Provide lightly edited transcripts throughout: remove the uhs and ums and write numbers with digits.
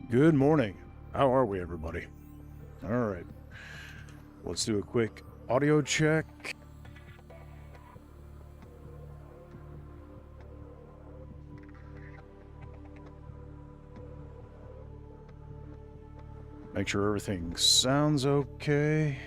Good morning. How are we, everybody? All right. Let's do a quick audio check. Make sure everything sounds okay.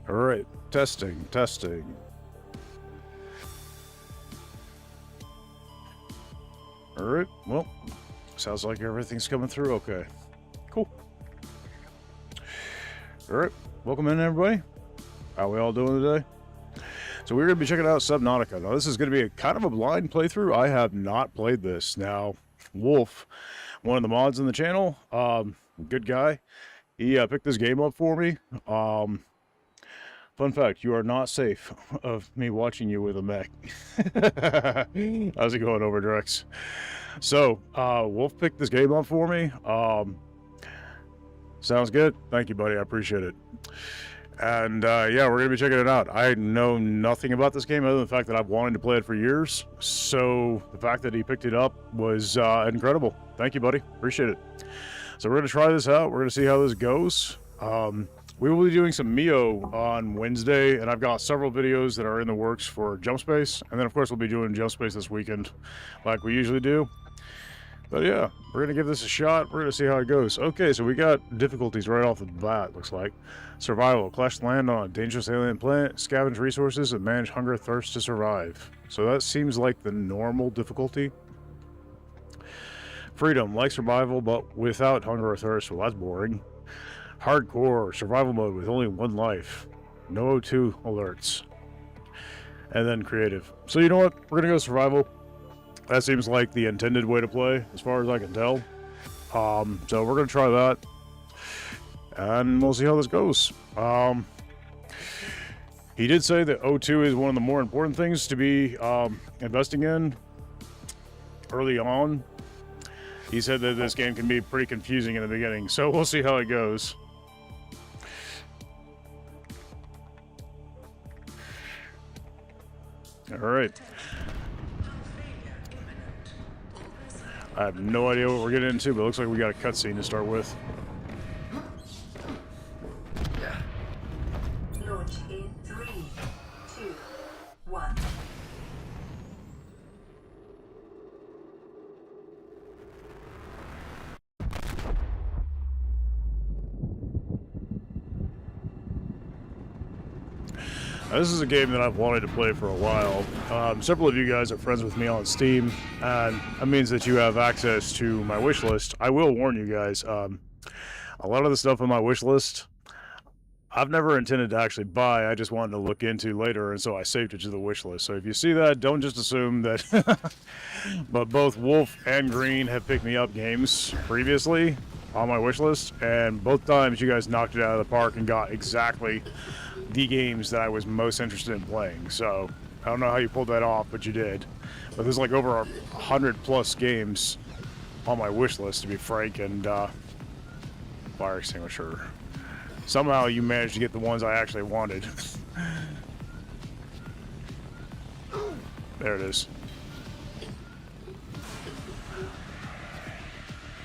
All right, testing. All right, well, sounds like everything's coming through okay. Cool. All right, welcome in, everybody. How we all doing today? So we're going to be checking out Subnautica. Now, this is going to be a kind of a blind playthrough. I have not played this. Now, Wolf, one of the mods in the channel, good guy, he picked this game up for me. Fun fact, you are not safe of me watching you with a mech. How's it going, Overdrex? So, Wolf picked this game up for me. Sounds good. Thank you, buddy. I appreciate it. And, yeah, we're going to be checking it out. I know nothing about this game other than the fact that I've wanted to play it for years. So, the fact that he picked it up was incredible. Thank you, buddy. Appreciate it. So, we're going to try this out. We're going to see how this goes. We will be doing some Mio on Wednesday, and I've got several videos that are in the works for Jump Space. And then, of course, we'll be doing Jump Space this weekend, like we usually do. But yeah, we're going to give this a shot. We're going to see how it goes. Okay, so we got difficulties right off the bat, looks like. Survival. Clash land on a dangerous alien planet. Scavenge resources and manage hunger thirst to survive. So that seems like the normal difficulty. Freedom. Like survival, but without hunger or thirst. Well, that's boring. Hardcore. Survival mode with only one life. No O2 alerts. And then creative. So you know what? We're going to go survival. That seems like the intended way to play, as far as I can tell. So we're going to try that. And we'll see how this goes. He did say that O2 is one of the more important things to be investing in early on. He said that this game can be pretty confusing in the beginning, so we'll see how it goes. All right. I have no idea what we're getting into, but it looks like we got a cutscene to start with. Launch in 3, 2, 1. Now, this is a game that I've wanted to play for a while. Several of you guys are friends with me on Steam, and that means that you have access to my wish list. I will warn you guys, a lot of the stuff on my wish list, I've never intended to actually buy. I just wanted to look into later, and so I saved it to the wish list. So if you see that, don't just assume that. But both Wolf and Green have picked me up games previously on my wish list, and both times you guys knocked it out of the park and got exactly the games that I was most interested in playing. So I don't know how you pulled that off, but you did. But there's like over 100+ games on my wish list, to be frank, and fire extinguisher. Somehow you managed to get the ones I actually wanted. There it is.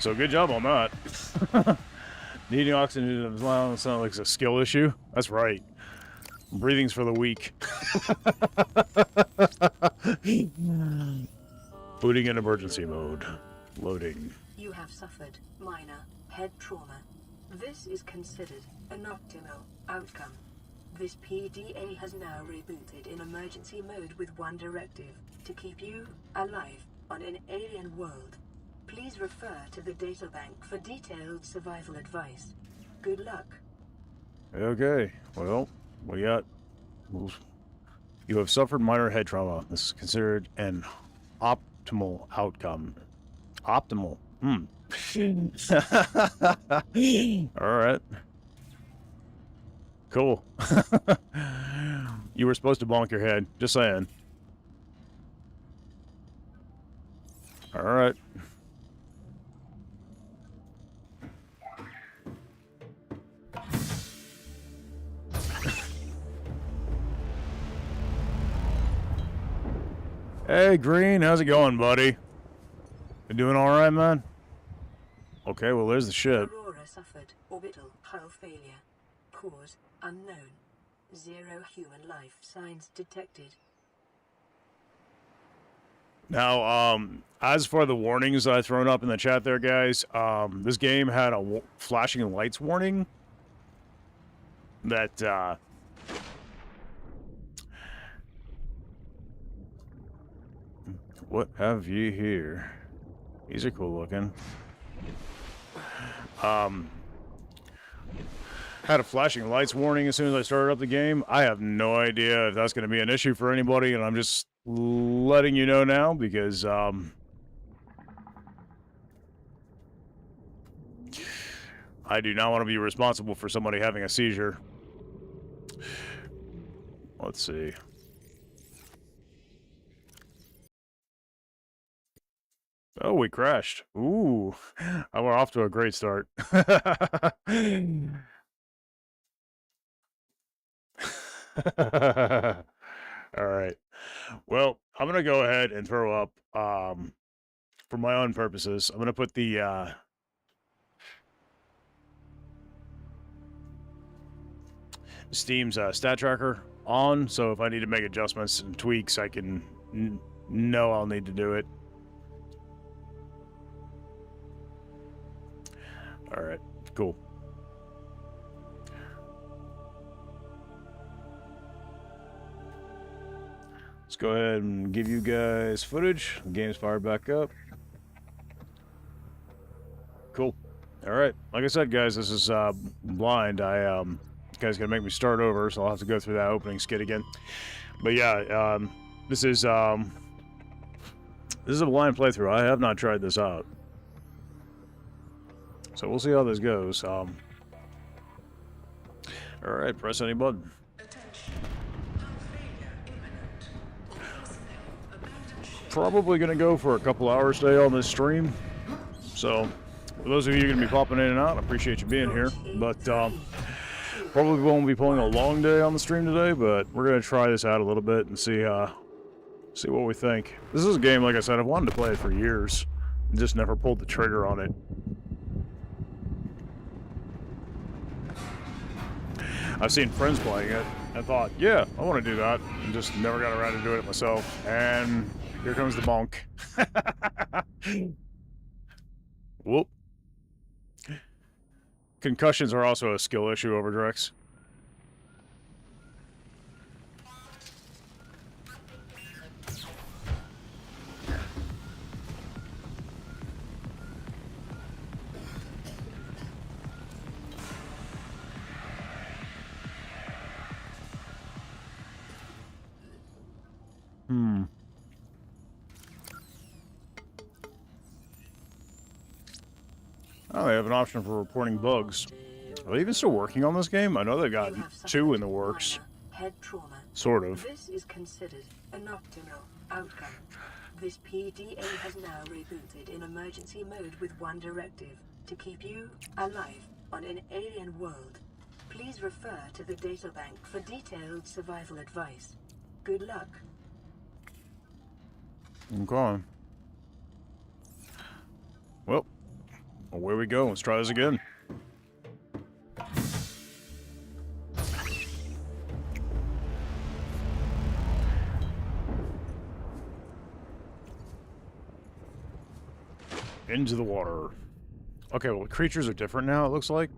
So good job on that. Needing oxygen does not sound like it's a skill issue. That's right. Breathing's for the weak. Booting in emergency mode. Loading. You have suffered minor head trauma. This is considered an optimal outcome. This PDA has now rebooted in emergency mode with one directive: to keep you alive on an alien world. Please refer to the databank for detailed survival advice. Good luck. Okay, well, we got... You have suffered minor head trauma. This is considered an optimal outcome. Optimal. Alright. Cool. You were supposed to bonk your head. Just saying. All right. Hey, Green, how's it going, buddy? You doing all right, man? Okay, well, there's the ship. Aurora suffered orbital hull failure. Cause unknown. 0 human life signs detected. Now, as for the warnings that I've thrown up in the chat there, guys, this game had a flashing lights warning that, what have you here? These are cool looking. Had a flashing lights warning as soon as I started up the game. I have no idea if that's going to be an issue for anybody, and I'm just letting you know now because, I do not want to be responsible for somebody having a seizure. Let's see. Oh, we crashed. Ooh, I went off to a great start. All right. Well, I'm going to go ahead and throw up, for my own purposes, I'm going to put the, Steam's stat tracker on, so if I need to make adjustments and tweaks, I can know I'll need to do it. All right, cool. Let's go ahead and give you guys footage. The game's fired back up. Cool. All right. Like I said, guys, this is blind. You guys gonna make me start over, so I'll have to go through that opening skit again. But yeah, this is a blind playthrough. I have not tried this out, so we'll see how this goes. All right, press any button. Probably gonna go for a couple hours today on this stream. So, for those of you gonna be popping in and out, I appreciate you being here. But probably won't be pulling a long day on the stream today, but we're gonna try this out a little bit and see what we think. This is a game, like I said, I've wanted to play it for years, and just never pulled the trigger on it. I've seen friends playing it and thought, yeah, I want to do that, and just never got around to doing it myself. And here comes the bonk. Whoop. Concussions are also a skill issue over Drex. Oh, they have an option for reporting bugs. Are they even still working on this game? I know they got 2 in the works. Head trauma. Sort of. This is considered an optimal outcome. This PDA has now rebooted in emergency mode with one directive: to keep you alive on an alien world. Please refer to the databank for detailed survival advice. Good luck. Okay. Well, away we go. Let's try this again. Into the water. Okay, well, creatures are different now, it looks like.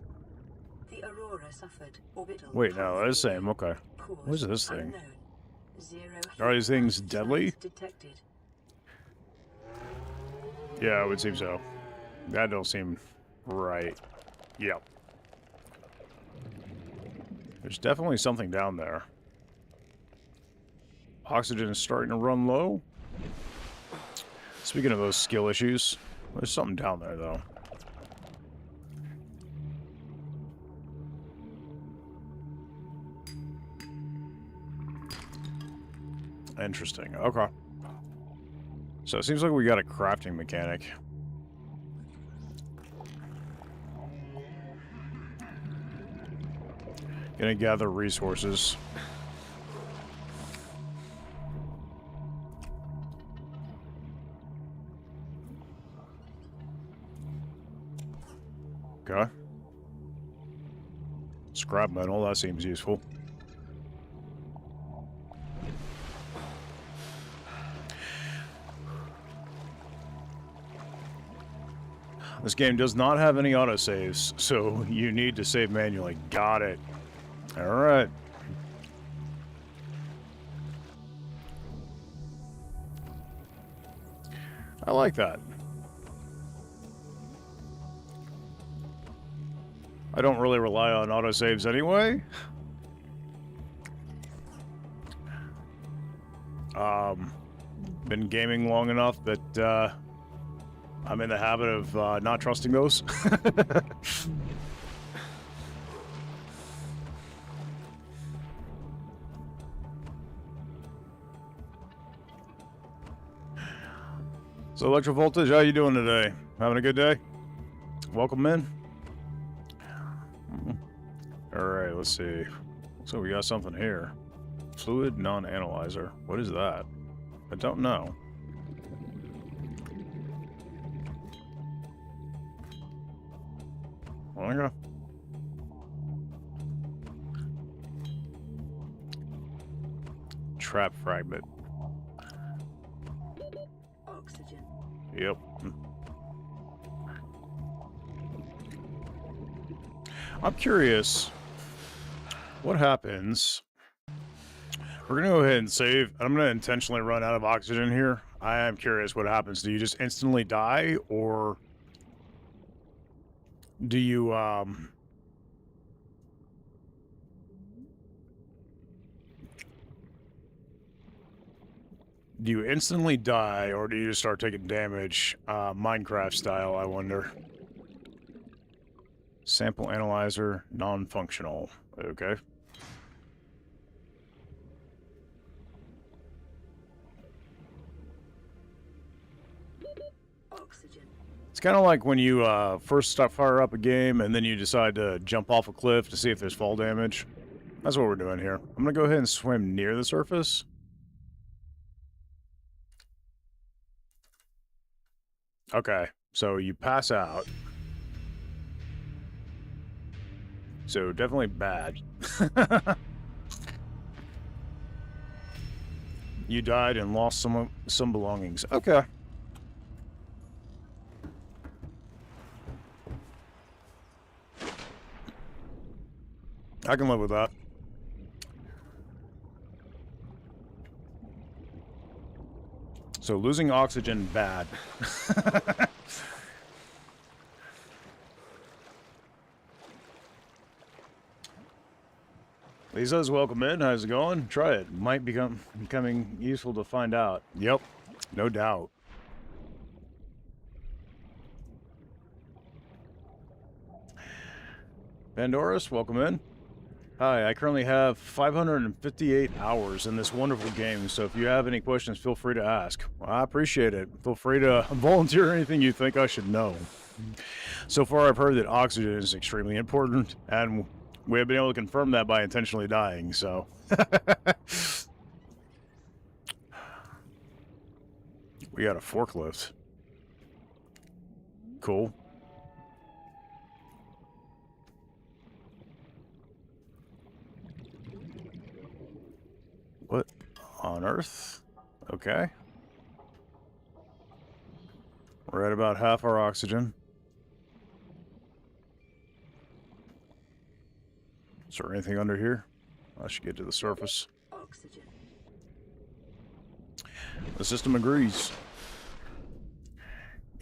The Aurora suffered orbital. Wait, no, that's the same. Okay. What is this thing? Are these things deadly? Detected. Yeah, it would seem so. That don't seem right. Yep. There's definitely something down there. Oxygen is starting to run low. Speaking of those skill issues, there's something down there, though. Interesting. Okay. So it seems like we got a crafting mechanic. Gonna gather resources. Okay. Scrap metal, that seems useful. This game does not have any autosaves, so you need to save manually. Got it. Alright. I like that. I don't really rely on autosaves anyway. Been gaming long enough that I'm in the habit of not trusting those. So, Electrovoltage, how you doing today? Having a good day? Welcome in. Alright, let's see. So we got something here. Fluid non-analyzer. What is that? I don't know. Okay. Trap fragment. Oxygen. Yep. I'm curious. What happens? We're gonna go ahead and save. I'm gonna intentionally run out of oxygen here. I am curious what happens. Do you just instantly die, or do you instantly die, or do you just start taking damage, Minecraft style, I wonder? Sample analyzer, non-functional. Okay. Oxygen. It's kind of like when you first fire up a game and then you decide to jump off a cliff to see if there's fall damage. That's what we're doing here. I'm going to go ahead and swim near the surface. Okay, so you pass out. So definitely bad. You died and lost some belongings. Okay. I can live with that. So losing oxygen, bad. Lisa's welcome in. How's it going? Try it. Might becoming useful to find out. Yep, no doubt. Pandora's welcome in. Hi, I currently have 558 hours in this wonderful game, so if you have any questions, feel free to ask. Well, I appreciate it. Feel free to volunteer anything you think I should know. So far, I've heard that oxygen is extremely important, and we have been able to confirm that by intentionally dying, so... We got a forklift. Cool. What on earth? Okay. We're at about half our oxygen. Is there anything under here? I should get to the surface. Oxygen. The system agrees.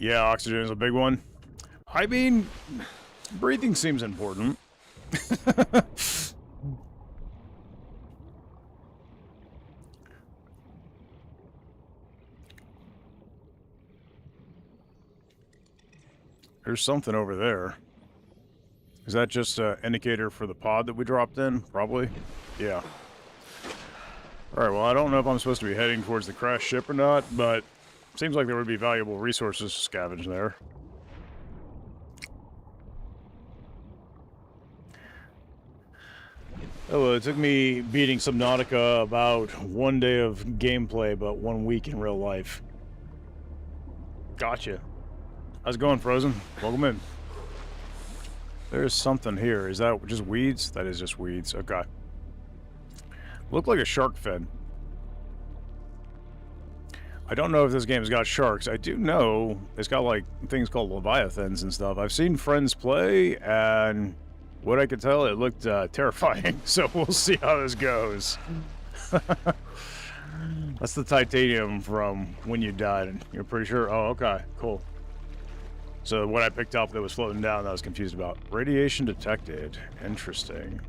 Yeah, oxygen is a big one. I mean, breathing seems important. There's something over there. Is that just an indicator for the pod that we dropped in? Probably. Yeah. Alright, well, I don't know if I'm supposed to be heading towards the crashed ship or not, but Seems like there would be valuable resources scavenged there. Oh, well, it took me beating Subnautica about 1 day of gameplay, but 1 week in real life. Gotcha. How's it going, Frozen? Welcome in. There's something here. Is that just weeds? That is just weeds. Okay. Looked like a shark fin. I don't know if this game's got sharks. I do know it's got, like, things called leviathans and stuff. I've seen friends play, and what I could tell, it looked terrifying. So we'll see how this goes. That's the titanium from when you died. You're pretty sure? Oh, okay. Cool. So what I picked up that was floating down that I was confused about. Radiation detected. Interesting.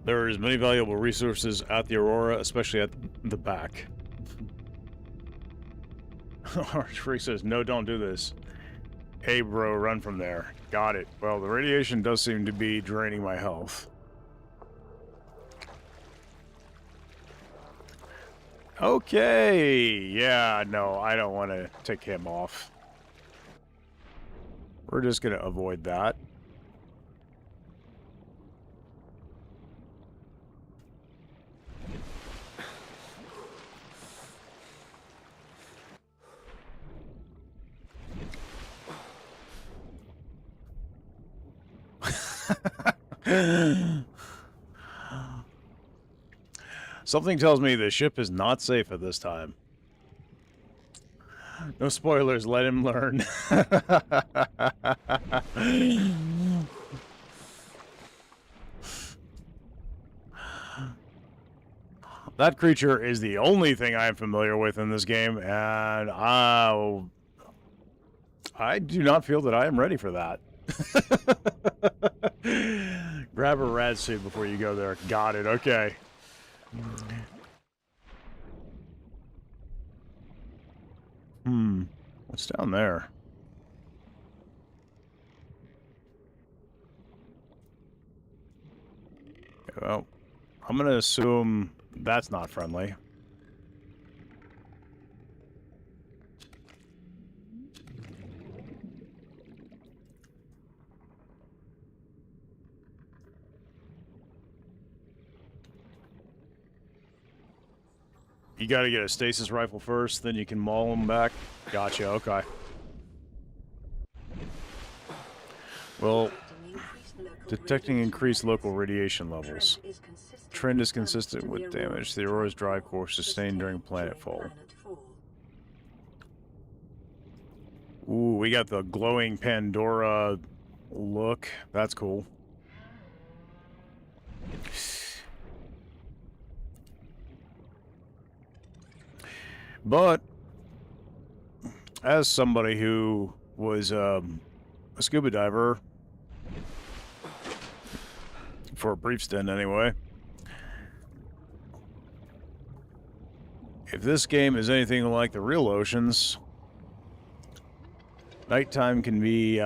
There is many valuable resources at the Aurora, especially at the back. Archfreak says, no, don't do this. Hey, bro, run from there. Got it. Well, the radiation does seem to be draining my health. Okay. Yeah, no, I don't want to take him off. We're just going to avoid that. Something tells me the ship is not safe at this time. No spoilers, let him learn. That creature is the only thing I am familiar with in this game, and I do not feel that I am ready for that. Grab a rad suit before you go there. Got it, okay. What's down there? Well, I'm gonna assume that's not friendly. You gotta get a stasis rifle first, then you can maul them back. Gotcha, okay. Well, detecting increased local radiation levels. Trend is consistent with damage. The Aurora's drive course sustained during planetfall. Ooh, we got the glowing Pandora look. That's cool. But, as somebody who was a scuba diver, for a brief stint anyway, if this game is anything like the real oceans, nighttime can be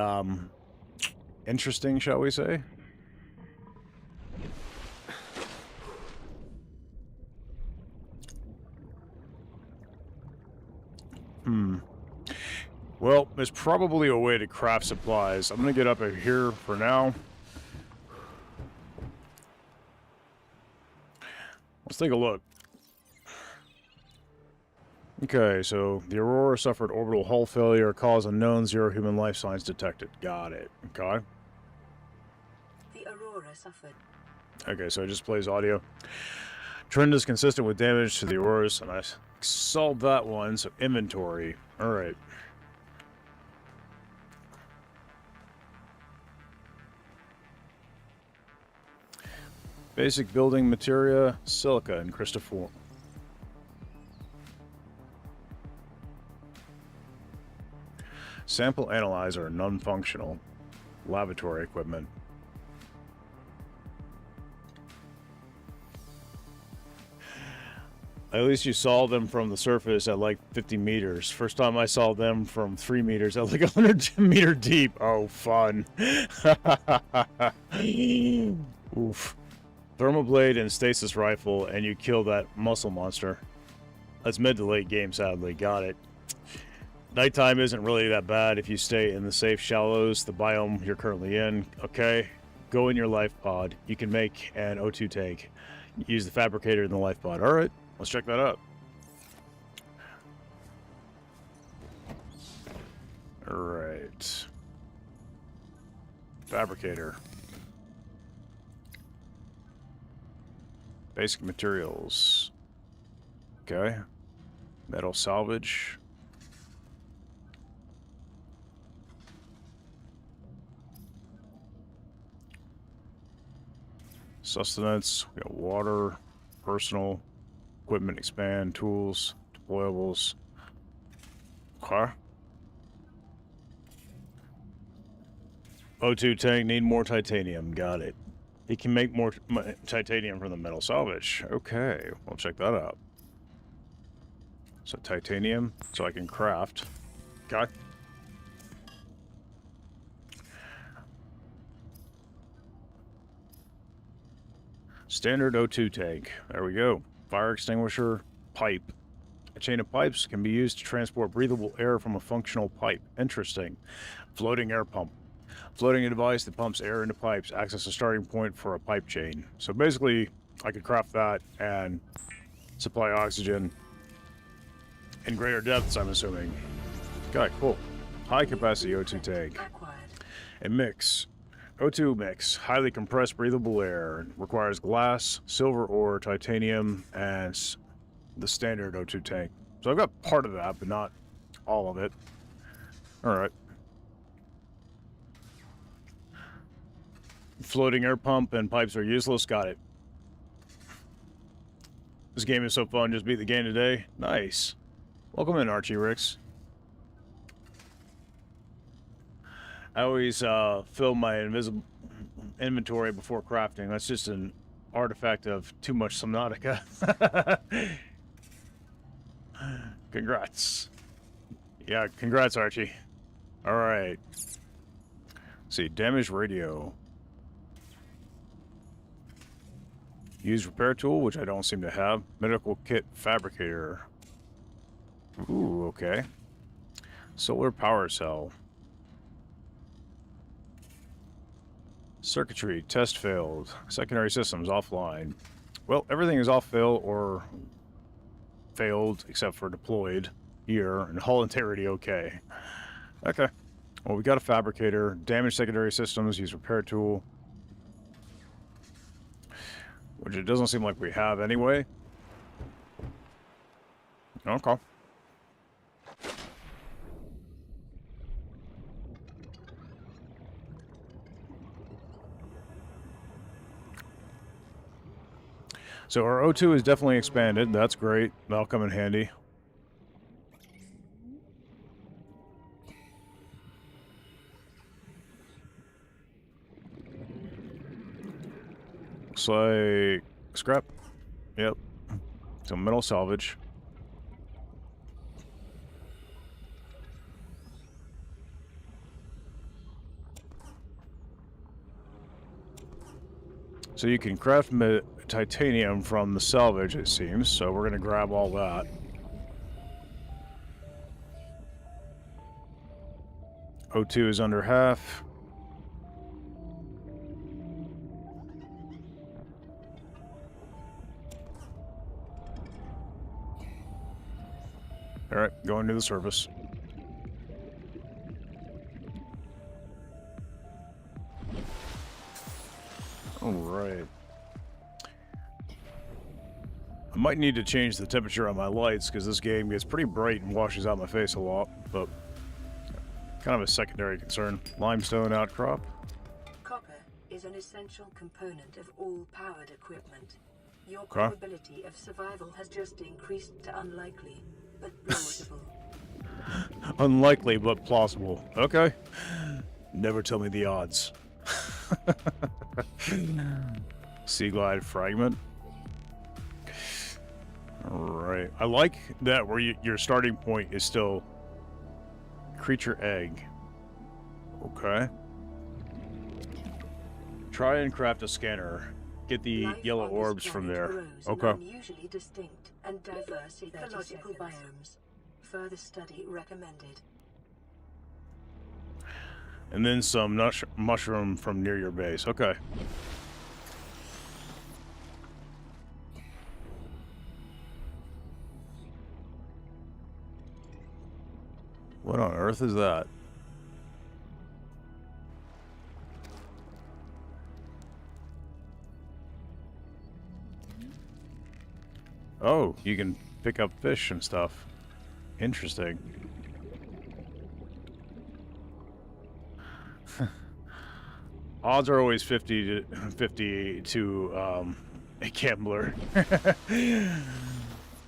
interesting, shall we say? Well, there's probably a way to craft supplies. I'm gonna get up here for now. Let's take a look. Okay, so the Aurora suffered orbital hull failure, cause unknown, 0 human life signs detected. Got it. Okay. The Aurora suffered. Okay, so it just plays audio. Trend is consistent with damage to the Auroras, and I solved that one, so inventory. Alright. Basic building materia, silica and crystalline. Sample analyzer, non-functional. Laboratory equipment. At least you saw them from the surface at like 50 meters. First time I saw them from 3 meters at like 100 meter deep. Oh, fun. Oof. Thermal blade and stasis rifle, and you kill that muscle monster. That's mid to late game, sadly. Got it. Nighttime isn't really that bad if you stay in the safe shallows, the biome you're currently in. Okay, go in your life pod. You can make an O2 tank. Use the fabricator in the life pod. All right, let's check that out. All right. Fabricator. Basic materials. Okay. Metal salvage. Sustenance. We got water. Personal. Equipment expand. Tools. Deployables. Okay. O2 tank. Need more titanium. Got it. He can make more titanium from the metal salvage. Okay, we'll check that out. So titanium, so I can craft. Okay. Standard O2 tank. There we go. Fire extinguisher, pipe. A chain of pipes can be used to transport breathable air from a functional pipe. Interesting. Floating air pump. Floating a device that pumps air into pipes acts as a starting point for a pipe chain. So basically, I could craft that and supply oxygen in greater depths, I'm assuming. Okay, cool. High capacity O2 tank. A mix. O2 mix. Highly compressed breathable air. Requires glass, silver ore, titanium, and the standard O2 tank. So I've got part of that, but not all of it. Alright. Floating air pump and pipes are useless. Got it. This game is so fun. Just beat the game today. Nice. Welcome in, Archie Ricks. I always fill my invisible inventory before crafting. That's just an artifact of too much Subnautica. Congrats. Yeah, congrats, Archie. All right. Let's see, damaged radio. Use repair tool, which I don't seem to have. Medical kit fabricator. Ooh, okay. Solar power cell. Circuitry, test failed. Secondary systems offline. Well, everything is off fail or failed except for deployed here, and hull integrity okay. Okay. Well, we got a fabricator. Damaged secondary systems, use repair tool. Which it doesn't seem like we have anyway. Okay. So our O2 is definitely expanded. That's great. That'll come in handy. Looks like scrap. Yep. So metal salvage. So you can craft titanium from the salvage, it seems. So we're going to grab all that. O2 is under half. All right, going to the surface. All right. I might need to change the temperature on my lights because this game gets pretty bright and washes out my face a lot, but kind of a secondary concern. Limestone outcrop. Copper is an essential component of all powered equipment. Your probability of survival has just increased to unlikely, but plausible. Unlikely, but plausible. Okay. Never tell me the odds. Sea glide fragment. Alright. I like that where your starting point is still creature egg. Okay. Try and craft a scanner. Get the Life yellow on this orbs from planet there. grows in Okay. unusually distinct and diverse ecological biomes. Further study recommended. And then some mushroom from near your base. Okay. What on earth is that? Oh, you can pick up fish and stuff. Interesting. Odds are always 50 to a gambler.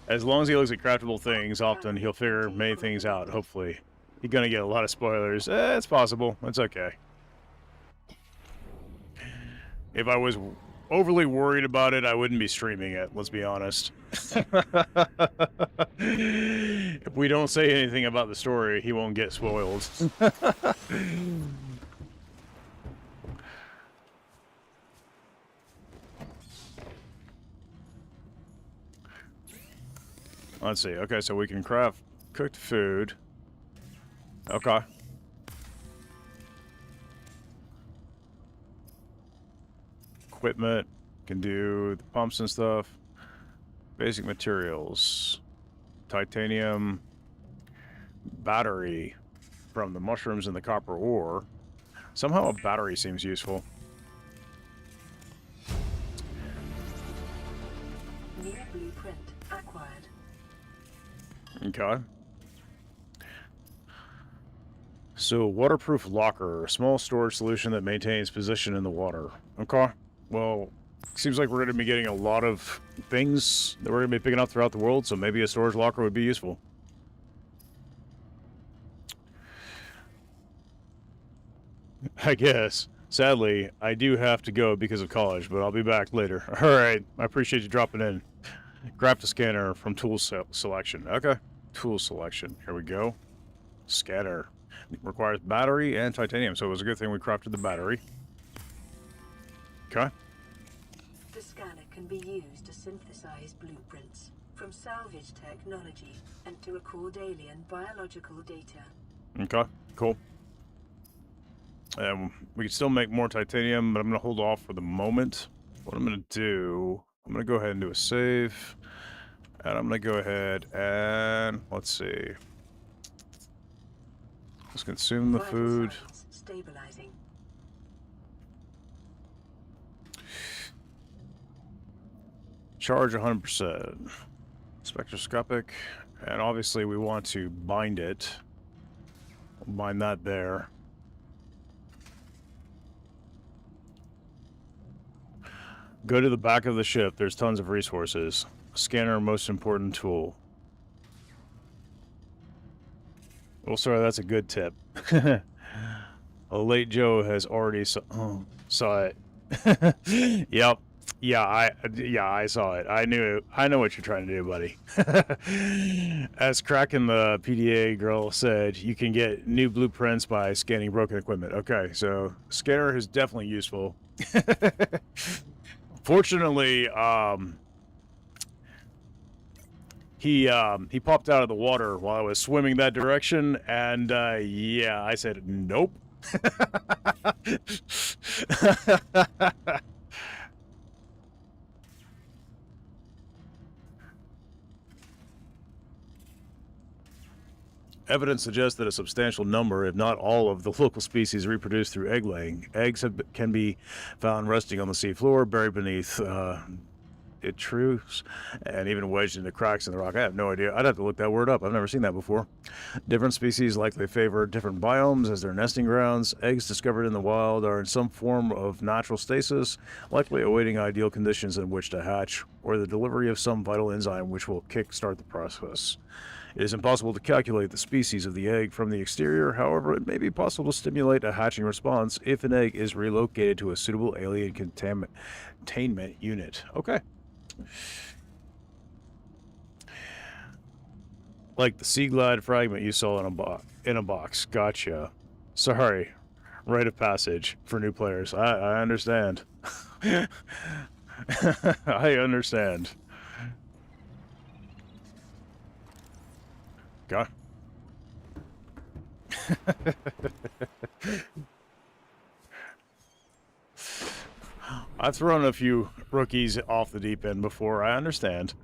As long as he looks at craftable things, often he'll figure many things out, hopefully. You're gonna get a lot of spoilers. It's possible. It's okay. If I was overly worried about it, I wouldn't be streaming it, let's be honest. If we don't say anything about the story, he won't get spoiled. Let's see. Okay, so we can craft cooked food. Okay. Equipment. Can do the pumps and stuff. Basic materials. Titanium. Battery from the mushrooms and the copper ore. Somehow a battery seems useful. New blueprint acquired. Okay. So, waterproof locker, a small storage solution that maintains position in the water. Okay. Well, seems like we're going to be getting a lot of things that we're going to be picking up throughout the world, so maybe a storage locker would be useful. I guess. Sadly, I do have to go because of college, but I'll be back later. Alright, I appreciate you dropping in. Craft a scanner from tool selection. Okay. Tool selection. Here we go. Scanner. Requires battery and titanium, so it was a good thing we crafted the battery. Okay. The scanner can be used to synthesize blueprints from salvage technology and to record alien biological data. Okay, cool. We can still make more titanium, but I'm going to hold off for the moment. What I'm going to do, I'm going to go ahead and do a save. And I'm going to go ahead and, let's see. Let's consume the Vital food. signs stabilizing. Charge 100%. Spectroscopic. And obviously we want to bind it. We'll bind that there. Go to the back of the ship. There's tons of resources. Scanner, most important tool. Well, sorry, that's a good tip. A late Joe has already saw it. Yep. Yeah, I saw it. I know what you're trying to do, buddy. As Kraken, the PDA girl, said, you can get new blueprints by scanning broken equipment. Okay, so scanner is definitely useful. Fortunately, he popped out of the water while I was swimming that direction, and yeah, I said nope. Evidence suggests that a substantial number, if not all, of the local species reproduce through egg laying. Eggs can be found resting on the seafloor, buried beneath detritus, and even wedged into cracks in the rock. I have no idea. I'd have to look that word up. I've never seen that before. Different species likely favor different biomes as their nesting grounds. Eggs discovered in the wild are in some form of natural stasis, likely awaiting ideal conditions in which to hatch, or the delivery of some vital enzyme which will kick-start the process. It is impossible to calculate the species of the egg from the exterior. However, it may be possible to stimulate a hatching response if an egg is relocated to a suitable alien containment unit. Okay. Like the sea glide fragment you saw in a box. Gotcha. Sorry. rite of passage for new players. I understand. I understand. God. I've thrown a few rookies off the deep end before. I understand.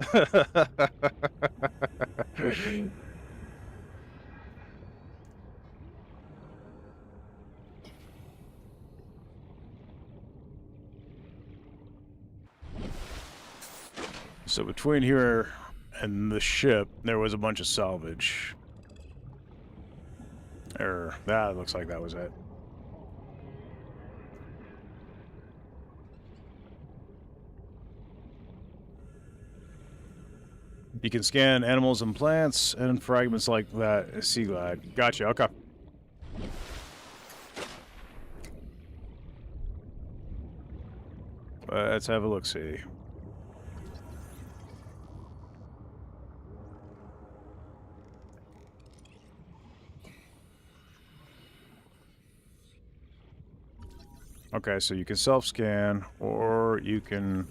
So between here and the ship, there was a bunch of salvage. That looks like that was it. You can scan animals and plants and fragments like that. Sea glide. Gotcha, okay. Let's have a look-see. Okay, so you can self-scan, or you can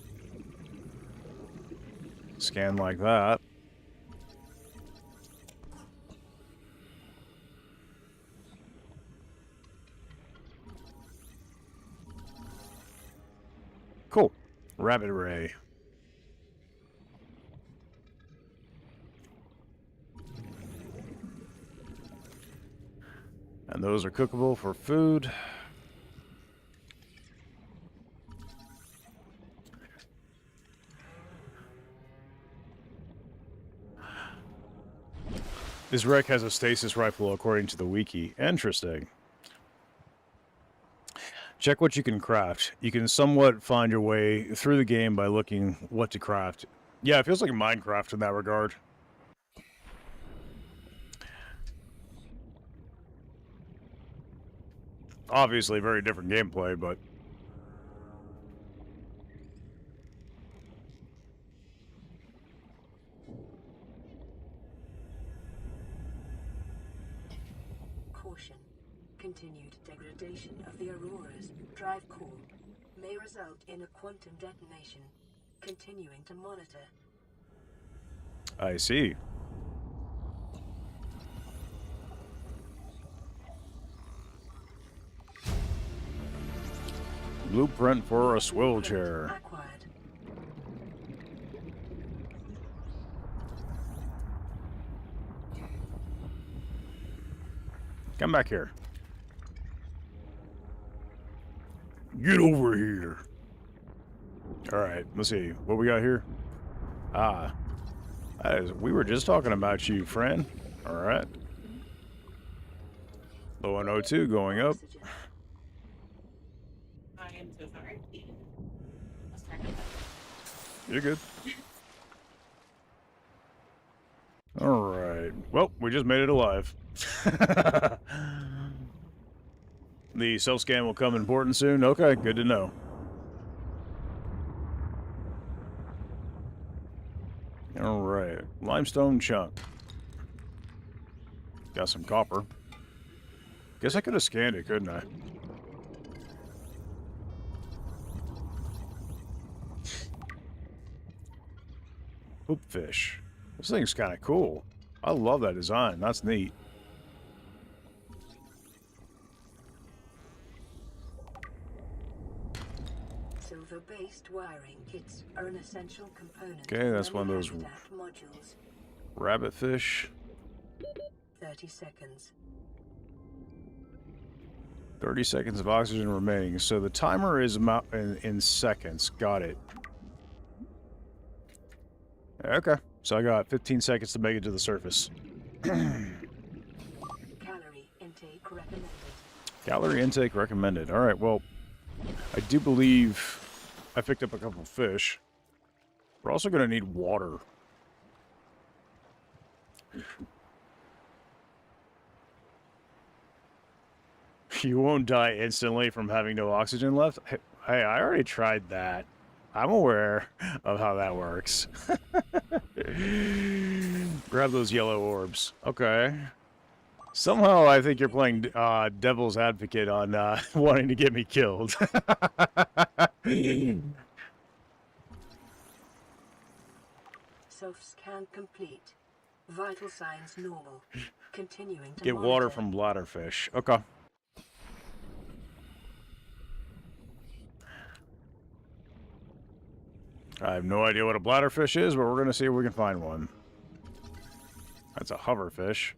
scan like that. Cool. Rabbit ray. And those are cookable for food. This wreck has a stasis rifle according to the wiki. Interesting. Check what you can craft. You can somewhat find your way through the game by looking what to craft. Yeah, it feels like Minecraft in that regard. Obviously, very different gameplay, but... Caution. Continued degradation of the Aurora's drive core may result in a quantum detonation. Continuing to monitor. I see. Blueprint for a swivel chair. Acquired. Come back here. Get over here. Alright, let's see. What we got here? Ah. We were just talking about you, friend. Alright. Low on O2 going up. Oxygen. I am so sorry. Let's try that. You're good. Alright. Well, we just made it alive. The self-scan will come important soon. Okay, good to know. Alright. Limestone chunk. Got some copper. Guess I could have scanned it, couldn't I? Hoopfish. This thing's kind of cool. I love that design. That's neat. Silver-based wiring kits are an essential component. Okay, that's many one of those habitat modules. Rabbitfish. 30 seconds. 30 seconds of oxygen remaining. So the timer is in seconds. Got it. Okay. So I got 15 seconds to make it to the surface. Calorie intake recommended. Calorie intake recommended. All right, well, I do believe I picked up a couple of fish. We're also going to need water. You won't die instantly from having no oxygen left? Hey, I already tried that. I'm aware of how that works. Grab those yellow orbs. Okay. Somehow I think you're playing devil's advocate on wanting to get me killed. Self-scan complete. Vital signs normal. Continuing to Get monitor. water from bladderfish. Okay. I have no idea what a bladderfish is, but we're going to see if we can find one. That's a hoverfish.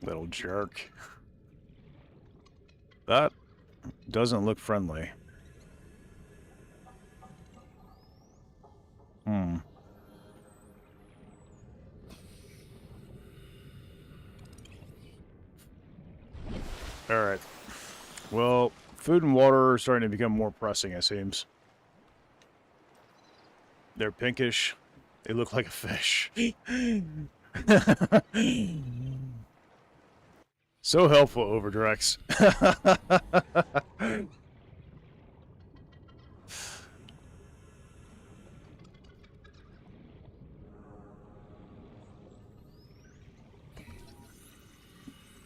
Little jerk. That doesn't look friendly. Hmm. Alright. Well, food and water are starting to become more pressing, it seems. They're pinkish. They look like a fish. So helpful, Overdrex.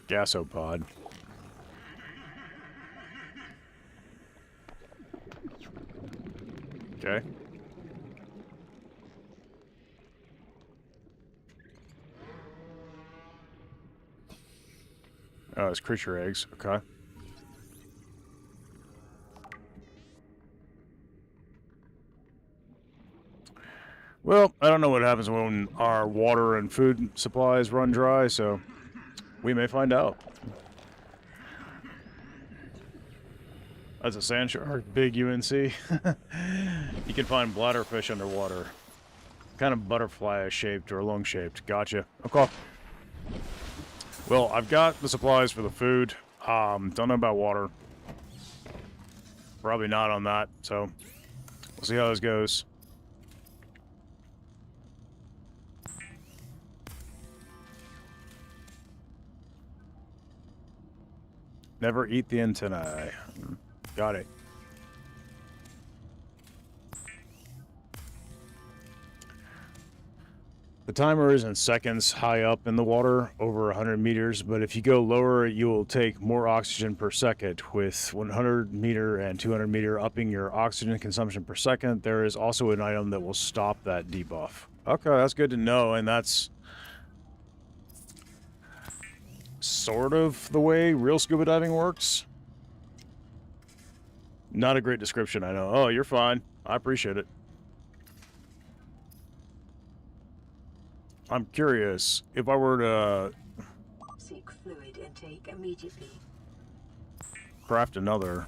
Gasopod. Okay. Oh, it's creature eggs. Okay. Well, I don't know what happens when our water and food supplies run dry, so we may find out. That's a sand shark, big UNC. You can find bladderfish underwater. Kind of butterfly-shaped or lung-shaped. Gotcha. Okay. Well, I've got the supplies for the food. Don't know about water. Probably not on that, so we'll see how this goes. Never eat the antennae. Got it. The timer is in seconds high up in the water, over 100 meters, but if you go lower, you will take more oxygen per second. With 100 meter and 200 meter upping your oxygen consumption per second, there is also an item that will stop that debuff. Okay, that's good to know, and that's sort of the way real scuba diving works. Not a great description, I know. Oh, you're fine. I appreciate it. I'm curious, if I were to Seek fluid intake immediately. craft another,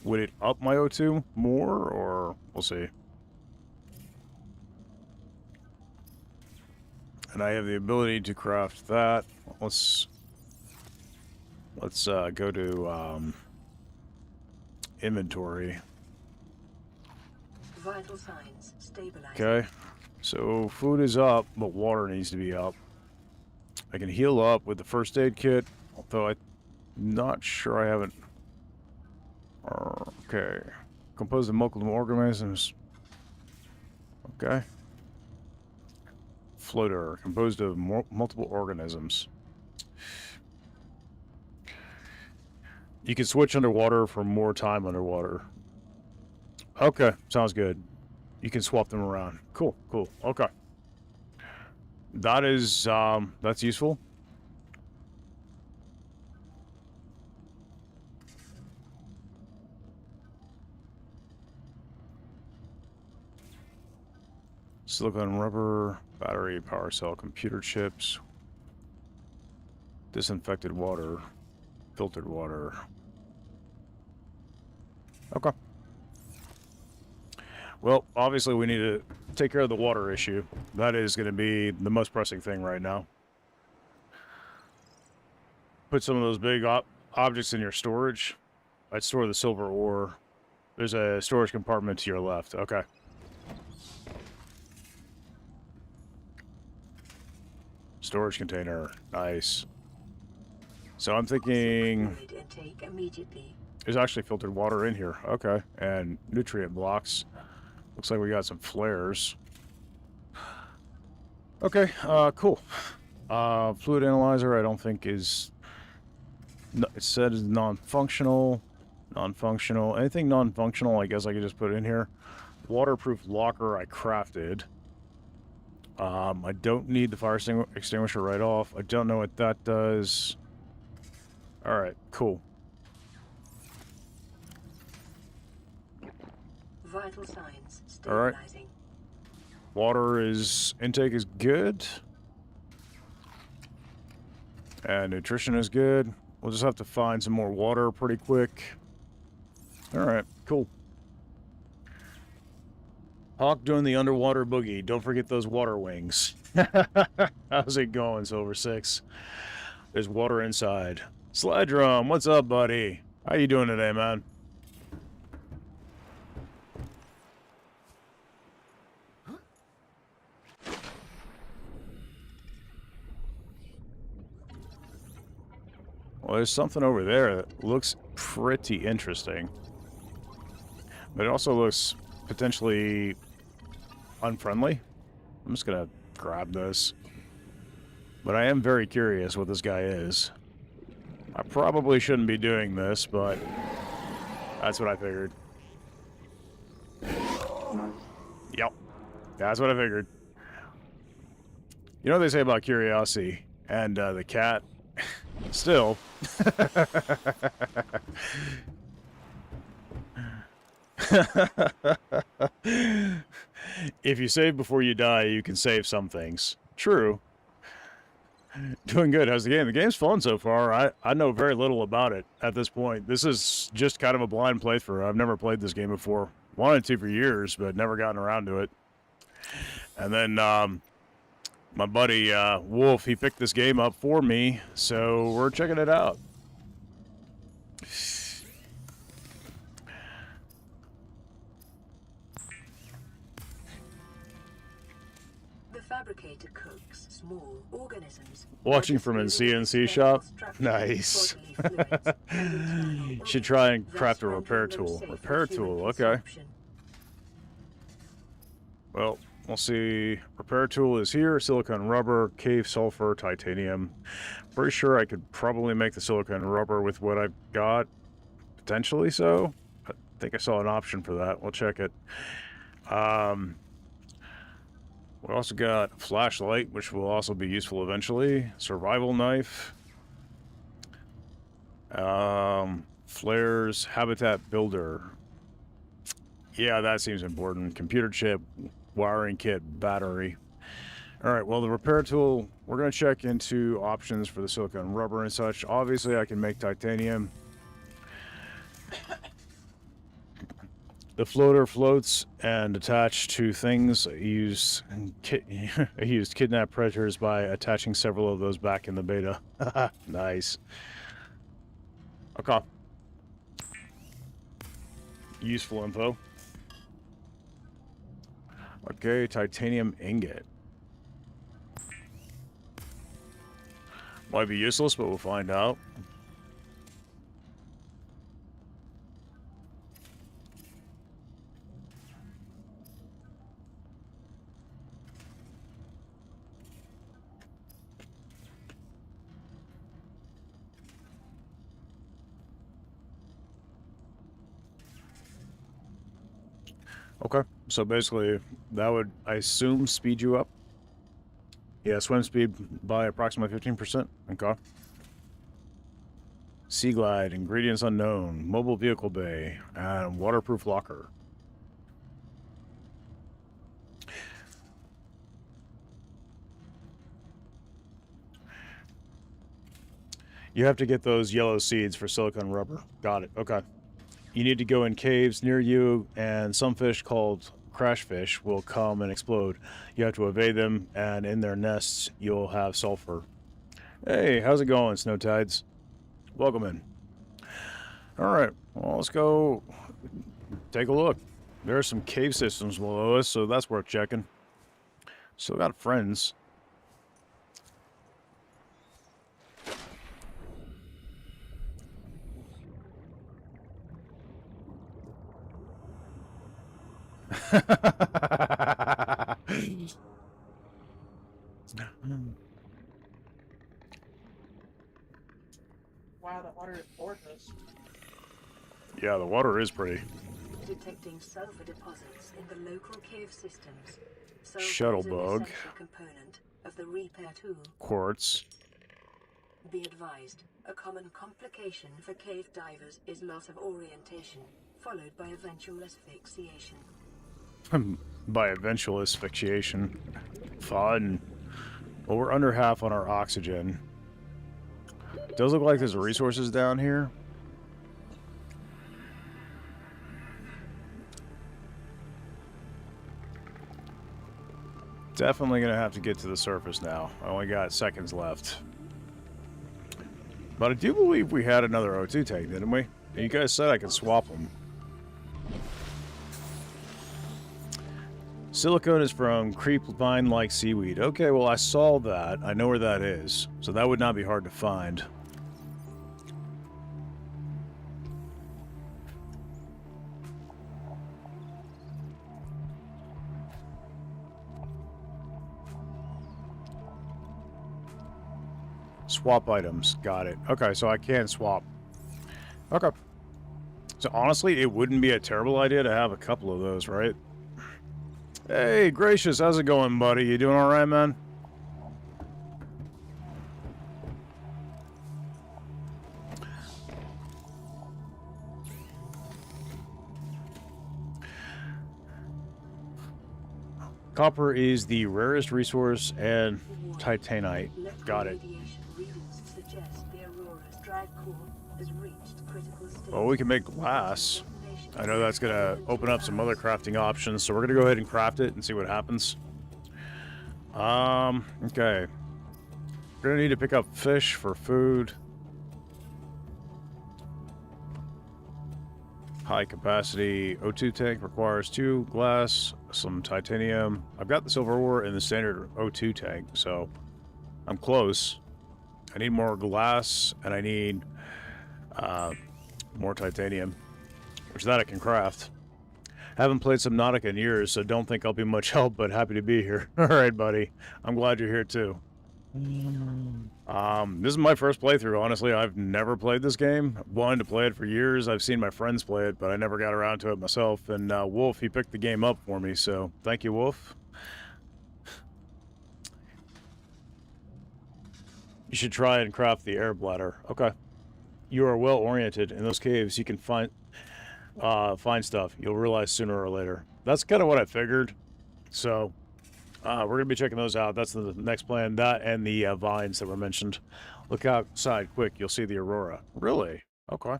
would it up my O2 more, or we'll see. And I have the ability to craft that. Let's go to inventory. Vital signs stabilizing. Okay, so food is up, but water needs to be up. I can heal up with the first aid kit, although I'm not sure I haven't. Okay, composed of multiple organisms. Okay. Floater, composed of multiple organisms. You can switch underwater for more time underwater. Okay, sounds good. You can swap them around. Cool, cool. Okay. That is, that's useful. Silicon rubber, battery, power cell, computer chips, disinfected water, filtered water. Okay. Well, obviously we need to take care of the water issue. That is going to be the most pressing thing right now. Put some of those big objects in your storage. I'd store the silver ore. There's a storage compartment to your left. Okay. Storage container. Nice. So I'm thinking Fluid intake immediately. there's actually filtered water in here. Okay. And nutrient blocks. Looks like we got some flares. Okay, cool. Fluid analyzer I don't think is... No, it said is non-functional. Non-functional. Anything non-functional I guess I could just put in here. Waterproof locker I crafted. I don't need the fire extinguisher right off. I don't know what that does. Alright, cool. Vital signs Alright. stabilizing. Water is... intake is good. And nutrition is good. We'll just have to find some more water pretty quick. Alright, cool. Hawk doing the underwater boogie. Don't forget those water wings. How's it going, Silver Six? There's water inside. Slide Drum, what's up, buddy? How you doing today, man? Well, there's something over there that looks pretty interesting. But it also looks potentially unfriendly. I'm just gonna grab this. But I am very curious what this guy is. I probably shouldn't be doing this, but that's what I figured. Yep. That's what I figured. You know what they say about curiosity and the cat? Still. If you save before you die, you can save some things. True. Doing good. How's the game? The game's fun so far. I know very little about it at this point. This is just kind of a blind playthrough. I've never played this game before. Wanted to for years, but never gotten around to it. And then my buddy Wolf, he picked this game up for me, so we're checking it out. The fabricator cooks small organisms. Watching from a CNC shop? Nice. Should try and craft a repair tool. Repair tool, okay. Well, we'll see. Repair tool is here. Silicone rubber, cave sulfur, titanium. Pretty sure I could probably make the silicone rubber with what I've got. Potentially so. I think I saw an option for that. We'll check it. We also got a flashlight, which will also be useful eventually. Survival knife. Flares, habitat builder. Yeah, that seems important. Computer chip, wiring kit, battery. Alright, well, the repair tool, we're going to check into options for the silicone rubber and such. Obviously, I can make titanium. The floater floats and attached to things. I used kidnap predators by attaching several of those back in the beta. Nice. Okay. Useful info. Okay, titanium ingot. Might be useless, but we'll find out. Okay, so basically that would, I assume, speed you up. Yeah, swim speed by approximately 15%. Okay. Sea glide, ingredients unknown, mobile vehicle bay, and waterproof locker. You have to get those yellow seeds for silicone rubber. Got it. Okay. You need to go in caves near you, and some fish called crash fish will come and explode. You have to evade them, and in their nests, you'll have sulfur. Hey, how's it going, Snow Tides? Welcome in. Alright, well, let's go take a look. There are some cave systems below us, so that's worth checking. Still got friends. Wow, that water is gorgeous. Yeah, the water is pretty. Detecting sulfur deposits in the local cave systems. Sulfur is an Shuttlebug. essential component of the repair tool. Quartz. Be advised, a common complication for cave divers is loss of orientation, followed by eventual asphyxiation. By eventual asphyxiation. Fun. Well, we're under half on our oxygen. Does look like there's resources down here. Definitely gonna have to get to the surface now. I only got seconds left. But I do believe we had another O2 tank, didn't we? And you guys said I could swap them. Silicone is from creep vine-like seaweed. Okay, well I saw that. I know where that is. So that would not be hard to find. Swap items. Got it. Okay, so I can swap. Okay. So honestly, it wouldn't be a terrible idea to have a couple of those, right? Hey, Gracious, how's it going, buddy? You doing alright, man? Copper is the rarest resource and titanite. Got it. Well, we can make glass. I know that's going to open up some other crafting options, so we're going to go ahead and craft it and see what happens. Okay. We're going to need to pick up fish for food. High capacity O2 tank requires 2 glass, some titanium. I've got the silver ore in the standard O2 tank, so I'm close. I need more glass, and I need more titanium, which that I can craft. Haven't played Subnautica in years, so don't think I'll be much help, but happy to be here. Alright, buddy. I'm glad you're here, too. This is my first playthrough, honestly. I've never played this game. I've wanted to play it for years. I've seen my friends play it, but I never got around to it myself. And Wolf, he picked the game up for me, so thank you, Wolf. You should try and craft the air bladder. Okay. You are well oriented. In those caves, you can find stuff. You'll realize sooner or later. That's kind of what I figured. So, we're going to be checking those out. That's the next plan. That and the vines that were mentioned. Look outside quick. You'll see the aurora. Really? Okay.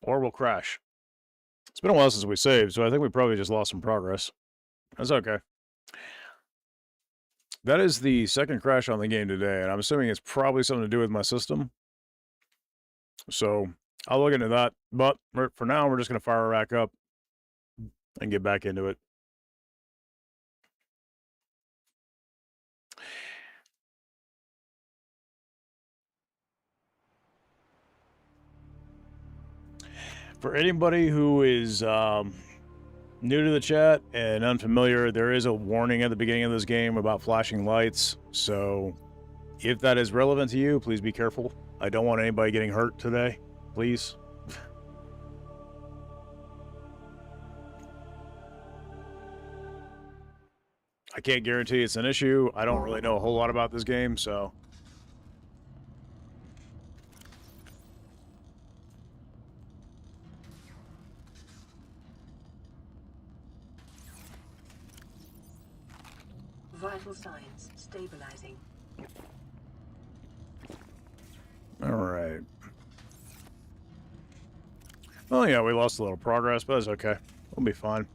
Or we'll crash. It's been a while since we saved, so I think we probably just lost some progress. That's okay. That is the second crash on the game today, and I'm assuming it's probably something to do with my system. So, I'll look into that. But for now, we're just going to fire her back up and get back into it. For anybody who is new to the chat and unfamiliar, there is a warning at the beginning of this game about flashing lights. So if that is relevant to you, please be careful. I don't want anybody getting hurt today. Please. I can't guarantee it's an issue. I don't really know a whole lot about this game, so... Vital signs stabilizing. All right. Oh yeah, we lost a little progress, but it's okay. We'll be fine.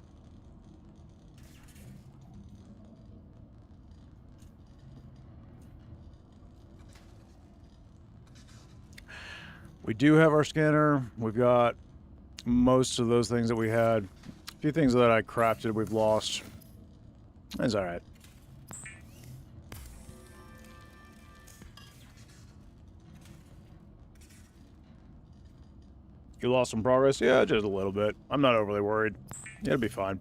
We do have our scanner. We've got most of those things that we had. A few things that I crafted we've lost. That's all right. You lost some progress? Yeah, just a little bit. I'm not overly worried. It'll be fine.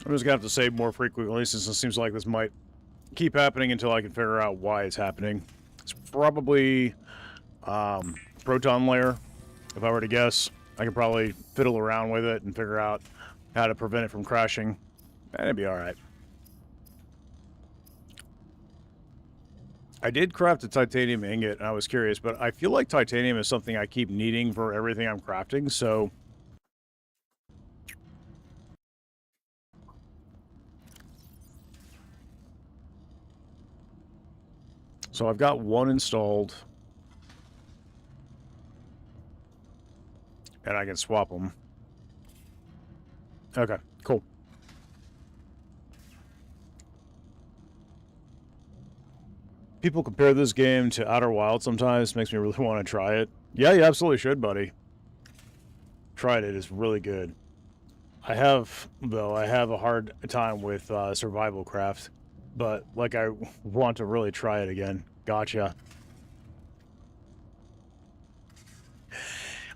I'm just gonna have to save more frequently since it seems like this might keep happening until I can figure out why it's happening. It's probably proton layer, if I were to guess. I could probably fiddle around with it and figure out how to prevent it from crashing. And it'd be alright. I did craft a titanium ingot, and I was curious, but I feel like titanium is something I keep needing for everything I'm crafting, so... So I've got one installed. And I can swap them. Okay, cool. People compare this game to Outer Wilds sometimes. Makes me really want to try it. Yeah, you absolutely should, buddy. Tried it. It's really good. I have a hard time with survival craft. But, like, I want to really try it again. Gotcha.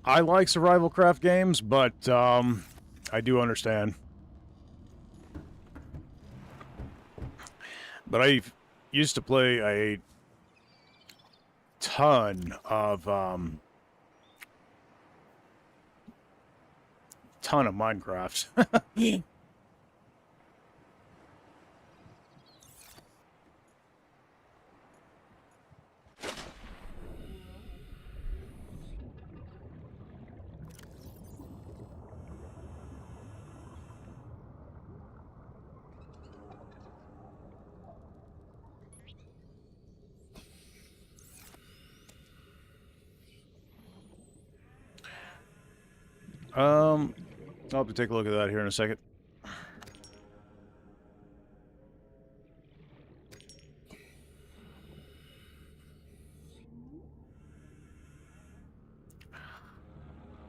I like survival craft games, but I do understand. But I used to play a ton of Minecraft. Yeah. I'll have to take a look at that here in a second.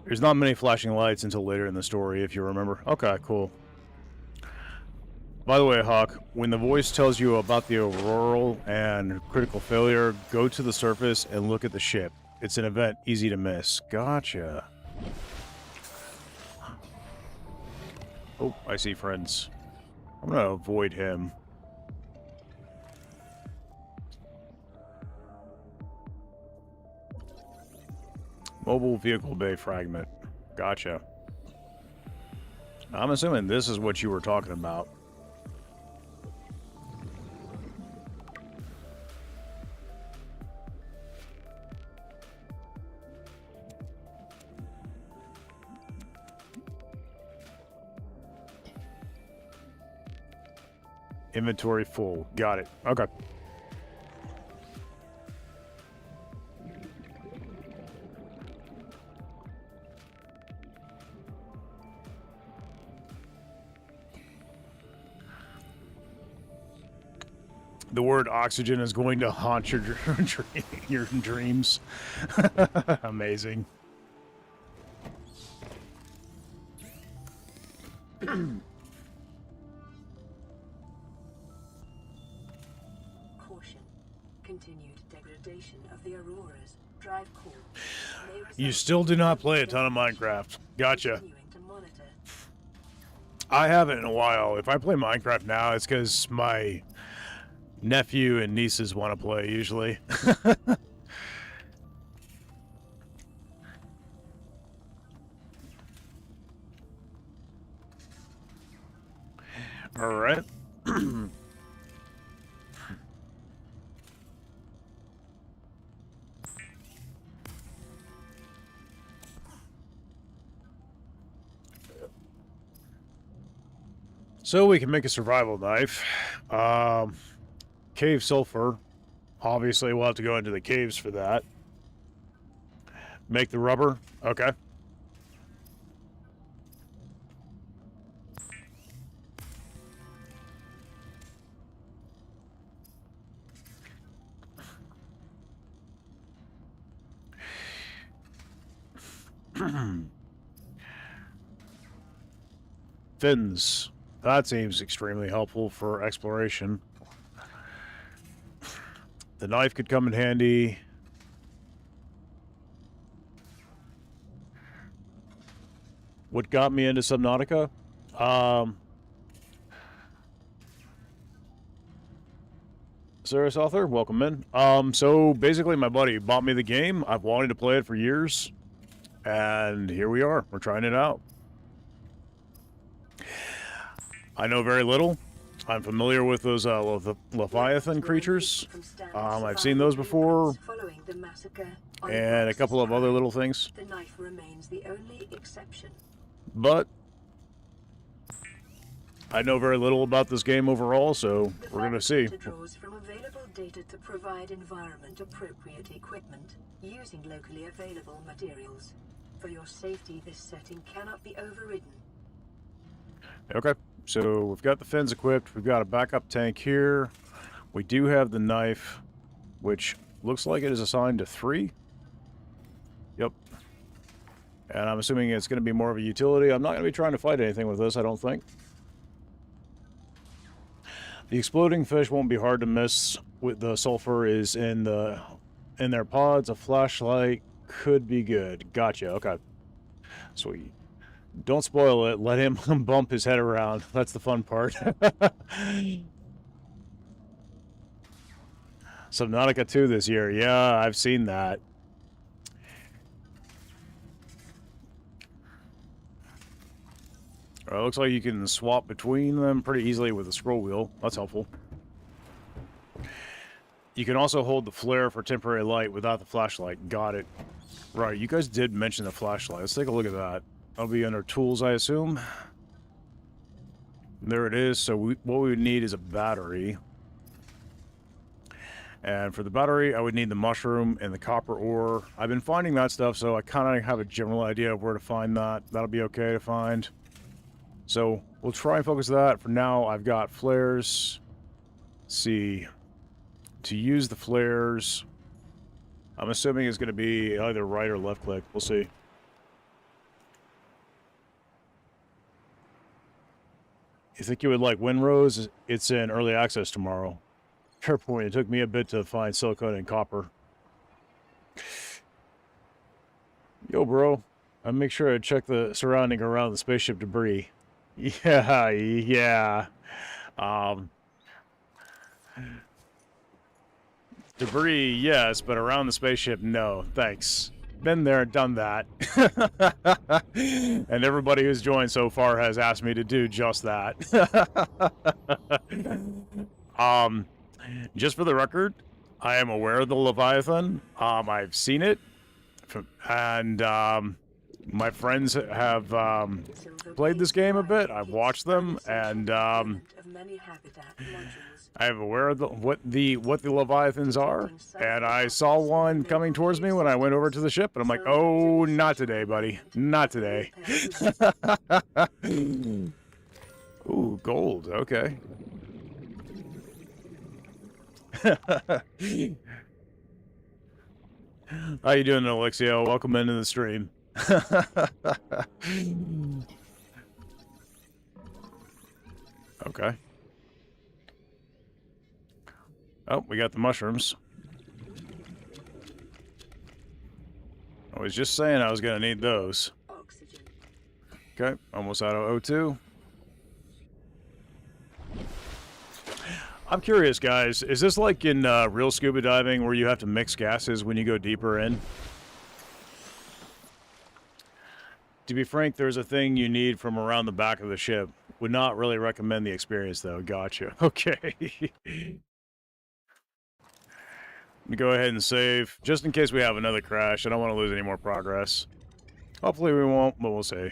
There's not many flashing lights until later in the story, if you remember. Okay, cool. By the way, Hawk, when the voice tells you about the auroral and critical failure, go to the surface and look at the ship. It's an event easy to miss. Gotcha. Oh, I see friends. I'm gonna avoid him. Mobile vehicle bay fragment. Gotcha. I'm assuming this is what you were talking about. Inventory full. Got it. Okay. The word oxygen is going to haunt your your dreams. Amazing. Caution. Continued degradation of the auroras. Drive core. You still do not play a ton of Minecraft. Gotcha. Continuing to monitor. I haven't in a while. If I play Minecraft now, it's because my nephew and nieces want to play, usually. All right. So we can make a survival knife. Cave sulfur. Obviously, we'll have to go into the caves for that. Make the rubber. Okay. Fins. That seems extremely helpful for exploration. The knife could come in handy. What got me into Subnautica? Serious Author, welcome in. So basically my buddy bought me the game. I've wanted to play it for years. And here we are. We're trying it out. I know very little. I'm familiar with those Leviathan creatures. I've seen those before. And a couple of other little things. The knife remains the only exception. But I know very little about this game overall, so we're going to see. Draws from available data to provide environment-appropriate equipment using locally available materials. For your safety, this setting cannot be overridden. Okay, so we've got the fins equipped. We've got a backup tank here. We do have the knife, which looks like it is assigned to 3. Yep. And I'm assuming it's going to be more of a utility. I'm not going to be trying to fight anything with this, I don't think. The exploding fish won't be hard to miss. With the sulfur is in their pods. A flashlight could be good. Gotcha. Okay. Sweet. Don't spoil it. Let him bump his head around. That's the fun part. Subnautica 2 this year. Yeah, I've seen that. It looks like you can swap between them pretty easily with the scroll wheel. That's helpful. You can also hold the flare for temporary light without the flashlight. Got it. Right, you guys did mention the flashlight. Let's take a look at that. That'll be under tools, I assume. There it is. So what we would need is a battery. And for the battery, I would need the mushroom and the copper ore. I've been finding that stuff, so I kind of have a general idea of where to find that. That'll be okay to find. So we'll try and focus that. For now, I've got flares. Let's see. To use the flares, I'm assuming it's going to be either right or left click. We'll see. You think you would like Windrose? It's in early access tomorrow. Fair point. It took me a bit to find silicone and copper. Yo, bro. I make sure I check the surrounding around the spaceship debris. Yeah. Debris, yes, but around the spaceship, no. Thanks. Been there, done that. And everybody who's joined so far has asked me to do just that. Just for the record, I am aware of the Leviathan. I've seen it. And my friends have played this game a bit. I've watched them, and I'm aware of what the Leviathans are. And I saw one coming towards me when I went over to the ship, and I'm like, "Oh, not today, buddy, not today." Ooh, gold. Okay. How you doing, Alexio? Welcome into the stream. Okay. Oh, we got the mushrooms. I was just saying I was going to need those. Okay, almost out of O2. I'm curious, guys. Is this like in real scuba diving where you have to mix gases when you go deeper in? To be frank, there's a thing you need from around the back of the ship. Would not really recommend the experience, though. Gotcha. Okay. Let me go ahead and save, just in case we have another crash. I don't want to lose any more progress. Hopefully we won't, but we'll see.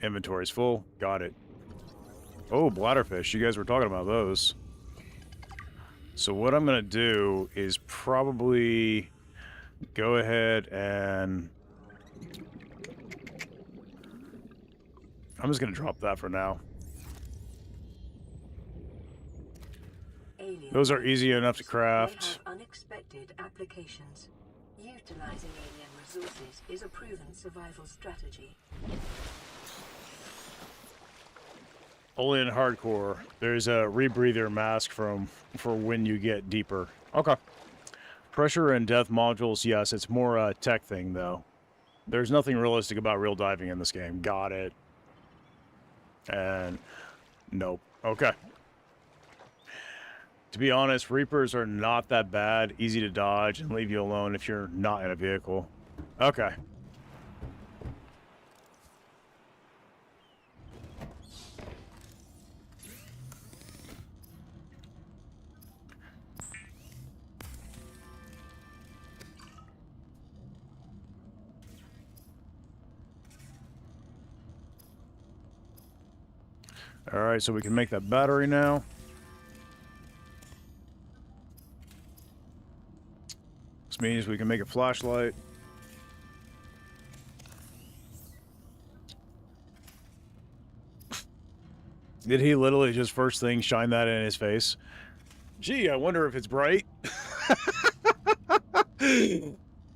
Inventory's full. Got it. Oh, bladderfish. You guys were talking about those. So what I'm going to do is probably go ahead and... I'm just going to drop that for now. Those are easy enough to craft. Unexpected applications. Utilizing alien resources is a proven survival strategy. Only in hardcore. There's a rebreather mask for when you get deeper. Okay. Pressure and death modules, yes, it's more a tech thing, though. There's nothing realistic about real diving in this game. Got it. And nope. Okay. To be honest, Reapers are not that bad, easy to dodge, and leave you alone if you're not in a vehicle. Okay. Alright, so we can make that battery now. This means we can make a flashlight. Did he literally just first thing shine that in his face? Gee, I wonder if it's bright.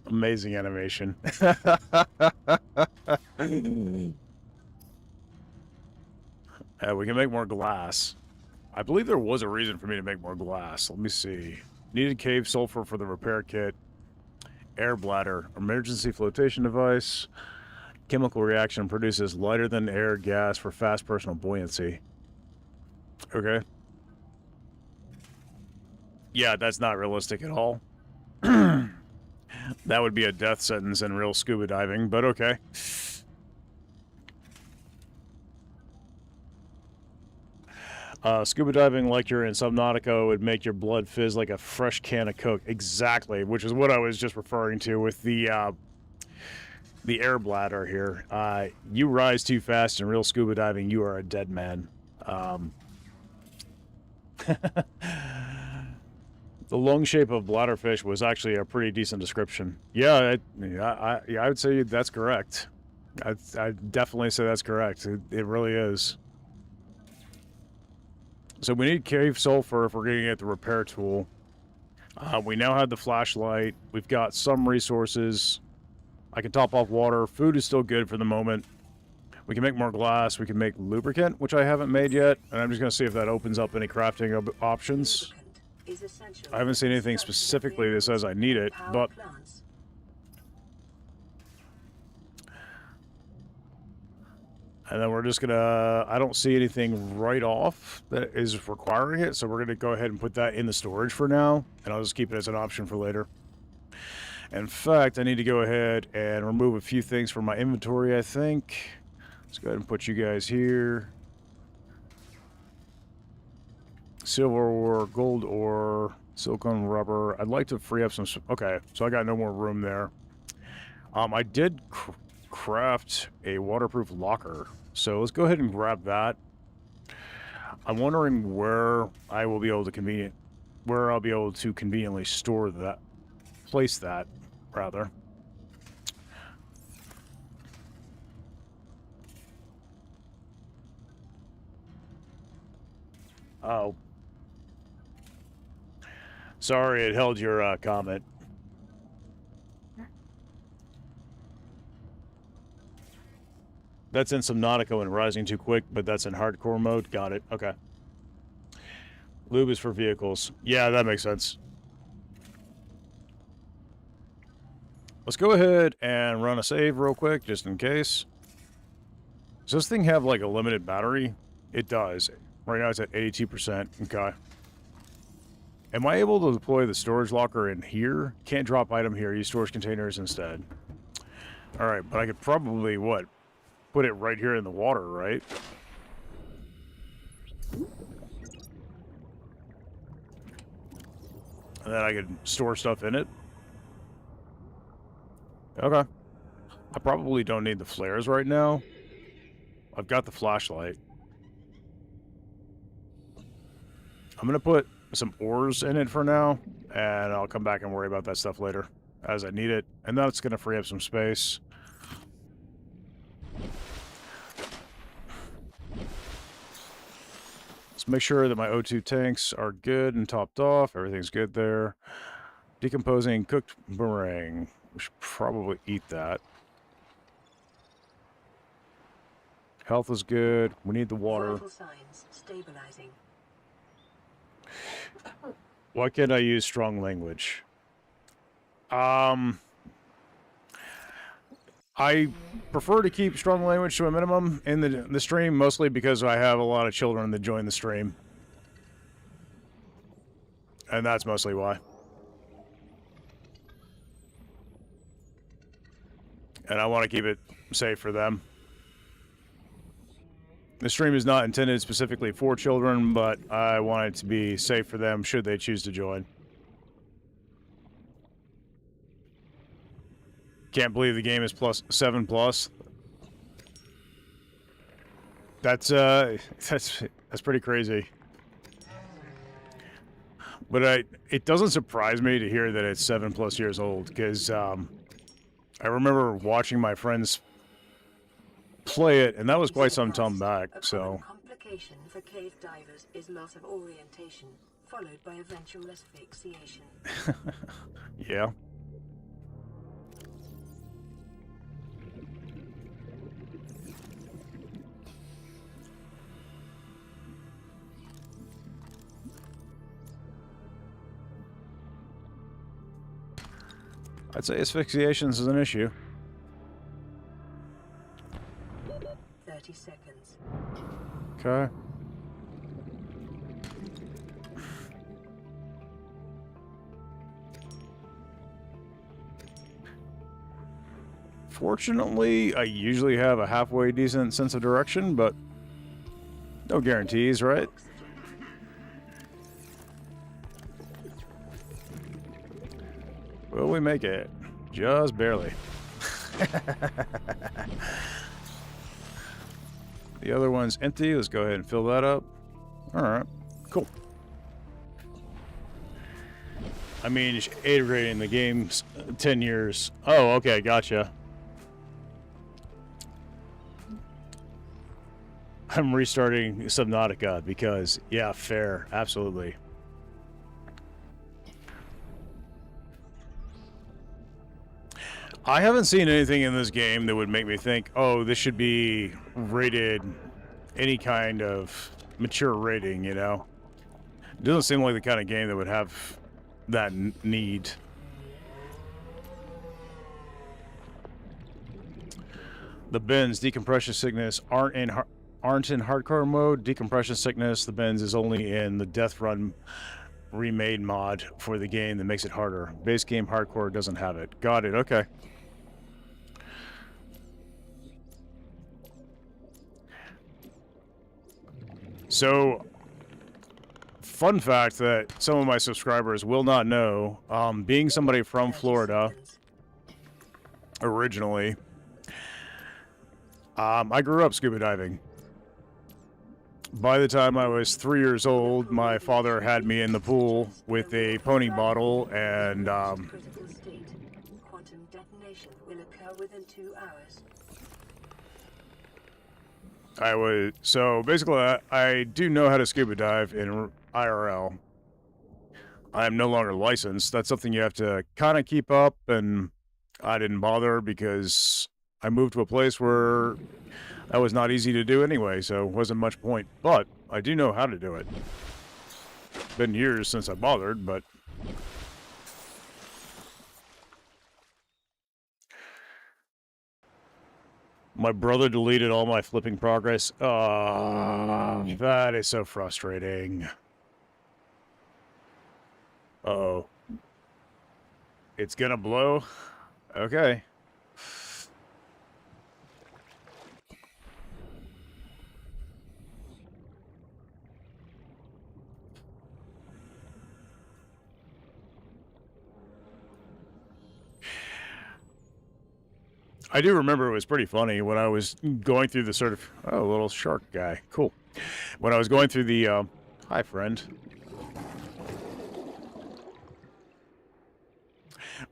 Amazing animation. We can make more glass. I believe there was a reason for me to make more glass. Let me see. Needed cave sulfur for the repair kit. Air bladder. Emergency flotation device. Chemical reaction produces lighter than air gas for fast personal buoyancy. Okay. Yeah, that's not realistic at all. That would be a death sentence in real scuba diving, but okay. Scuba diving like you're in Subnautica would make your blood fizz like a fresh can of Coke. Exactly, which is what I was just referring to with the air bladder here. You rise too fast in real scuba diving, you are a dead man. The long shape of bladderfish was actually a pretty decent description. Yeah, I would say that's correct. I'd definitely say that's correct. It really is. So we need cave sulfur if we're going to get the repair tool. We now have the flashlight. We've got some resources. I can top off water. Food is still good for the moment. We can make more glass. We can make lubricant, which I haven't made yet. And I'm just going to see if that opens up any crafting options. I haven't seen anything specifically that says I need it, but... And then we're just gonna... I don't see anything right off that is requiring it, so we're gonna go ahead and put that in the storage for now, and I'll just keep it as an option for later. In fact, I need to go ahead and remove a few things from my inventory, I think. Let's go ahead and put you guys here. Silver ore, gold ore, silicone rubber. I'd like to free up some... Okay, so I got no more room there. I did craft a waterproof locker, so let's go ahead and grab that. I'm wondering where I will be able to conveniently store that, place that, rather. Oh. Sorry, it held your comment. That's in Subnautica and rising too quick, but that's in hardcore mode. Got it. Okay. Lube is for vehicles. Yeah, that makes sense. Let's go ahead and run a save real quick, just in case. Does this thing have, like, a limited battery? It does. Right now it's at 82%. Okay. Am I able to deploy the storage locker in here? Can't drop item here. Use storage containers instead. Alright, but I could probably, what? Put it right here in the water, right? And then I could store stuff in it. Okay. I probably don't need the flares right now. I've got the flashlight. I'm going to put some ores in it for now, and I'll come back and worry about that stuff later as I need it. And that's going to free up some space. Let's make sure that my O2 tanks are good and topped off. Everything's good there. Decomposing cooked boomerang. We should probably eat that. Health is good. We need the water. Vital signs stabilizing. Why can't I use strong language? I prefer to keep strong language to a minimum in the stream, mostly because I have a lot of children that join the stream. And that's mostly why. And I want to keep it safe for them. The stream is not intended specifically for children, but I want it to be safe for them should they choose to join. Can't believe the game is +7+. That's pretty crazy. But it doesn't surprise me to hear that it's 7+ years old, because I remember watching my friends play it, and that was quite some time back. So complication for cave divers is loss of orientation, followed by eventual asphyxiation. yeah. I'd say asphyxiation is an issue. 30 seconds. Okay. Fortunately, I usually have a halfway decent sense of direction, but no guarantees, right? Will we make it? Just barely. The other one's empty. Let's go ahead and fill that up. Alright, cool. I mean, iterating the game's 10 years. Oh, okay, gotcha. I'm restarting Subnautica because, yeah, fair. Absolutely. I haven't seen anything in this game that would make me think, oh, this should be rated any kind of mature rating, you know? It doesn't seem like the kind of game that would have that need. The bins, decompression sickness, aren't in hardcore mode. Decompression sickness, the bins is only in the Death Run remade mod for the game that makes it harder. Base game hardcore doesn't have it. Got it, okay. So, fun fact that some of my subscribers will not know, being somebody from Florida, originally, I grew up scuba diving. By the time I was 3 years old, my father had me in the pool with a pony bottle, and Critical state. Quantum detonation will occur within 2 hours. so basically I do know how to scuba dive in IRL. I am no longer licensed. That's something you have to kind of keep up, and I didn't bother because I moved to a place where that was not easy to do anyway, so it wasn't much point. But I do know how to do it. Been years since I bothered, but my brother deleted all my flipping progress. Oh, that is so frustrating. Uh-oh. It's gonna blow? Okay. I do remember it was pretty funny when I was going through the oh, little shark guy. Cool. When I was going through the, hi, friend.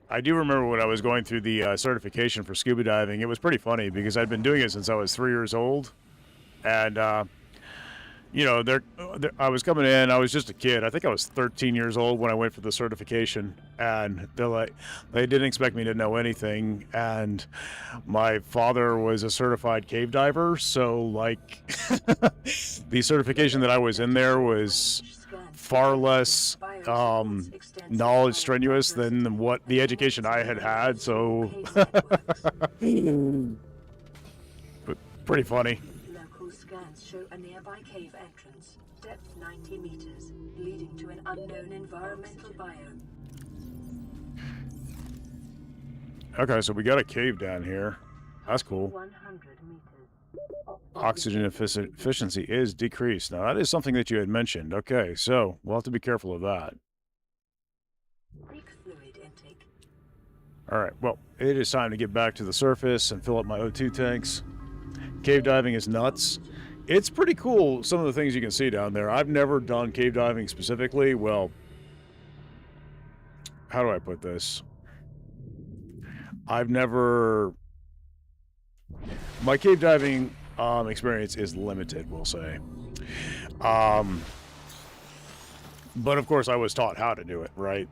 I do remember when I was going through the certification for scuba diving, it was pretty funny because I'd been doing it since I was 3 years old. And, you know, I was coming in, I was just a kid. I think I was 13 years old when I went for the certification, and they didn't expect me to know anything. And my father was a certified cave diver, so like the certification that I was in there was far less knowledge strenuous than what the education I had. So but pretty funny. Local scans show a nearby cave entrance. Depth 90 meters, leading to an unknown environmental biome. Okay, so we got a cave down here. That's cool. 100 meters. Oxygen efficiency is decreased. Now, that is something that you had mentioned. Okay, so we'll have to be careful of that. Greek fluid intake. All right, well, it is time to get back to the surface and fill up my O2 tanks. Cave diving is nuts. It's pretty cool, some of the things you can see down there. I've never done cave diving specifically. Well, how do I put this? My cave diving experience is limited, we'll say. But of course I was taught how to do it, right?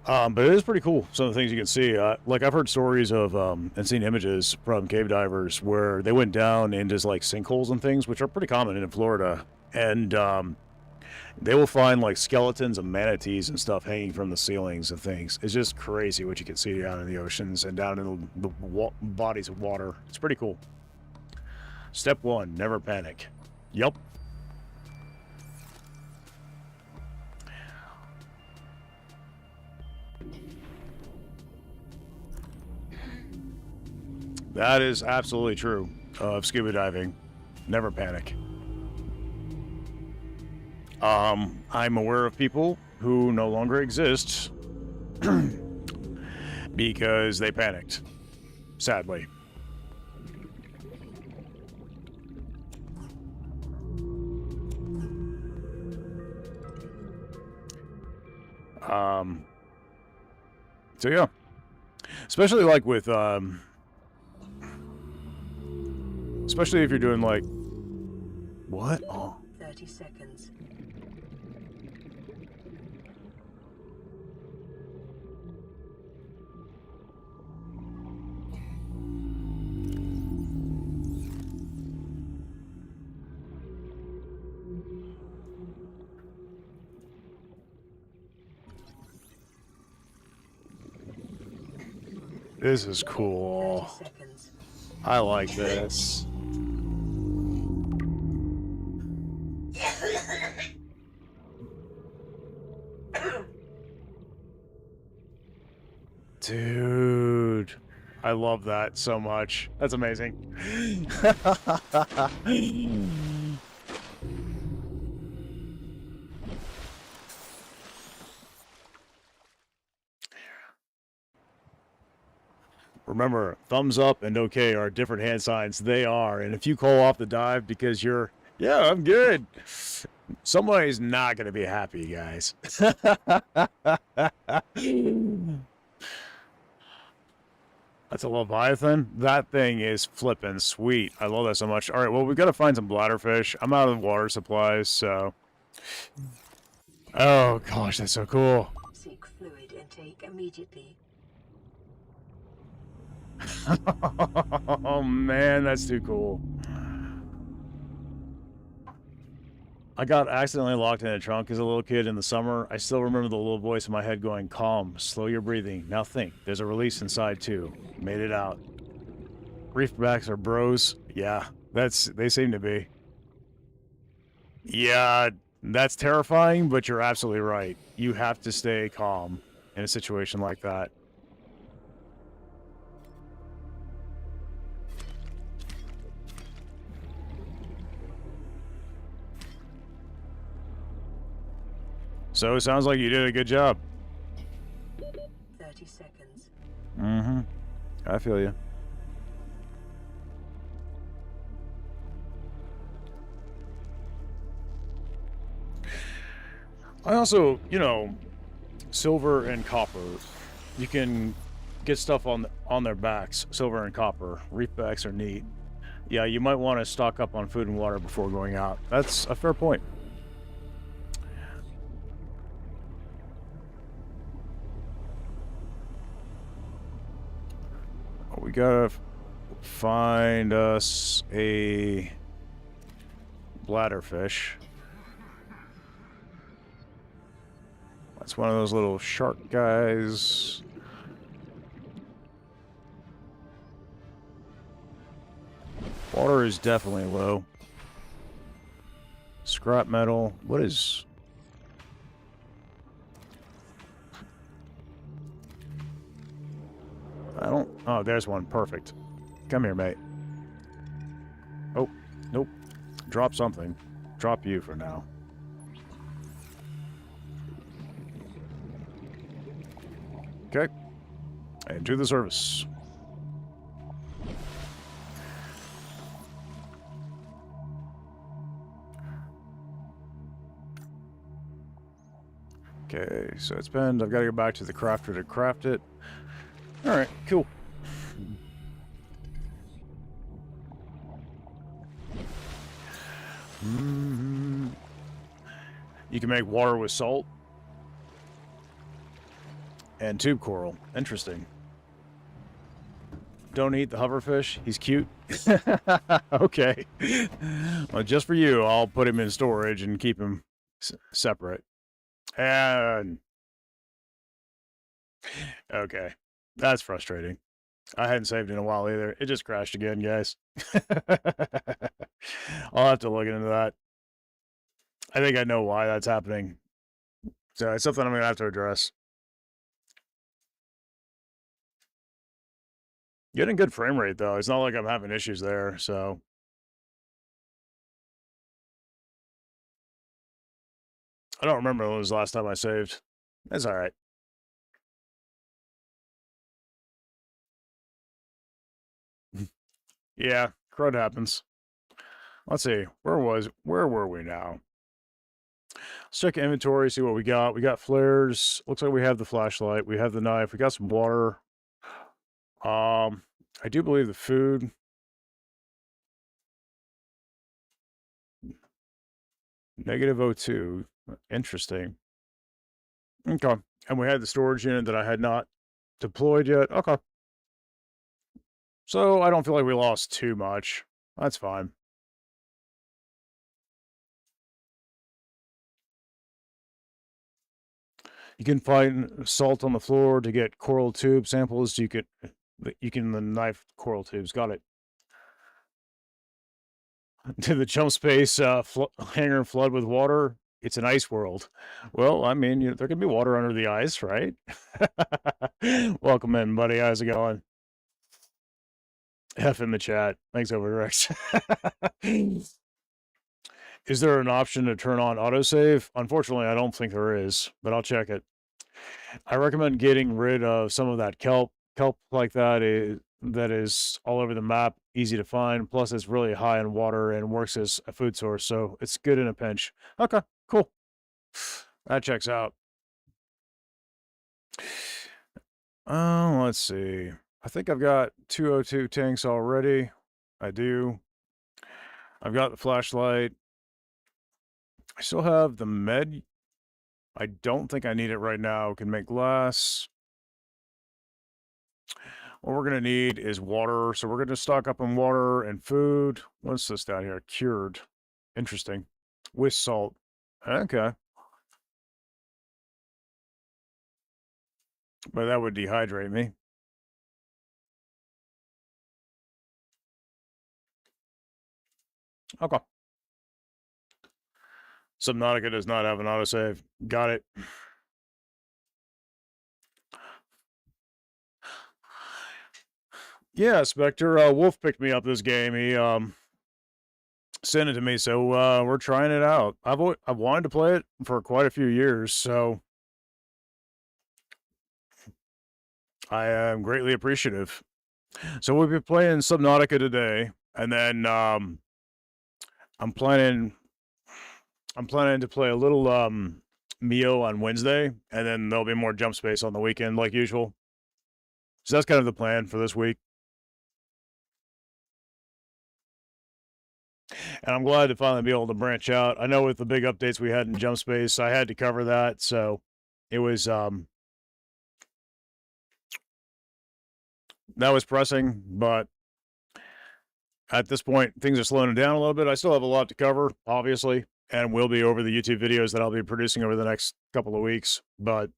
But it is pretty cool, some of the things you can see. Like, I've heard stories of, and seen images from cave divers where they went down into, like, sinkholes and things, which are pretty common in Florida. And they will find, like, skeletons of manatees and stuff hanging from the ceilings and things. It's just crazy what you can see down in the oceans and down in the bodies of water. It's pretty cool. Step 1, never panic. Yup. That is absolutely true of scuba diving. Never panic. I'm aware of people who no longer exist because they panicked, sadly. So yeah, especially like with, especially if you're doing like, what? Oh. 30 seconds. This is cool. 30 seconds. I like this. Dude, I love that so much. That's amazing. Remember, thumbs up and okay are different hand signs. They are. And if you call off the dive because you're, yeah, I'm good, somebody's not going to be happy, guys. That's a Leviathan. That thing is flipping sweet. I love that so much. All right, well, we've got to find some bladderfish. I'm out of water supplies, so... Oh, gosh, that's so cool. Seek fluid intake immediately. Oh, man, that's too cool. I got accidentally locked in a trunk as a little kid in the summer. I still remember the little voice in my head going, calm, slow your breathing. Now think, there's a release inside too. Made it out. Reefbacks are bros. Yeah, they seem to be. Yeah, that's terrifying, but you're absolutely right. You have to stay calm in a situation like that. So it sounds like you did a good job. 30 seconds. Mm-hmm. I feel you. I also, you know, silver and copper. You can get stuff on their backs. Silver and copper. Reefbacks are neat. Yeah, you might want to stock up on food and water before going out. That's a fair point. We gotta find us a bladderfish. That's one of those little shark guys. Water is definitely low. scrap metal. What is... I don't... Oh, there's one. Perfect. Come here, mate. Oh, nope. Drop something. Drop you for now. Okay. And to the service. Okay, so it's been... I've got to go back to the crafter to craft it. Alright, cool. You can make water with salt. And tube coral. Interesting. Don't eat the hoverfish. He's cute. Okay. Well, just for you, I'll put him in storage and keep him separate. And... Okay. That's frustrating. I hadn't saved in a while either. It just crashed again, guys. I'll have to look into that. I think I know why that's happening. So it's something I'm going to have to address. Getting good frame rate, though. It's not like I'm having issues there, so... I don't remember when was the last time I saved. That's alright. Yeah, crud happens. Let's see. Where were we now? Let's check inventory, see what we got. We got flares. Looks like we have the flashlight. We have the knife. We got some water. I do believe the food. Negative -02. Interesting. Okay. And we had the storage unit that I had not deployed yet. Okay. So I don't feel like we lost too much. That's fine. You can find salt on the floor to get coral tube samples. You can knife coral tubes. Got it. To the jump space hangar flood with water. It's an ice world. Well, I mean, there can be water under the ice, right? Welcome in, buddy. How's it going? F in the chat. Thanks, Overdirect. Is there an option to turn on autosave? Unfortunately, I don't think there is, but I'll check it. I recommend getting rid of some of that kelp. Kelp like that is all over the map, easy to find. Plus, it's really high in water and works as a food source, so it's good in a pinch. Okay, cool. That checks out. Oh, let's see. I think I've got 202 tanks already. I do. I've got the flashlight. I still have the med. I don't think I need it right now. Can make glass. What we're going to need is water. So we're going to stock up on water and food. What's this down here? Cured. Interesting. With salt. Okay. But that would dehydrate me. Okay. Subnautica does not have an autosave. Got it. Yeah, Spectre. Wolf picked me up this game. He sent it to me, so we're trying it out. I've wanted to play it for quite a few years, so I am greatly appreciative. So we'll be playing Subnautica today, and then I'm planning to play a little Mio on Wednesday, and then there'll be more jump space on the weekend like usual. So that's kind of the plan for this week. And I'm glad to finally be able to branch out. I know with the big updates we had in jump space, I had to cover that, so it was that was pressing, but at this point, things are slowing down a little bit. I still have a lot to cover, obviously, and will be over the YouTube videos that I'll be producing over the next couple of weeks. But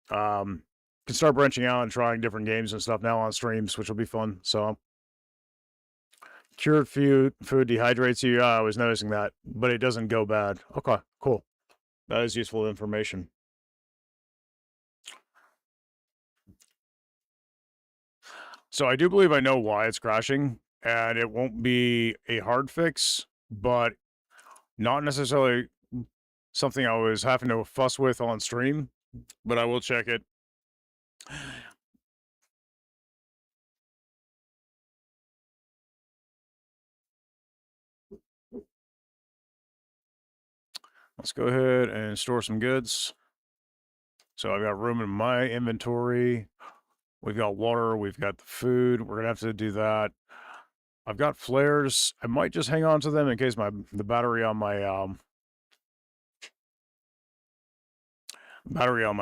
can start branching out and trying different games and stuff now on streams, which will be fun. So Cured food dehydrates you. Yeah, I was noticing that, but it doesn't go bad. Okay, cool. That is useful information. So I do believe I know why it's crashing, and it won't be a hard fix, but not necessarily something I was having to fuss with on stream, but I will check it. Let's go ahead and store some goods. So I've got room in my inventory. We've got water. We've got the food. We're gonna have to do that. I've got flares. I might just hang on to them in case the battery on my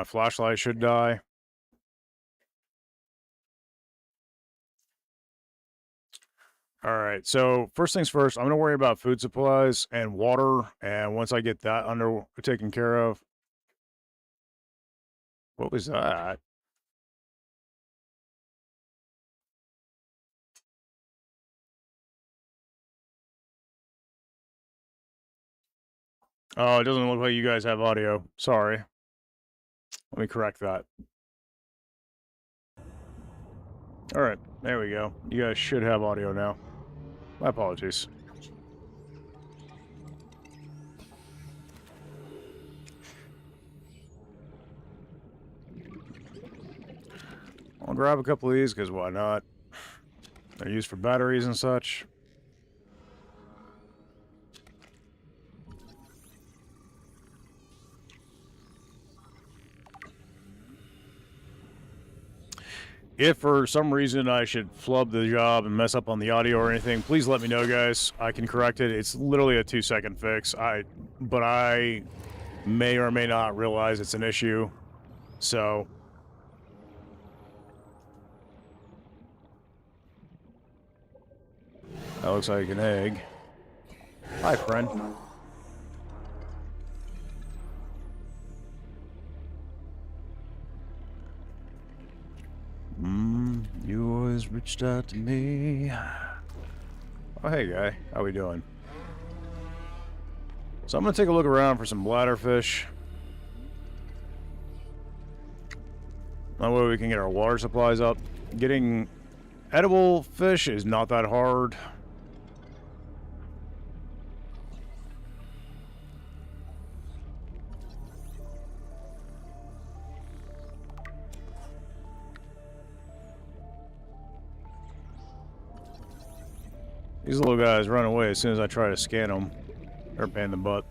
flashlight should die. All right. So first things first, I'm gonna worry about food supplies and water. And once I get that taken care of, what was that? Oh, it doesn't look like you guys have audio. Sorry. Let me correct that. All right, there we go. You guys should have audio now. My apologies. I'll grab a couple of these because why not? They're used for batteries and such. If for some reason I should flub the job and mess up on the audio or anything, please let me know, guys. I can correct it. It's literally a 2-second fix. But I may or may not realize it's an issue. So that looks like an egg. Hi, friend. You always reached out to me. Oh, hey, guy. How we doing? So I'm going to take a look around for some bladderfish. That way we can get our water supplies up. Getting edible fish is not that hard. These little guys run away as soon as I try to scan them. They're a pain in the butt.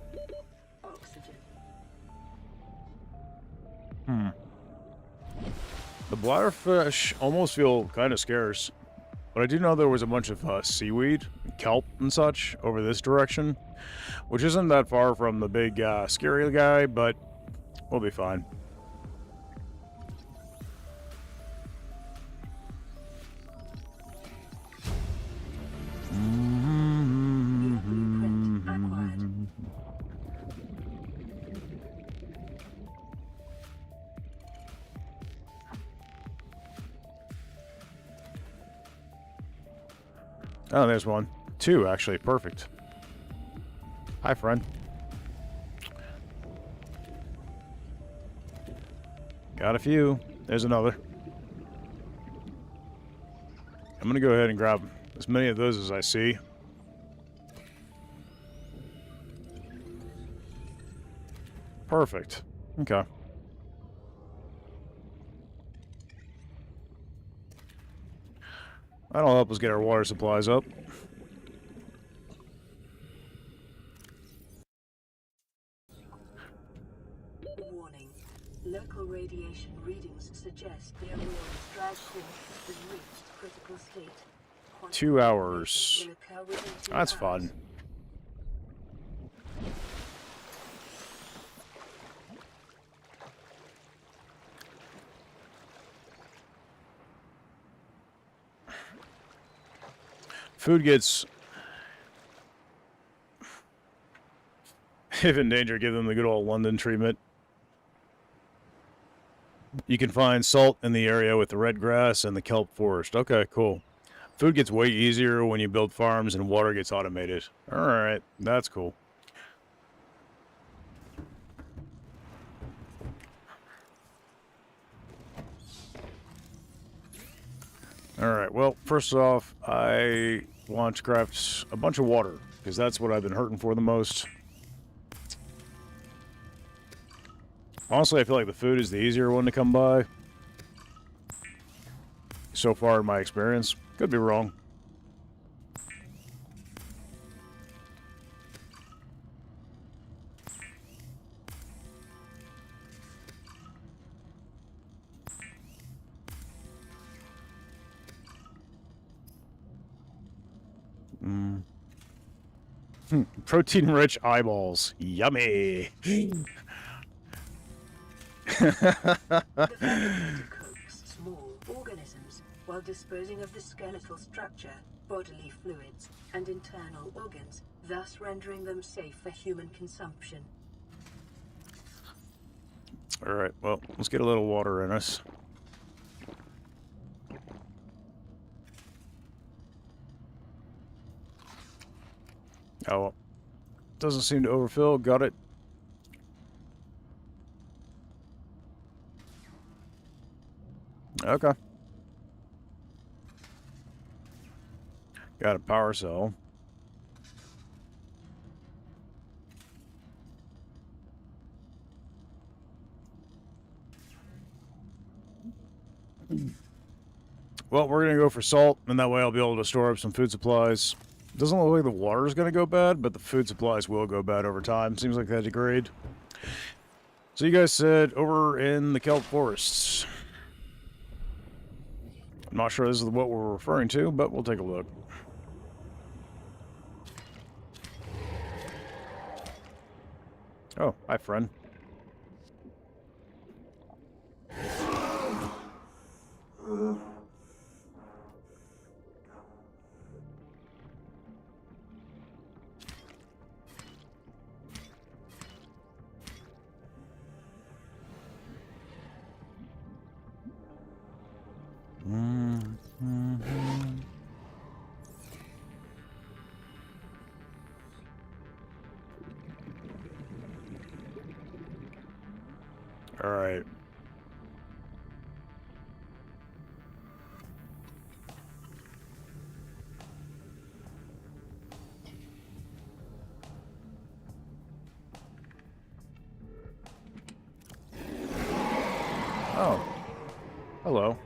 The bladderfish almost feel kind of scarce. But I do know there was a bunch of seaweed, kelp, and such over this direction. Which isn't that far from the big scary guy, but we'll be fine. Oh, there's one. Two, actually. Perfect. Hi, friend. Got a few. There's another. I'm going to go ahead and grab as many of those as I see. Perfect. Okay. That'll help us get our water supplies up. Warning. Local radiation readings suggest the Orion's drag force has reached critical state. 2 hours. Will occur within 2 That's hours. fun. Food gets... If in danger, give them the good old London treatment. You can find salt in the area with the red grass and the kelp forest. Okay, cool. Food gets way easier when you build farms and water gets automated. Alright, that's cool. Alright, well, first off, I want to craft a bunch of water, because that's what I've been hurting for the most. Honestly, I feel like the food is the easier one to come by. So far in my experience. Could be wrong. Protein-rich eyeballs. Yummy! The fermentator cooks small organisms while disposing of the skeletal structure, bodily fluids, and internal organs, thus rendering them safe for human consumption. Alright, well, let's get a little water in us. Oh, doesn't seem to overfill. Got it. Okay. Got a power cell. Well, we're going to go for salt, and that way I'll be able to store up some food supplies. Doesn't look like the water's going to go bad, but the food supplies will go bad over time. Seems like they degrade. So you guys said over in the kelp forests. I'm not sure this is what we're referring to, but we'll take a look. Oh, hi, friend. All right. Oh. Hello.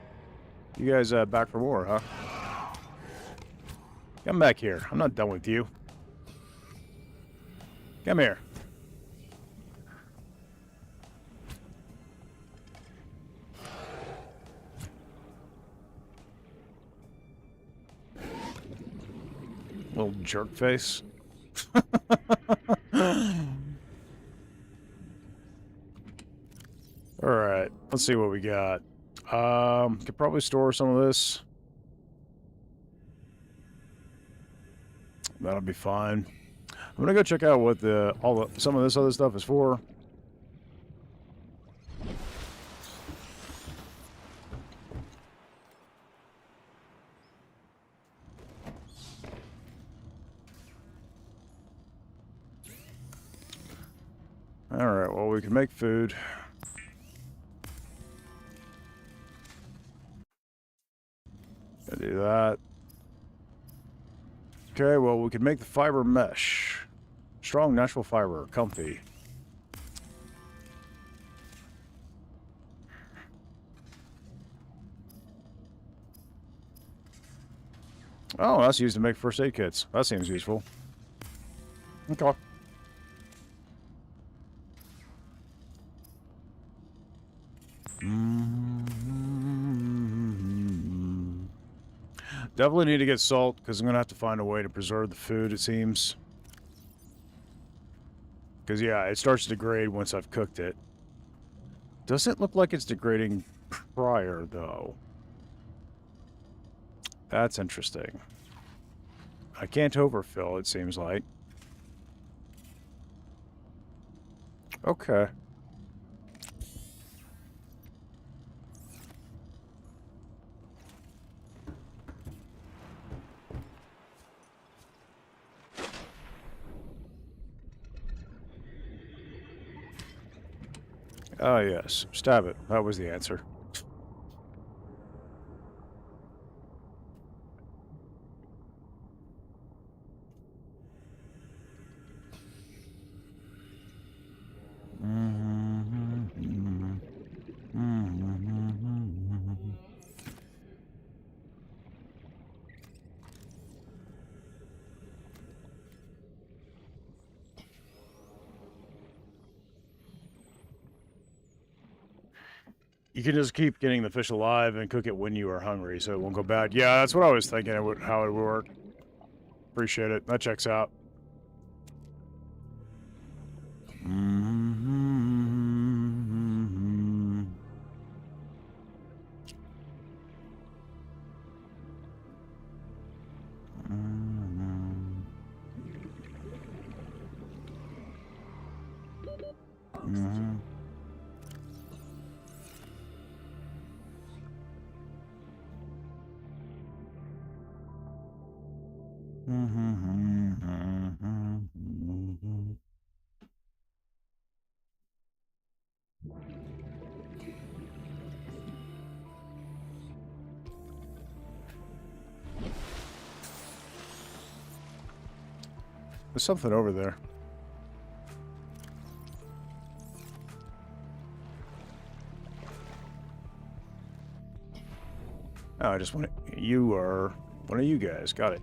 You guys back for more, huh? Come back here. I'm not done with you. Come here. Little jerk face. Alright, let's see what we got. Could probably store some of this. That'll be fine. I'm gonna go check out what some of this other stuff is for. Alright, well, we can make food. Gotta do that. Okay, well, we can make the fiber mesh. Strong natural fiber, comfy. Oh, that's used to make first aid kits. That seems useful. Okay. Definitely need to get salt, because I'm going to have to find a way to preserve the food, it seems. Because, yeah, it starts to degrade once I've cooked it. Doesn't look like it's degrading prior, though. That's interesting. I can't overfill, it seems like. Okay. Oh, yes. Stab it. That was the answer. You can just keep getting the fish alive and cook it when you are hungry, so it won't go bad. Yeah, that's what I was thinking. How it would work. Appreciate it. That checks out. There's something over there. Oh, I just want to... You are one of you guys. Got it.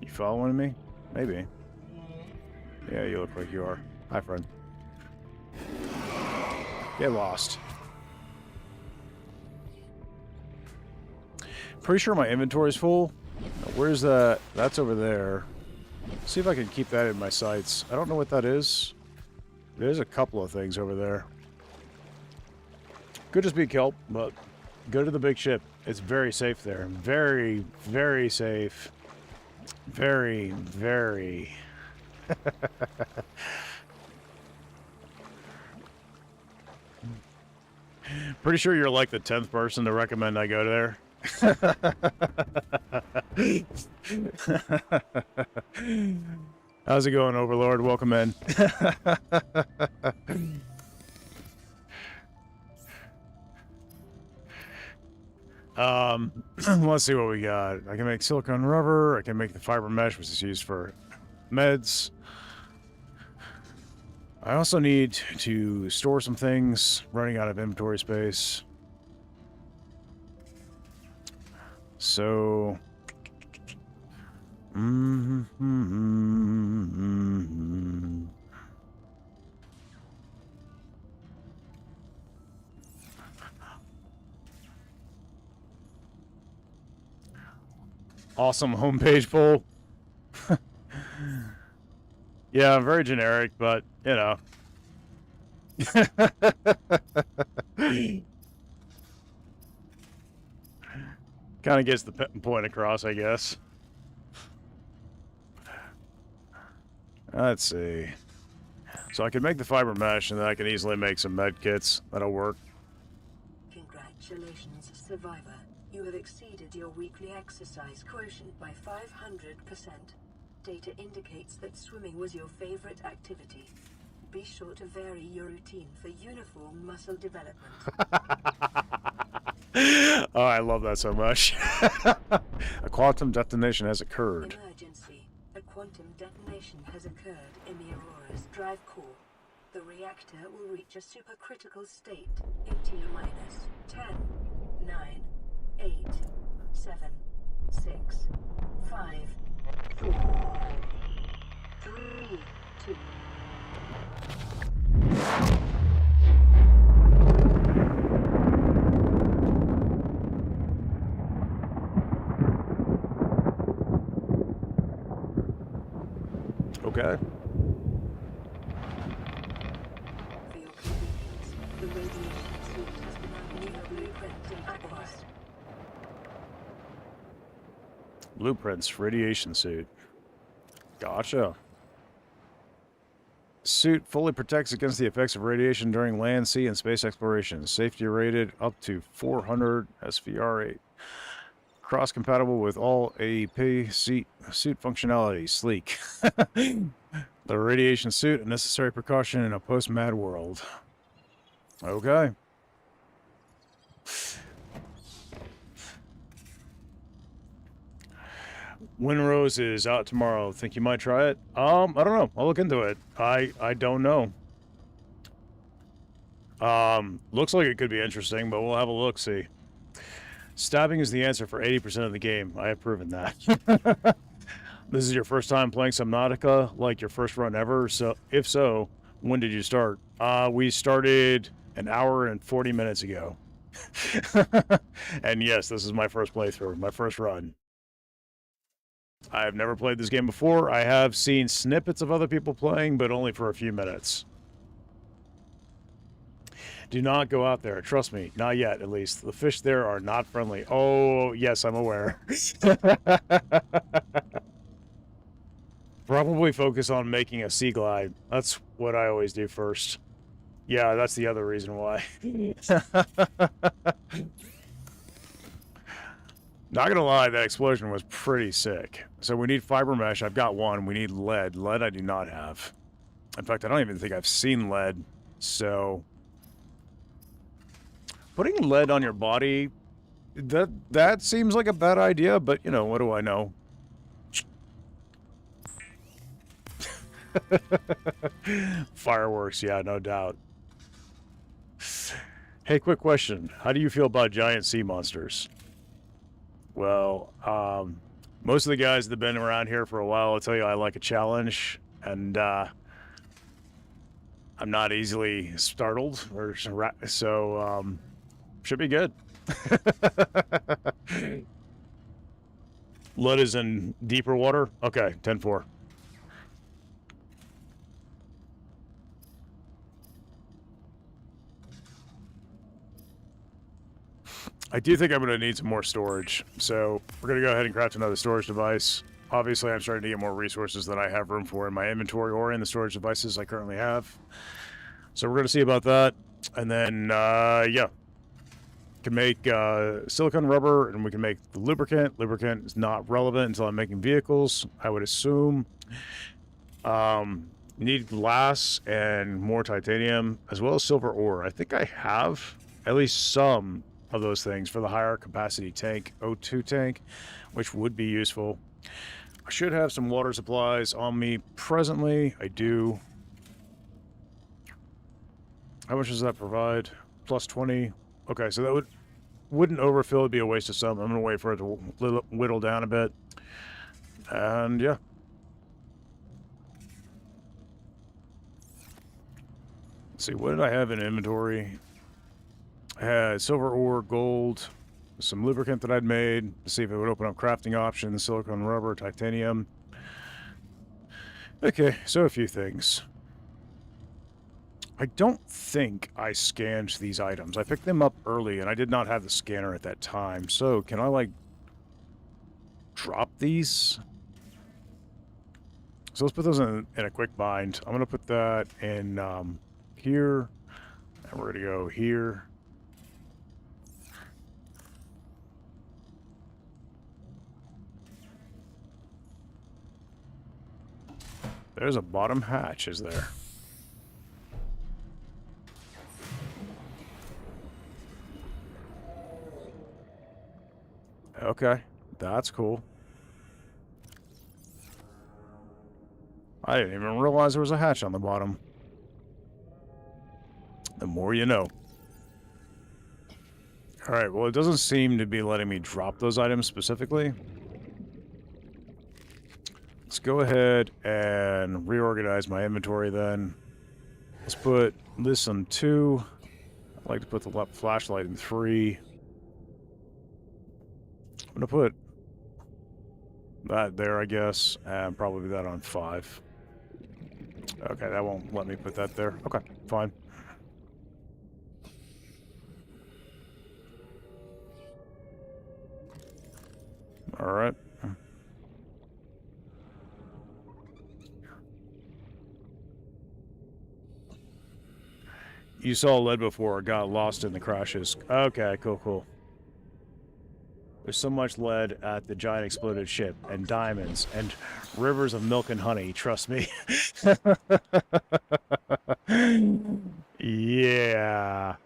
You following me? Maybe. Yeah, you look like you are. Hi, friend. Get lost. Pretty sure my inventory's full. Where's that? That's over there. See if I can keep that in my sights. I don't know what that is. There's a couple of things over there. Could just be kelp, but go to the big ship. It's very safe there. Very, very safe. Very, very. Pretty sure you're like the 10th person to recommend I go there. How's it going, Overlord? Welcome in. Let's see what we got. I can make silicone rubber. I can make the fiber mesh, which is used for meds. I also need to store some things, running out of inventory space. So... Awesome homepage poll. Yeah, very generic, but, you know. Kind of gets the point across, I guess. Let's see. So I can make the fiber mesh, and then I can easily make some med kits. That'll work. Congratulations, survivor. You have exceeded your weekly exercise quotient by 500%. Data indicates that swimming was your favorite activity. Be sure to vary your routine for uniform muscle development. Oh, I love that so much. A quantum detonation has occurred. Emergency. A quantum detonation has occurred in the Aurora's drive core. The reactor will reach a supercritical state in T-minus 10, 9, 8, 7, 6, 5, 4, 3, 2. Okay. For your convenience, the radiation suit has been new blueprint database. Blueprints, radiation suit. Gotcha. Suit fully protects against the effects of radiation during land, sea, and space exploration. Safety rated up to 400 SVR8. Cross-compatible with all AEP suit functionality. Sleek. The radiation suit, a necessary precaution in a post-mad world. Okay. Windrose is out tomorrow. Think you might try it? I don't know. I'll look into it. I don't know. Looks like it could be interesting, but we'll have a look, see. Stabbing is the answer for 80% of the game. I have proven that. This is your first time playing Subnautica, like your first run ever? So, if so, when did you start? We started an hour and 40 minutes ago. And yes, this is my first playthrough, my first run. I have never played this game before. I have seen snippets of other people playing, but only for a few minutes. Do not go out there. Trust me. Not yet, at least. The fish there are not friendly. Oh, yes, I'm aware. Probably focus on making a sea glide. That's what I always do first. Yeah, that's the other reason why. Not gonna lie, that explosion was pretty sick. So we need fiber mesh. I've got one. We need lead. Lead I do not have. In fact, I don't even think I've seen lead. So putting lead on your body, that seems like a bad idea, but you know, what do I know? Fireworks, yeah, no doubt. Hey, quick question. How do you feel about giant sea monsters? Well, most of the guys that have been around here for a while will tell you I like a challenge, and I'm not easily startled, or so should be good. Lead is in deeper water? Okay, 10-4. I do think I'm going to need some more storage, so we're going to go ahead and craft another storage device. Obviously, I'm starting to get more resources than I have room for in my inventory or in the storage devices I currently have. So we're going to see about that, and then, yeah. Can make silicone rubber, and we can make the lubricant. Lubricant is not relevant until I'm making vehicles, I would assume. Need glass and more titanium, as well as silver ore. I think I have at least some of those things for the higher capacity tank, O2 tank, which would be useful. I should have some water supplies on me presently. I do. How much does that provide? Plus 20. Okay, so that wouldn't overfill. It'd be a waste of some. I'm going to wait for it to whittle down a bit. And yeah. Let's see, what did I have in inventory? I had silver ore, gold, some lubricant that I'd made to see if it would open up crafting options, silicone rubber, titanium. Okay, so a few things. I don't think I scanned these items. I picked them up early, and I did not have the scanner at that time. So, can I, like, drop these? So let's put those in a quick bind. I'm going to put that in here, and we're going to go here. There's a bottom hatch, is there? Okay, that's cool. I didn't even realize there was a hatch on the bottom. The more you know. Alright, well, it doesn't seem to be letting me drop those items specifically. Let's go ahead and reorganize my inventory then. Let's put this on 2. I'd like to put the flashlight in 3. I'm going to put that there, I guess, and probably that on 5. Okay, that won't let me put that there. Okay, fine. Alright. You saw lead before, got lost in the crashes. Okay, cool, cool. There's so much lead at the giant exploded ship, and diamonds, and rivers of milk and honey, trust me. Yeah.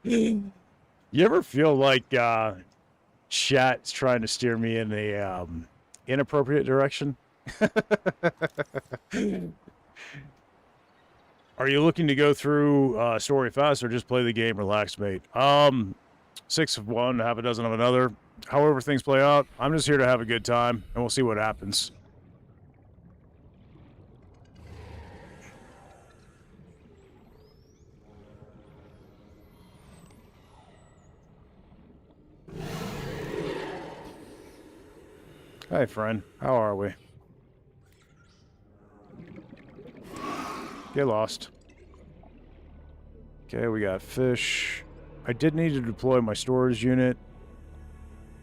You ever feel like chat's trying to steer me in a inappropriate direction? Are you looking to go through story fast or just play the game relaxed, mate? 6 of one, half a dozen of another. However things play out, I'm just here to have a good time, and we'll see what happens. Hey, friend. How are we? Get lost. Okay, we got fish. I did need to deploy my storage unit.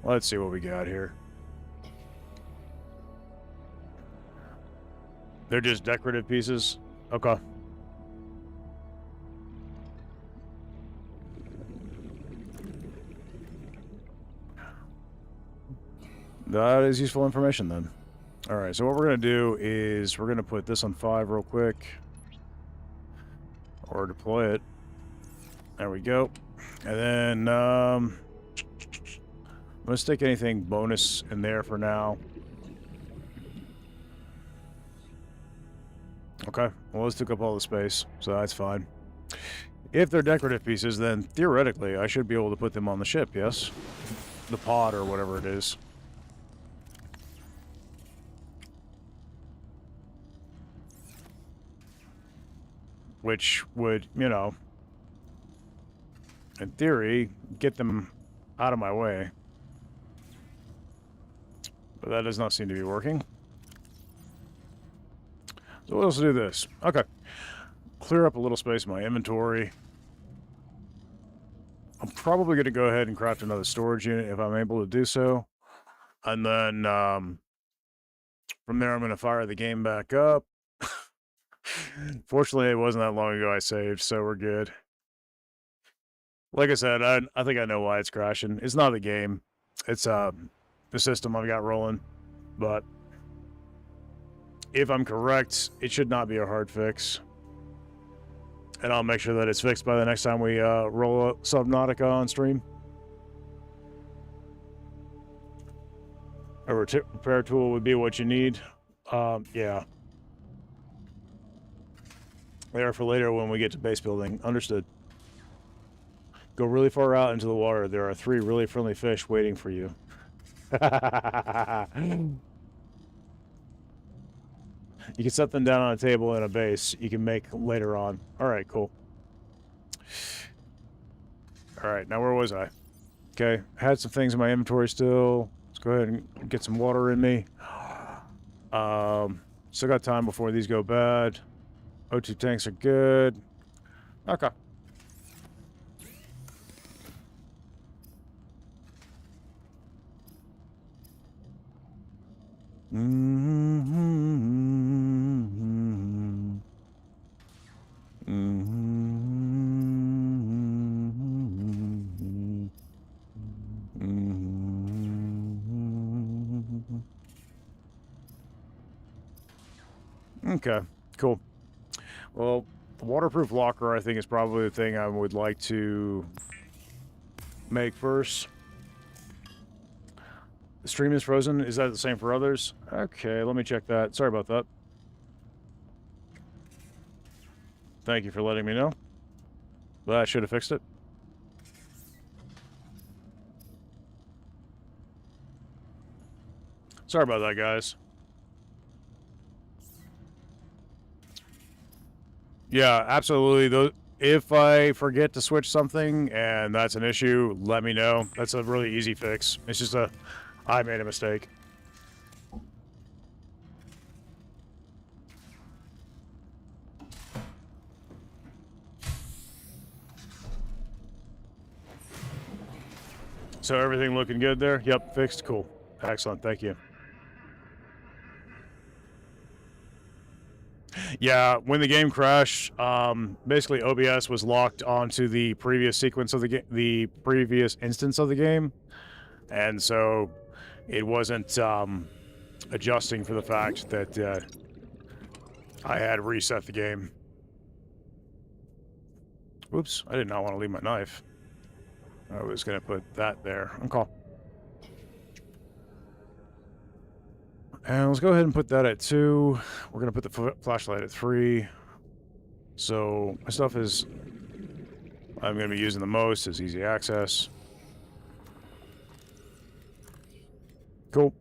Let's see what we got here. They're just decorative pieces? Okay. That is useful information then. Alright, so what we're going to do is we're going to put this on 5 real quick. Or deploy it. There we go. And then, I'm going to stick anything bonus in there for now. Okay, well, let's took up all the space, so that's fine. If they're decorative pieces, then theoretically, I should be able to put them on the ship, yes? The pod or whatever it is. Which would, you know, in theory, get them out of my way. But that does not seem to be working. So let's do this. Okay. Clear up a little space in my inventory. I'm probably going to go ahead and craft another storage unit if I'm able to do so. And then from there, I'm going to fire the game back up. Fortunately, it wasn't that long ago I saved, so we're good. Like I said, I think I know why it's crashing. It's not the game. It's the system I've got rolling. But if I'm correct, it should not be a hard fix. And I'll make sure that it's fixed by the next time we roll up Subnautica on stream. A repair tool would be what you need. Yeah. There for later when we get to base building. Understood. Go really far out into the water. There are 3 really friendly fish waiting for you. You can set them down on a table in a base you can make later on. Alright, cool. Alright, now where was I? Okay, had some things in my inventory still. Let's go ahead and get some water in me. Still got time before these go bad. O2 tanks are good. Okay. Okay, cool. Well, the waterproof locker, I think, is probably the thing I would like to make first. The stream is frozen. Is that the same for others? Okay, let me check that. Sorry about that. Thank you for letting me know. But I should have fixed it. Sorry about that, guys. Yeah, absolutely. If I forget to switch something and that's an issue, let me know. That's a really easy fix. It's just I made a mistake. So everything looking good there? Yep, fixed. Cool. Excellent. Thank you. Yeah, when the game crashed, basically OBS was locked onto the previous sequence of the previous instance of the game. and so it wasn't adjusting for the fact that I had reset the game. Oops, I did not want to leave my knife. I was going to put that there. Okay. And let's go ahead and put that at 2. We're going to put the flashlight at 3. So my stuff is I'm going to be using the most is easy access. Cool.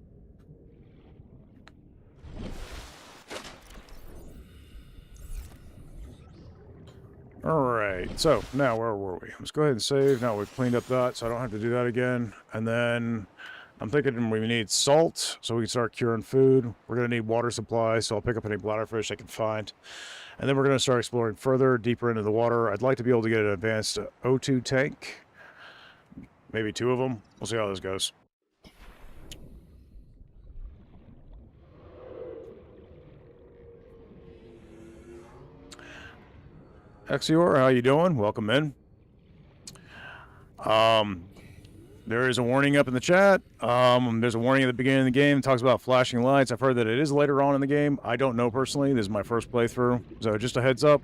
Alright, so now where were we? Let's go ahead and save. Now we've cleaned up that, so I don't have to do that again. And then I'm thinking we need salt, so we can start curing food. We're going to need water supply, so I'll pick up any bladderfish I can find. And then we're going to start exploring further, deeper into the water. I'd like to be able to get an advanced O2 tank. Maybe 2 of them. We'll see how this goes. Exior, how you doing? Welcome in. There is a warning up in the chat. There's a warning at the beginning of the game. It talks about flashing lights. I've heard that it is later on in the game. I don't know personally. This is my first playthrough. So just a heads up.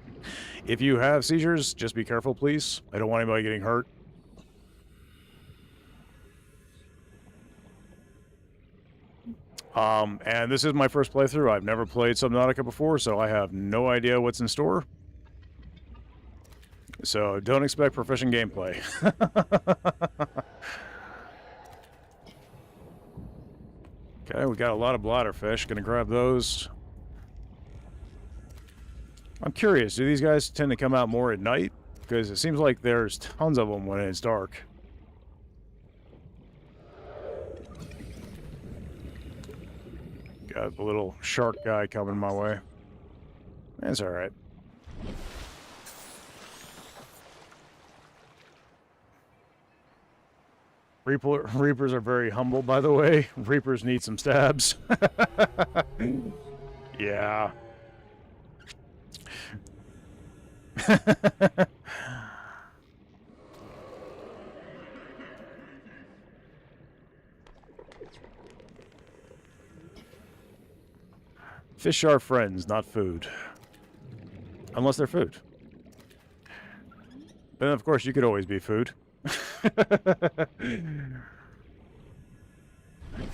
If you have seizures, just be careful, please. I don't want anybody getting hurt. And this is my first playthrough. I've never played Subnautica before, so I have no idea what's in store. So don't expect proficient gameplay. Okay, we got a lot of bladderfish. Gonna grab those. I'm curious, do these guys tend to come out more at night? Because it seems like there's tons of them when it's dark. Got the little shark guy coming my way. That's alright. Reapers are very humble, by the way. Reapers need some stabs. Yeah. Fish are friends, not food. Unless they're food. Then, of course, you could always be food.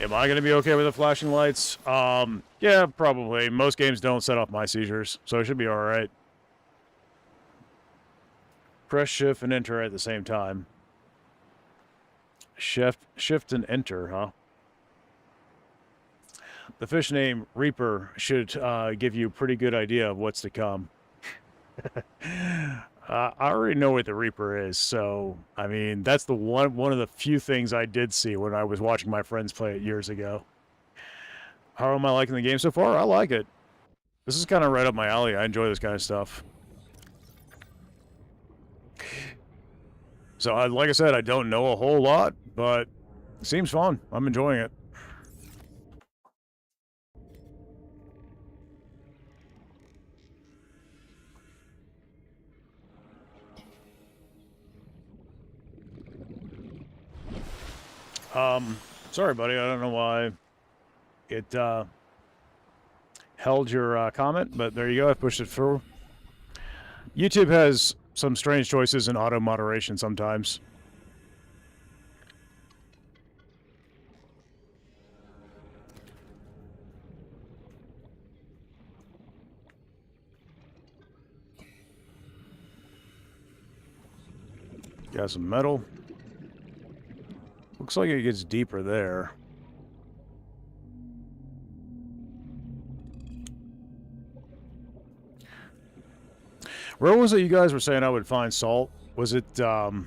Am I going to be okay with the flashing lights? Yeah, probably. Most games don't set off my seizures, so it should be alright. Press shift and enter at the same time. Shift and enter, huh? The fish name Reaper should give you a pretty good idea of what's to come. I already know what the Reaper is, so I mean that's the one of the few things I did see when I was watching my friends play it years ago. How am I liking the game so far? I like it. This is kind of right up my alley. I enjoy this kind of stuff. So, like I said, I don't know a whole lot, but it seems fun. I'm enjoying it. Sorry, buddy. I don't know why it held your comment, but there you go. I pushed it through. YouTube has some strange choices in auto moderation sometimes. Got some metal. Looks like it gets deeper there. Where was it you guys were saying I would find salt? Was it, over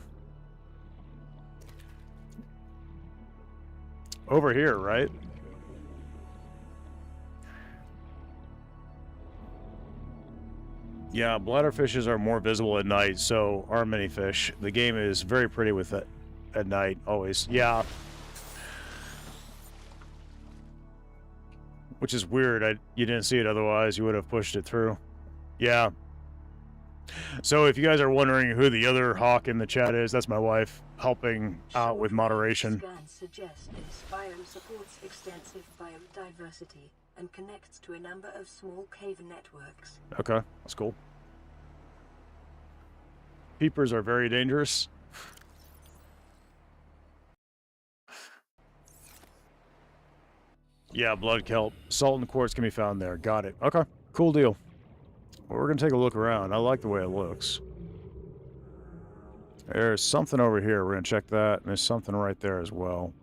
here, right? Yeah, bladderfishes are more visible at night, so are many fish. The game is very pretty with it at night, always. Yeah. Which is weird. You didn't see it otherwise. You would have pushed it through. Yeah. So if you guys are wondering who the other hawk in the chat is, that's my wife helping out with moderation. Scans suggest this biome supports extensive biodiversity and connects to a number of small cave networks. Okay, that's cool. Peepers are very dangerous. Yeah, blood kelp. Salt and quartz can be found there. Got it. Okay, cool deal. Well, we're going to take a look around. I like the way it looks. There's something over here. We're going to check that. And there's something right there as well.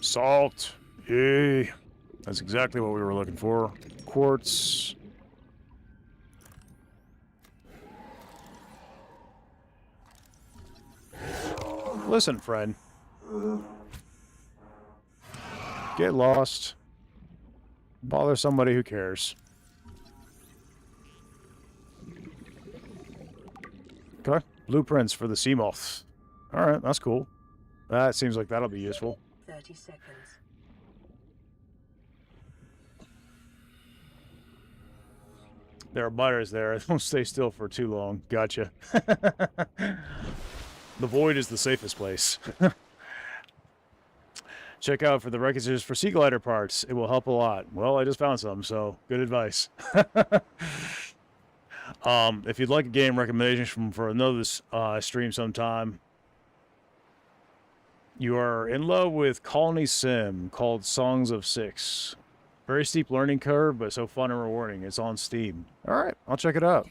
Salt. Yay. That's exactly what we were looking for. Quartz. Listen, friend. Get lost. Bother somebody who cares. Okay. Blueprints for the sea moth. Alright, that's cool. That seems like that'll be useful. 30 seconds. There are biters there. Don't stay still for too long. Gotcha. The void is the safest place. Check out for the registers for sea glider parts. It will help a lot. Well, I just found some, so good advice. If you'd like a game recommendation for another stream sometime, you are in love with Colony Sim called Songs of Six. Very steep learning curve, but so fun and rewarding. It's on Steam. All right, I'll check it out.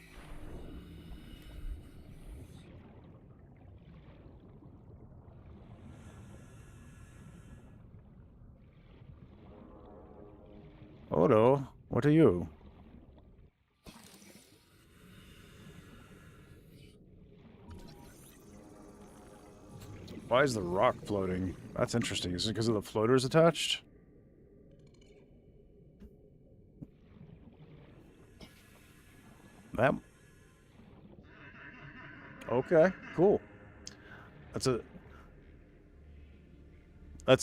Odo, what are you? Why is the rock floating? That's interesting. Is it because of the floaters attached? That... Okay, cool. That's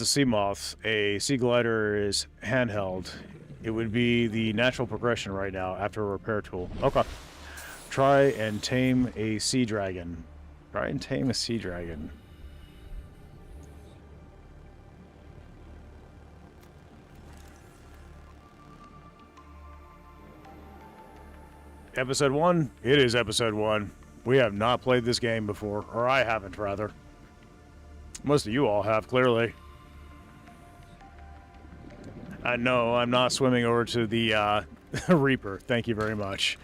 a sea moth. A sea glider is handheld. It would be the natural progression right now after a repair tool. Okay. Try and tame a sea dragon. Try and tame a sea dragon. Episode 1? It is episode 1. We have not played this game before. Or I haven't, rather. Most of you all have, clearly. No, I'm not swimming over to the Reaper. Thank you very much.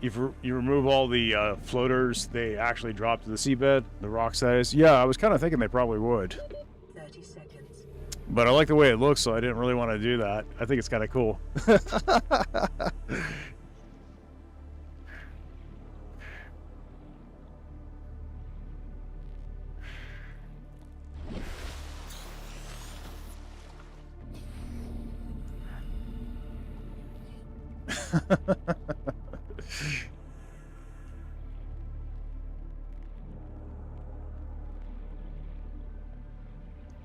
You remove all the floaters, they actually drop to the seabed, the rock size. Yeah, I was kind of thinking they probably would. 30 seconds. But I like the way it looks, so I didn't really want to do that. I think it's kind of cool.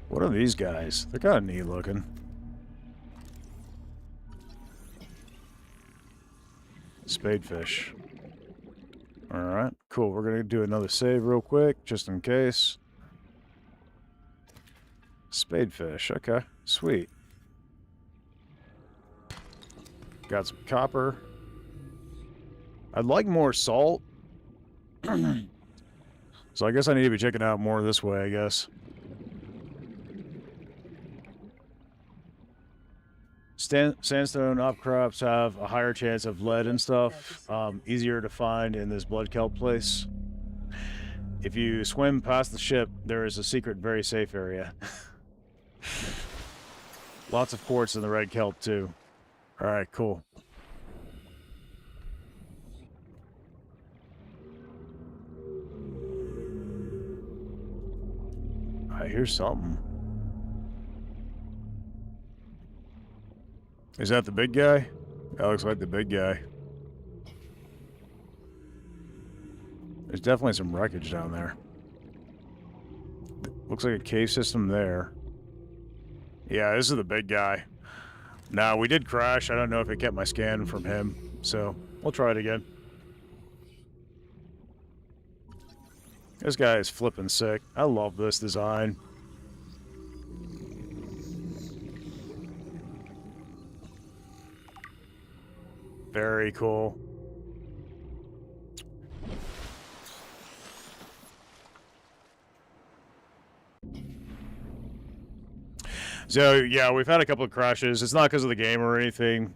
What are these guys? They're kind of neat looking. Spadefish. Alright, cool. We're going to do another save real quick, just in case. Spadefish. Okay, sweet. Got some copper. I'd like more salt. So I guess I need to be checking out more this way, I guess. Sandstone outcrops have a higher chance of lead and stuff. Easier to find in this blood kelp place. If you swim past the ship, there is a secret, very safe area. Lots of quartz in the red kelp, too. Alright, cool. I hear something. Is that the big guy? That looks like the big guy. There's definitely some wreckage down there. Looks like a cave system there. Yeah, this is the big guy. Now, we did crash. I don't know if it kept my scan from him, so we'll try it again. This guy is flipping sick. I love this design. Very cool. So, yeah, we've had a couple of crashes. It's not because of the game or anything.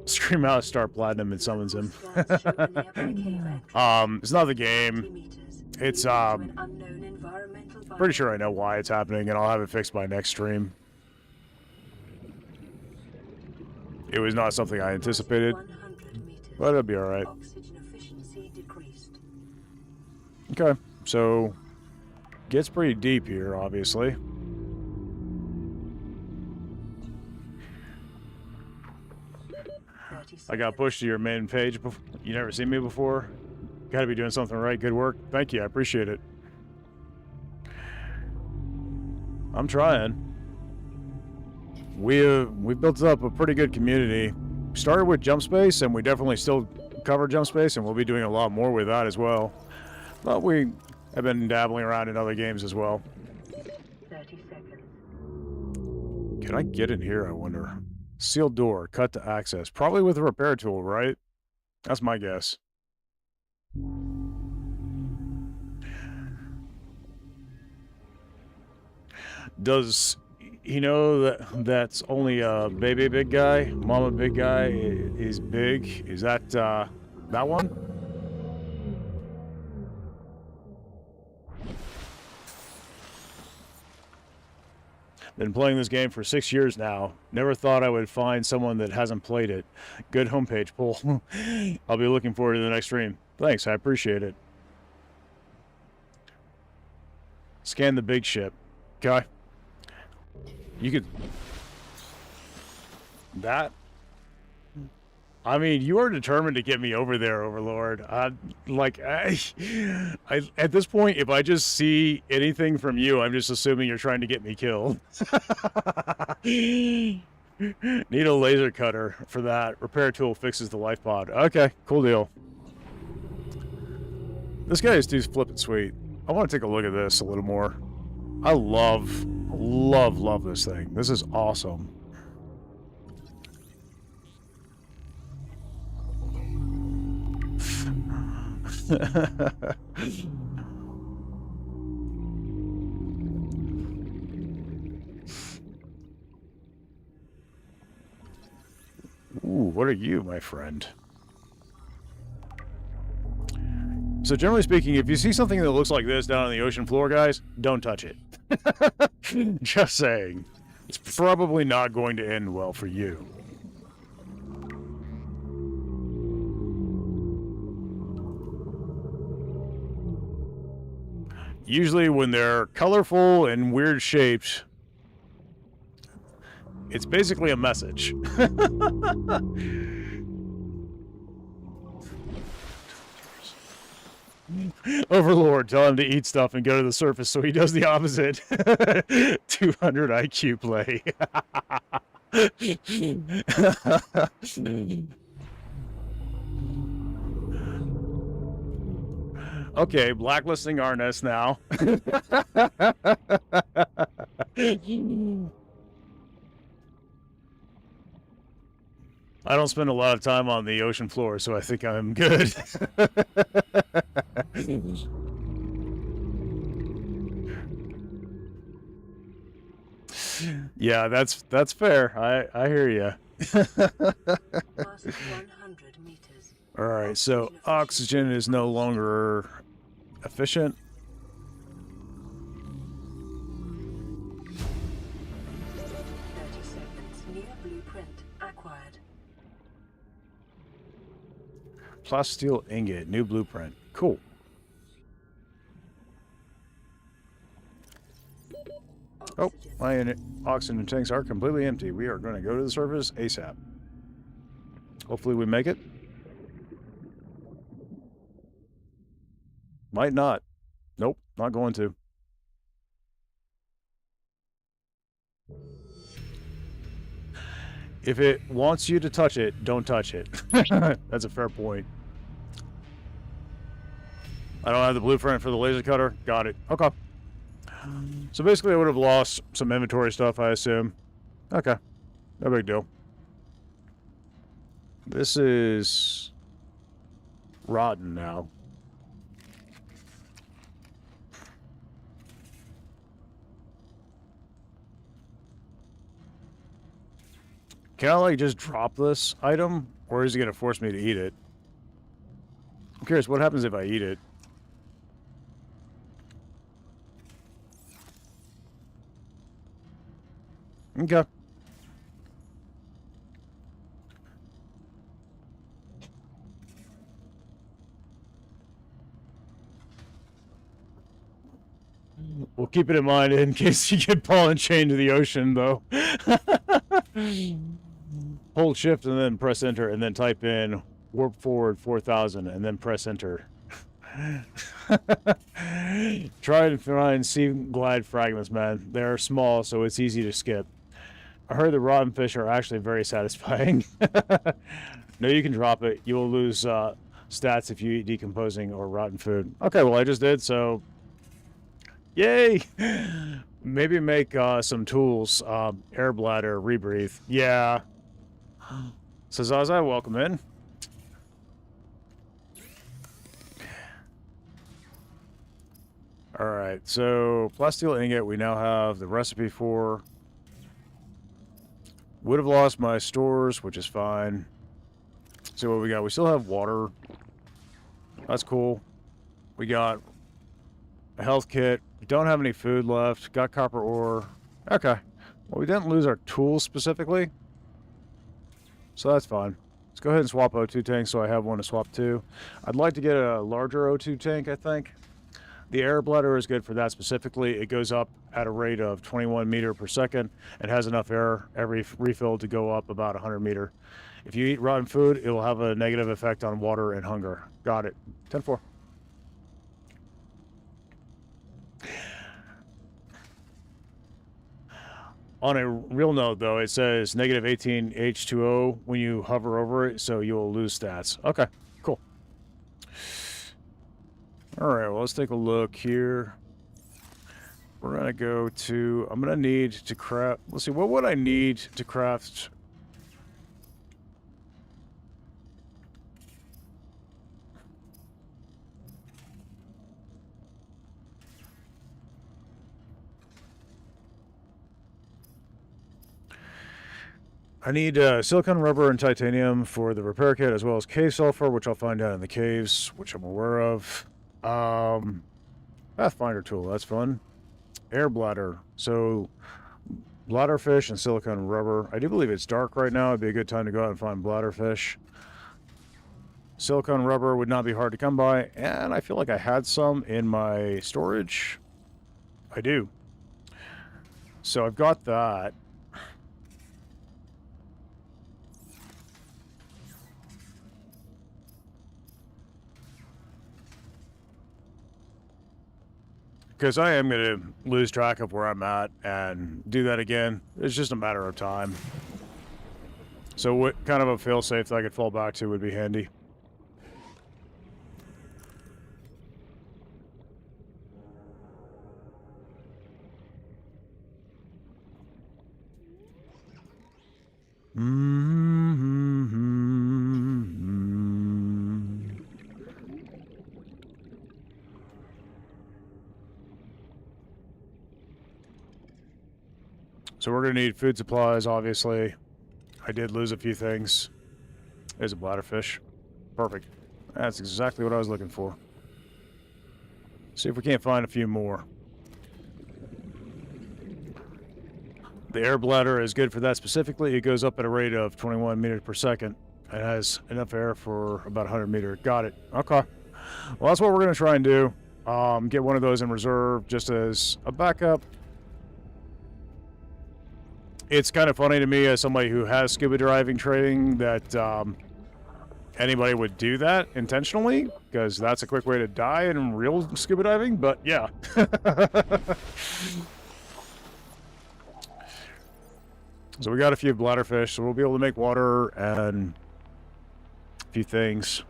Scream out, start platinum, and summons him. It's not the game. It's, pretty sure I know why it's happening, and I'll have it fixed by next stream. It was not something I anticipated, but it'll be alright. Okay, so gets pretty deep here, obviously. I got pushed to your main page. You never seen me before? Gotta be doing something right. Good work. Thank you. I appreciate it. I'm trying. We've built up a pretty good community. Started with jump space, and we definitely still cover jump space, and we'll be doing a lot more with that as well. But we have been dabbling around in other games as well. 30 seconds. Can I get in here, I wonder? Sealed door, cut to access. Probably with a repair tool, right? That's my guess. Does he know that that's only a baby big guy? Mama big guy is big? Is that, that one? Been playing this game for 6 years now. Never thought I would find someone that hasn't played it. Good homepage pull. I'll be looking forward to the next stream. Thanks, I appreciate it. Scan the big ship. Okay. You could... That? I mean, you are determined to get me over there, Overlord. Like, I, at this point, if I just see anything from you, I'm just assuming you're trying to get me killed. Need a laser cutter for that. Repair tool fixes the life pod. Okay, cool deal. This guy is too flippin' sweet. I want to take a look at this a little more. I love this thing. This is awesome. Ooh, what are you, my friend? So generally speaking, if you see something that looks like this down on the ocean floor, guys, don't touch it. Just saying. It's probably not going to end well for you. Usually when they're colorful and weird shaped, it's basically a message. Overlord, tell him to eat stuff and go to the surface so he does the opposite. 200 IQ play. Okay, blacklisting Arnes now. I don't spend a lot of time on the ocean floor, so I think I'm good. Yeah, that's fair. I hear you. All right, so oxygen is no longer efficient. 30 seconds. New blueprint acquired. Plasteel ingot, new blueprint. Cool. Oh, my oxygen tanks are completely empty. We are going to go to the surface ASAP. Hopefully we make it. Might not. Nope, not going to. If it wants you to touch it, don't touch it. That's a fair point. I don't have the blueprint for the laser cutter. Got it. Okay. So basically I would have lost some inventory stuff, I assume. Okay. No big deal. This is rotten now. Can I, like, just drop this item? Or is he going to force me to eat it? I'm curious, what happens if I eat it? Okay. We'll keep it in mind in case you get ball and chain to the ocean, though. Hold shift and then press enter and then type in warp forward 4000 and then press enter. Try and find sea glide fragments, man. They're small, so it's easy to skip. I heard the rotten fish are actually very satisfying. No, you can drop it. You will lose stats if you eat decomposing or rotten food. Okay, well, I just did, so... Yay! Maybe make some tools. Air bladder, rebreathe. Yeah. So Zaza, welcome in. Alright, so plasteel ingot we now have the recipe for. Would have lost my stores, which is fine. See what we got. We still have water. That's cool. We got a health kit. We don't have any food left. Got copper ore. Okay. Well, we didn't lose our tools specifically. So that's fine. Let's go ahead and swap O2 tanks so I have one to swap to. I'd like to get a larger O2 tank, I think. The air bladder is good for that specifically. It goes up at a rate of 21 meter per second and has enough air every refill to go up about 100 meter. If you eat rotten food, it will have a negative effect on water and hunger. Got it. 10-4. On a real note, though, it says negative 18 H2O when you hover over it, so you'll lose stats. Okay, cool. All right, well, let's take a look here. We're going to go to... I'm going to need to craft... Let's see, what would I need to craft... I need silicon, rubber, and titanium for the repair kit, as well as cave sulfur, which I'll find out in the caves, which I'm aware of. Pathfinder tool, that's fun. Air bladder. So, bladderfish and silicon rubber. I do believe it's dark right now. It'd be a good time to go out and find bladderfish. Silicon rubber would not be hard to come by, and I feel like I had some in my storage. I do. So I've got that. Because I am going to lose track of where I'm at and do that again. It's just a matter of time. So what kind of a failsafe that I could fall back to would be handy. So we're going to need food supplies, obviously. I did lose a few things. There's a bladderfish. Perfect. That's exactly what I was looking for. See if we can't find a few more. The air bladder is good for that specifically. It goes up at a rate of 21 meters per second. It has enough air for about 100 meters. Got it. Okay. Well, that's what we're going to try and do. Get one of those in reserve just as a backup. It's kind of funny to me as somebody who has scuba diving training that anybody would do that intentionally, because that's a quick way to die in real scuba diving, but yeah. So we got a few bladderfish, so we'll be able to make water and a few things.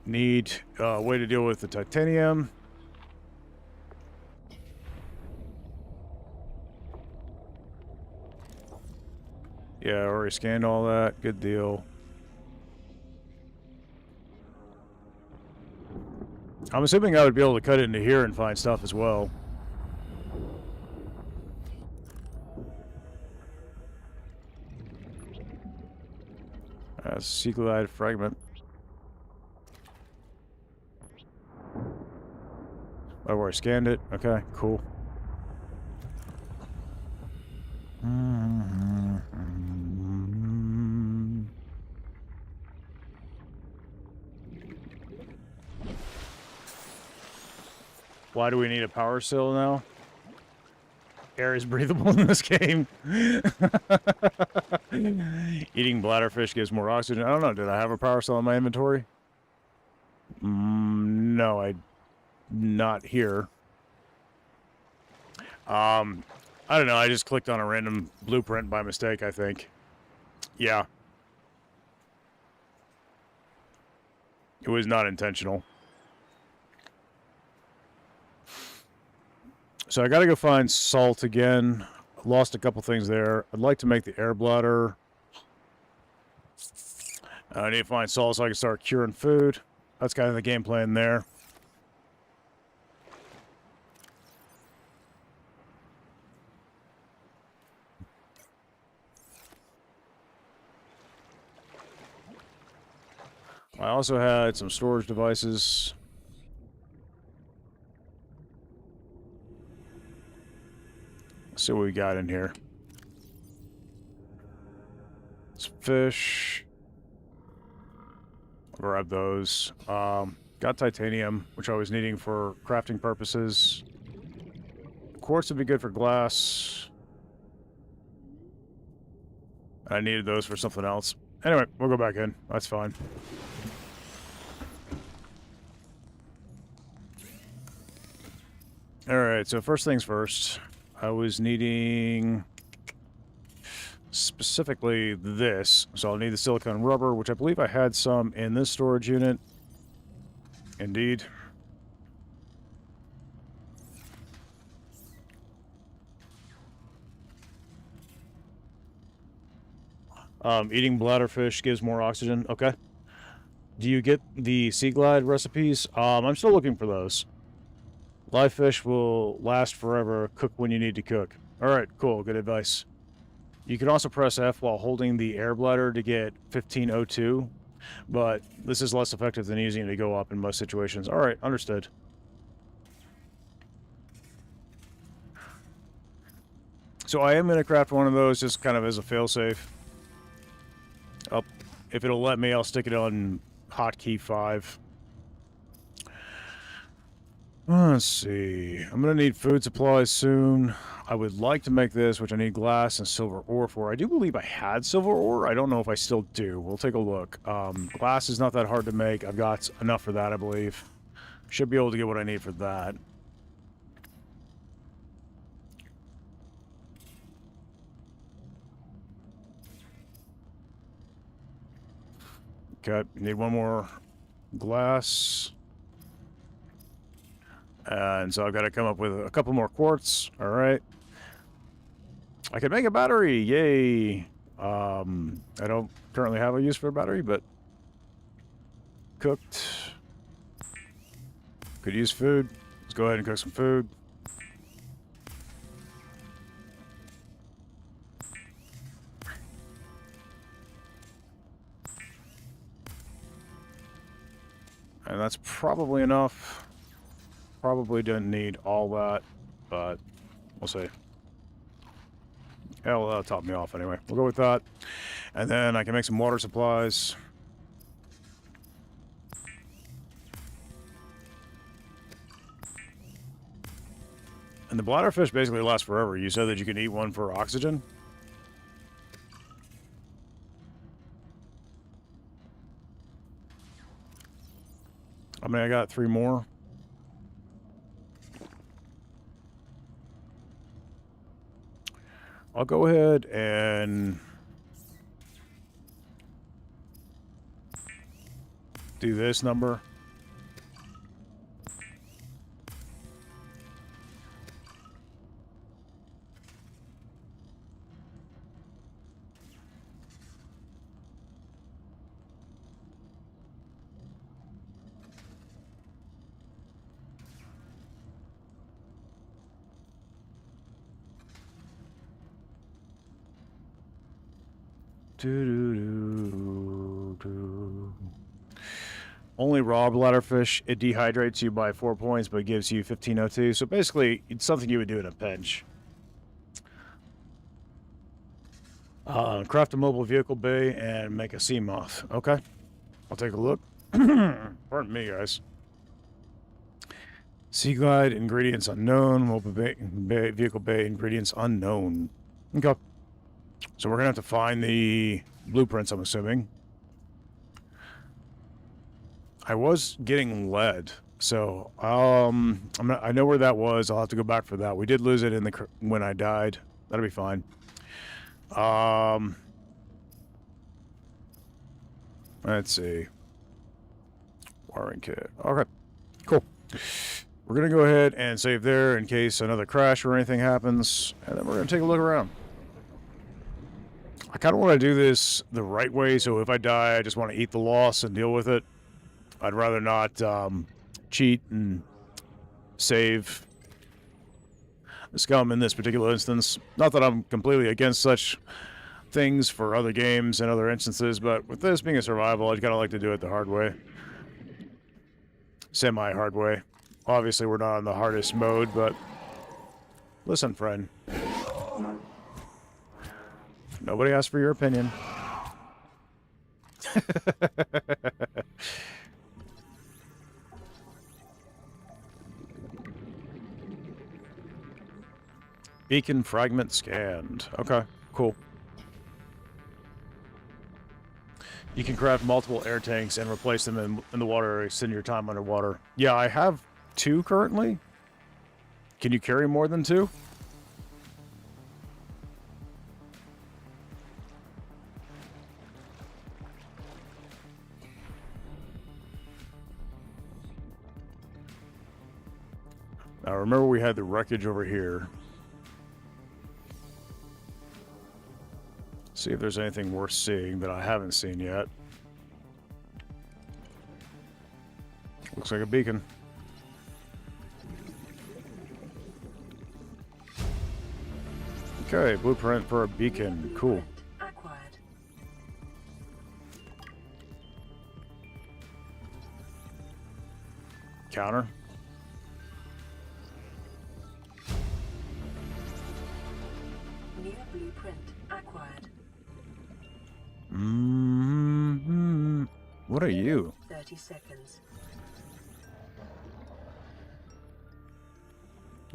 Need a way to deal with the titanium. Yeah, I already scanned all that. Good deal. I'm assuming I would be able to cut into here and find stuff as well. Sea glide fragment. Oh, where I scanned it. Okay, cool. Why do we need a power cell now? Air is breathable in this game. Eating bladderfish gives more oxygen. I don't know. Did I have a power cell in my inventory? No, I not here. I don't know. I just clicked on a random blueprint by mistake, I think. Yeah. It was not intentional. So I gotta go find salt again. Lost a couple things there. I'd like to make the air bladder. I need to find salt so I can start curing food. That's kind of the game plan there. I also had some storage devices. Let's see what we got in here. Some fish. I'll grab those. Got titanium, which I was needing for crafting purposes. Quartz would be good for glass. I needed those for something else. Anyway, we'll go back in. That's fine. Alright, so first things first. I was needing specifically this. So I'll need the silicone rubber, which I believe I had some in this storage unit. Indeed. Eating bladderfish gives more oxygen. Okay. Do you get the sea glide recipes? I'm still looking for those. Live fish will last forever. Cook when you need to cook. Alright, cool. Good advice. You can also press F while holding the air bladder to get 1502, but this is less effective than using it to go up in most situations. Alright, understood. So I am going to craft one of those just kind of as a failsafe. If it'll let me, I'll stick it on hotkey 5. Let's see. I'm going to need food supplies soon. I would like to make this, which I need glass and silver ore for. I do believe I had silver ore. I don't know if I still do. We'll take a look. Glass is not that hard to make. I've got enough for that, I believe. Should be able to get what I need for that. Okay, need one more glass. And so I've got to come up with a couple more quartz. All right. I can make a battery. Yay. I don't currently have a use for a battery, but cooked. Could use food. Let's go ahead and cook some food. And that's probably enough. Probably didn't need all that, but we'll see. Hell, that'll top me off anyway. We'll go with that. And then I can make some water supplies. And the bladderfish basically last forever. You said that you can eat one for oxygen? How many I got? 3 more? I'll go ahead and do this number. Only raw bladderfish. It dehydrates you by 4 points, but gives you 15 O2. So basically, it's something you would do in a pinch. Craft a mobile vehicle bay and make a sea moth. Okay. I'll take a look. Pardon me, guys. Sea glide, ingredients unknown. Mobile bay, vehicle bay, ingredients unknown. Okay. So we're going to have to find the blueprints, I'm assuming. I was getting lead, so I know where that was. I'll have to go back for that. We did lose it in the when I died. That'll be fine. Let's see. Wiring kit. Okay, cool. We're gonna go ahead and save there in case another crash or anything happens, and then we're gonna take a look around. I kind of want to do this the right way, so if I die, I just want to eat the loss and deal with it. I'd rather not cheat and save the scum in this particular instance. Not that I'm completely against such things for other games and other instances, but with this being a survival, I'd kind of like to do it the hard way. Semi-hard way. Obviously, we're not on the hardest mode, but listen, friend. Nobody asked for your opinion. Beacon fragment scanned. Okay, cool. You can craft multiple air tanks and replace them in the water or extend your time underwater. Yeah, I have 2 currently. Can you carry more than 2? Now remember we had the wreckage over here. See if there's anything worth seeing that I haven't seen yet. Looks like a beacon. Okay, blueprint for a beacon. Cool. Acquired. Counter. New blueprint acquired. What are you? 30 seconds.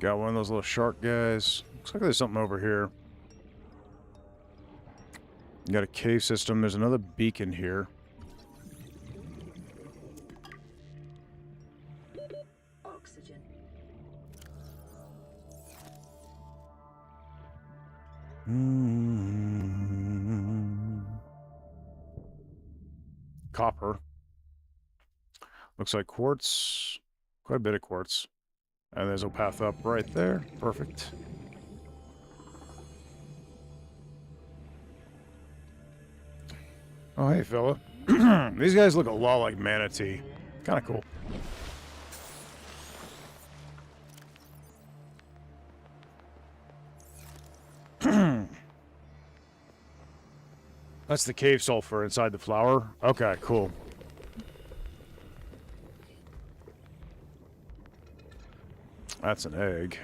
Got one of those little shark guys. Looks like there's something over here. Got a cave system. There's another beacon here. Oxygen. Copper. Looks like quartz. Quite a bit of quartz. And there's a path up right there. Perfect. Oh, hey, fella. These guys look a lot like manatee. Kind of cool. That's the cave sulfur inside the flower. Okay, cool. That's an egg.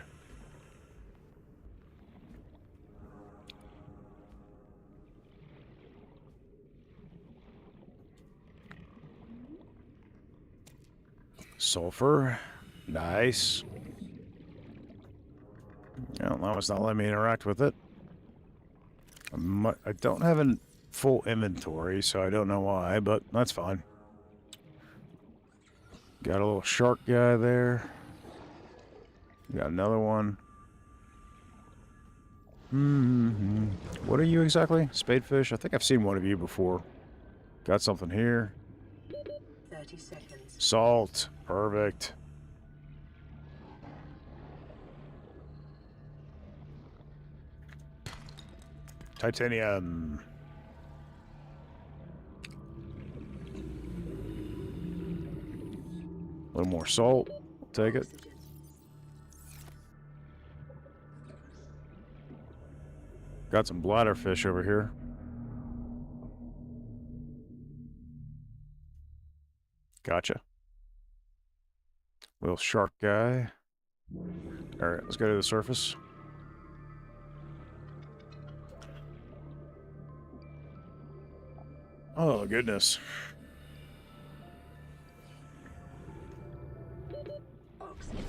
Sulfur. Nice. Yeah, that was not letting me interact with it. I don't have a full inventory, so I don't know why, but that's fine. Got a little shark guy there. Got another one. What are you exactly? Spadefish? I think I've seen one of you before. Got something here. 30 seconds. Salt. Perfect. Titanium. A little more salt. I'll take it. Oxygen. Got some bladderfish over here. Gotcha. Little shark guy. Alright, let's go to the surface. Oh, goodness. Oxygen.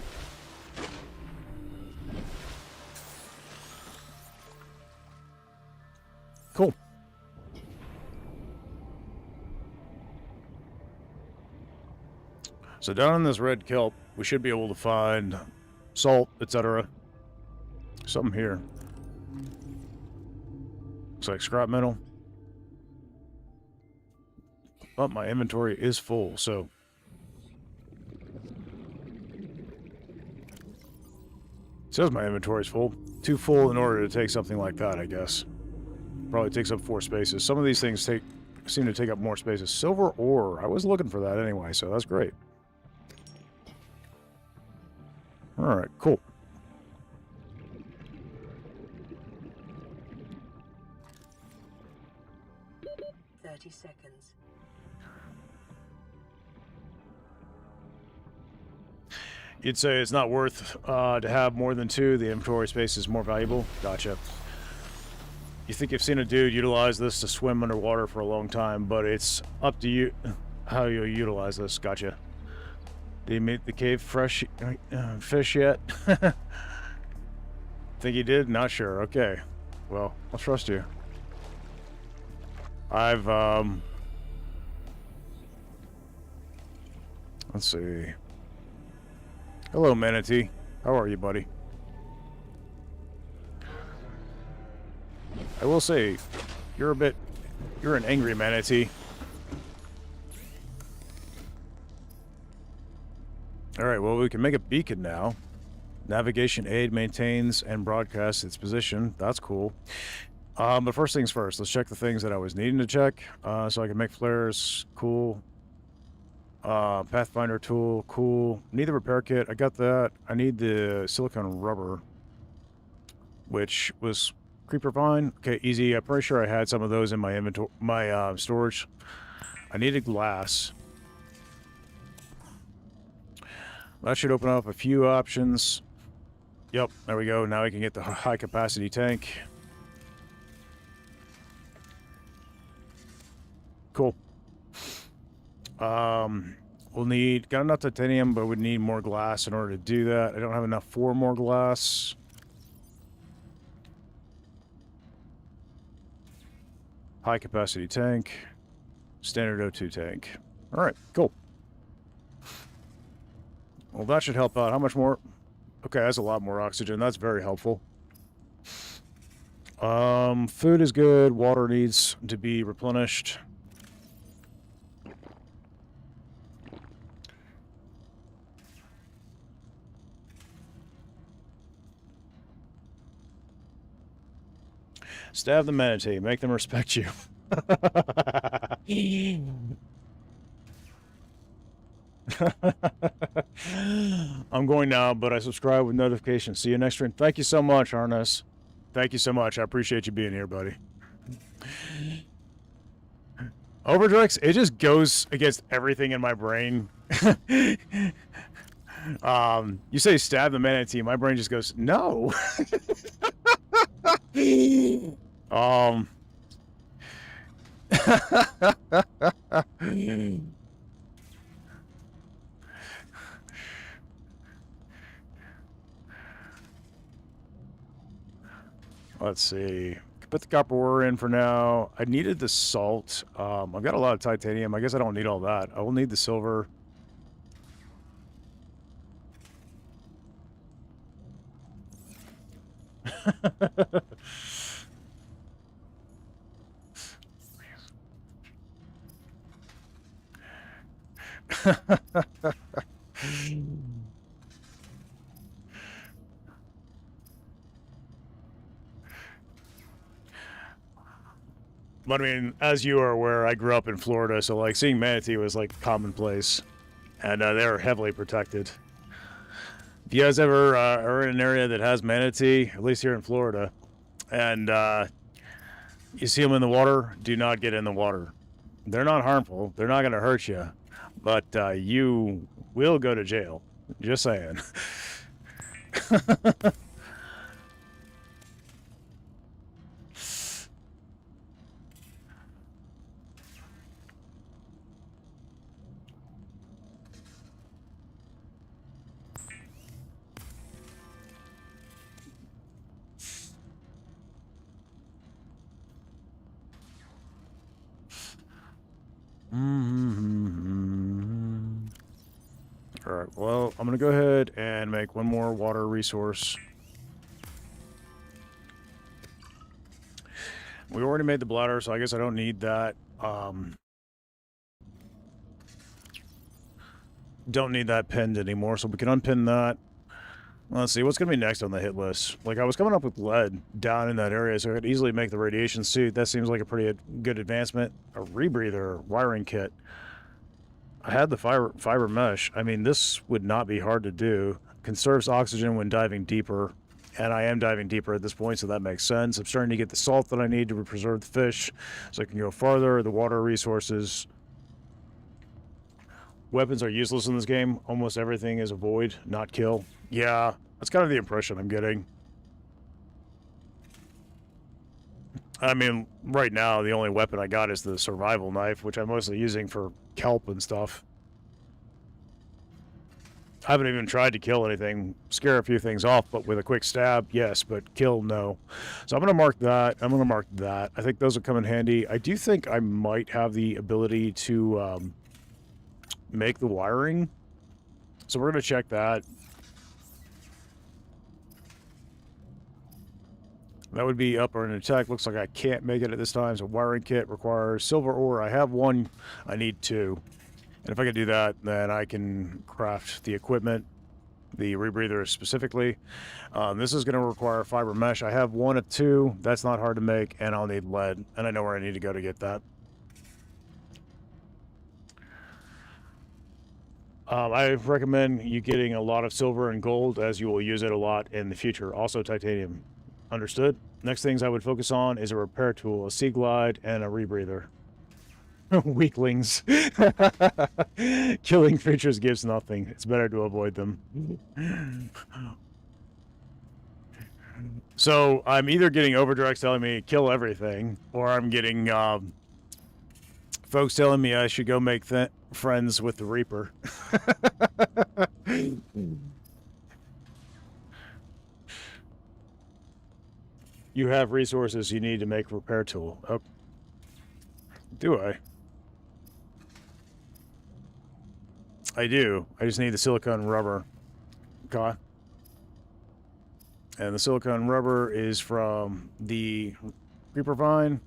Cool. So down in this red kelp, we should be able to find salt, etc. Something here. Looks like scrap metal. But my inventory is full, so... It says my inventory is full. Too full in order to take something like that, I guess. Probably takes up 4 spaces. Some of these things seem to take up more spaces. Silver ore. I was looking for that anyway, so that's great. Alright, cool. Seconds. You'd say it's not worth to have more than 2. The inventory space is more valuable. Gotcha. You think you've seen a dude utilize this to swim underwater for a long time, but it's up to you how you utilize this. Gotcha. Did you meet the cave fresh fish yet? Think you did? Not sure. Okay. Well, I'll trust you. I've, let's see. Hello, Manatee. How are you, buddy? I will say, you're an angry Manatee. Alright, well, we can make a beacon now. Navigation aid maintains and broadcasts its position. That's cool. But first things first, let's check the things that I was needing to check. So I can make flares. Cool. Pathfinder tool. Cool. Need the repair kit. I got that. I need the silicone rubber, which was creeper vine. Okay, easy. I'm pretty sure I had some of those in my inventory, my storage. I needed glass. That should open up a few options. Yep, there we go. Now we can get the high capacity tank. Cool. We'll need, got enough titanium, but we need more glass in order to do that. I don't have enough for more glass. High capacity tank. Standard O2 tank. All right, cool. Well, that should help out. How much more? Okay, that's a lot more oxygen. That's very helpful. Food is good. Water needs to be replenished. Stab the manatee. Make them respect you. I'm going now, but I subscribe with notifications. See you next stream. Thank you so much, Arnes. Thank you so much. I appreciate you being here, buddy. Overdrex, it just goes against everything in my brain. You say stab the manatee, my brain just goes, no. Let's see. Put the copper ore in for now. I needed the salt. I've got a lot of titanium. I guess I don't need all that. I will need the silver. But I mean, as you are aware, I grew up in Florida, so like seeing manatee was like commonplace, and they are heavily protected. If you guys ever are in an area that has manatee, at least here in Florida, and you see them in the water, do not get in the water. They're not harmful. They're not going to hurt you, but you will go to jail. Just saying. All right, well, I'm going to go ahead and make one more water resource. We already made the bladder, so I guess I don't need that. Don't need that pinned anymore, so we can unpin that. Let's see, what's going to be next on the hit list? Like, I was coming up with lead down in that area, so I could easily make the radiation suit. That seems like a pretty good advancement. A rebreather wiring kit. I had the fiber mesh. I mean, this would not be hard to do. Conserves oxygen when diving deeper, and I am diving deeper at this point, so that makes sense. I'm starting to get the salt that I need to preserve the fish, so I can go farther. The water resources. Weapons are useless in this game. Almost everything is avoid, not kill. Yeah, that's kind of the impression I'm getting. I mean, right now, the only weapon I got is the survival knife, which I'm mostly using for kelp and stuff. I haven't even tried to kill anything. Scare a few things off, but with a quick stab, yes, but kill, no. So I'm going to mark that. I'm going to mark that. I think those will come in handy. I do think I might have the ability to make the wiring. So we're going to check that. That would be up or an attack. Looks like I can't make it at this time. So wiring kit requires silver ore. I have one. I need two. And if I can do that, then I can craft the equipment, the rebreather specifically. This is going to require fiber mesh. I have one of two. That's not hard to make, and I'll need lead. And I know where I need to go to get that. I recommend you getting a lot of silver and gold, as you will use it a lot in the future. Also titanium. Understood? Next things I would focus on is a repair tool, a sea glide, and a rebreather. Weaklings. Killing creatures gives nothing. It's better to avoid them. So I'm either getting Overdrax telling me kill everything, or I'm getting folks telling me I should go make friends with the Reaper. You have resources you need to make a repair tool. Oh. Do I? I do. I just need the silicone rubber. Okay. And the silicone rubber is from the Reaper Vine,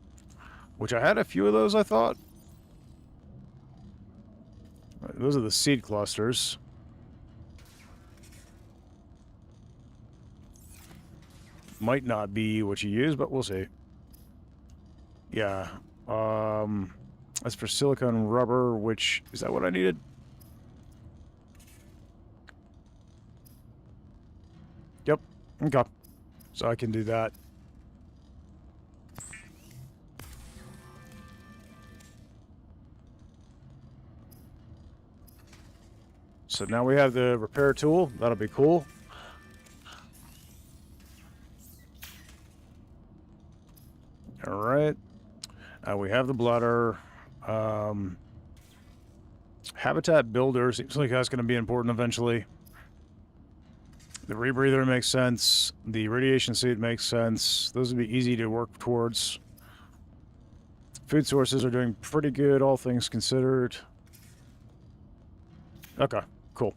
which I had a few of those, I thought. Those are the seed clusters. Might not be what you use, but we'll see. Yeah. That's for silicone rubber, which... Is that what I needed? Yep. Okay. So I can do that. So now we have the repair tool. That'll be cool. All right. We have the bladder. Habitat builder seems like that's going to be important eventually. The rebreather makes sense. The radiation suit makes sense. Those would be easy to work towards. Food sources are doing pretty good, all things considered. Okay, cool.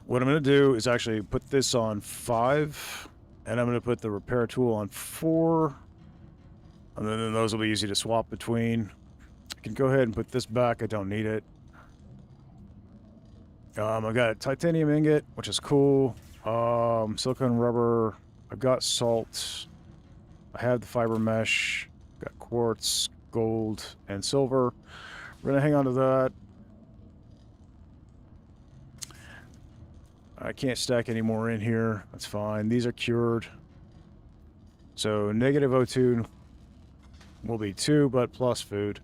What I'm going to do is actually put this on 5, and I'm going to put the repair tool on 4, and then those will be easy to swap between. I can go ahead and put this back. I don't need it. I got a titanium ingot, which is cool. Silicone rubber. I've got salt. I have the fiber mesh. Got quartz, gold, and silver. We're going to hang on to that. I can't stack any more in here. That's fine. These are cured. So negative O2 will be 2, but plus food.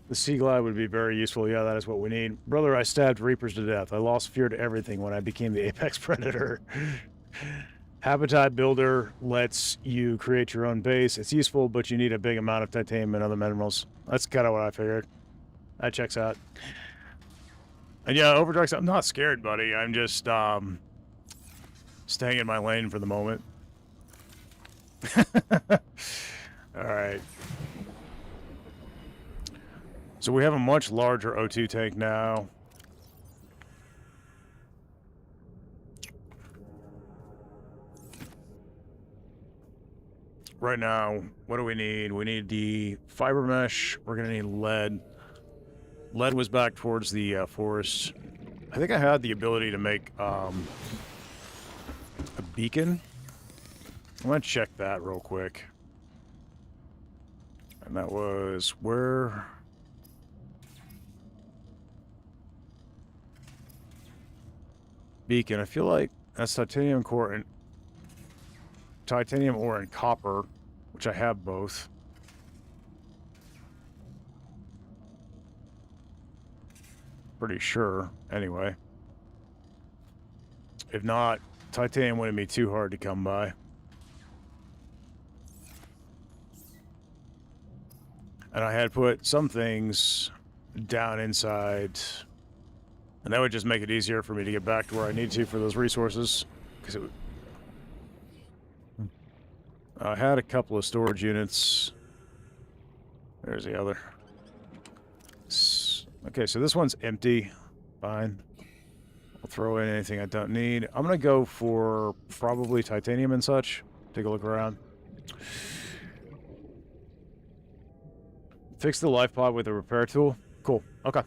The sea glide would be very useful. Yeah, that is what we need. Brother, I stabbed reapers to death. I lost fear to everything when I became the apex predator. Habitat Builder lets you create your own base. It's useful, but you need a big amount of titanium and other minerals. That's kind of what I figured. That checks out. And yeah, Overdrive's, I'm not scared, buddy. I'm just staying in my lane for the moment. Alright. So we have a much larger O2 tank now. Right now, what do we need? We need the fiber mesh. We're going to need lead. Lead was back towards the forest. I think I had the ability to make a beacon. I'm going to check that real quick. And that was where... Beacon. I feel like that's titanium core and titanium ore and copper, which I have both. Pretty sure, anyway. If not, titanium wouldn't be too hard to come by. And I had put some things down inside, and that would just make it easier for me to get back to where I need to for those resources. Because it would... I had a couple of storage units. There's the other. Okay, so this one's empty. Fine. I'll throw in anything I don't need. I'm going to go for probably titanium and such. Take a look around. Fix the life pod with a repair tool. Cool. Okay.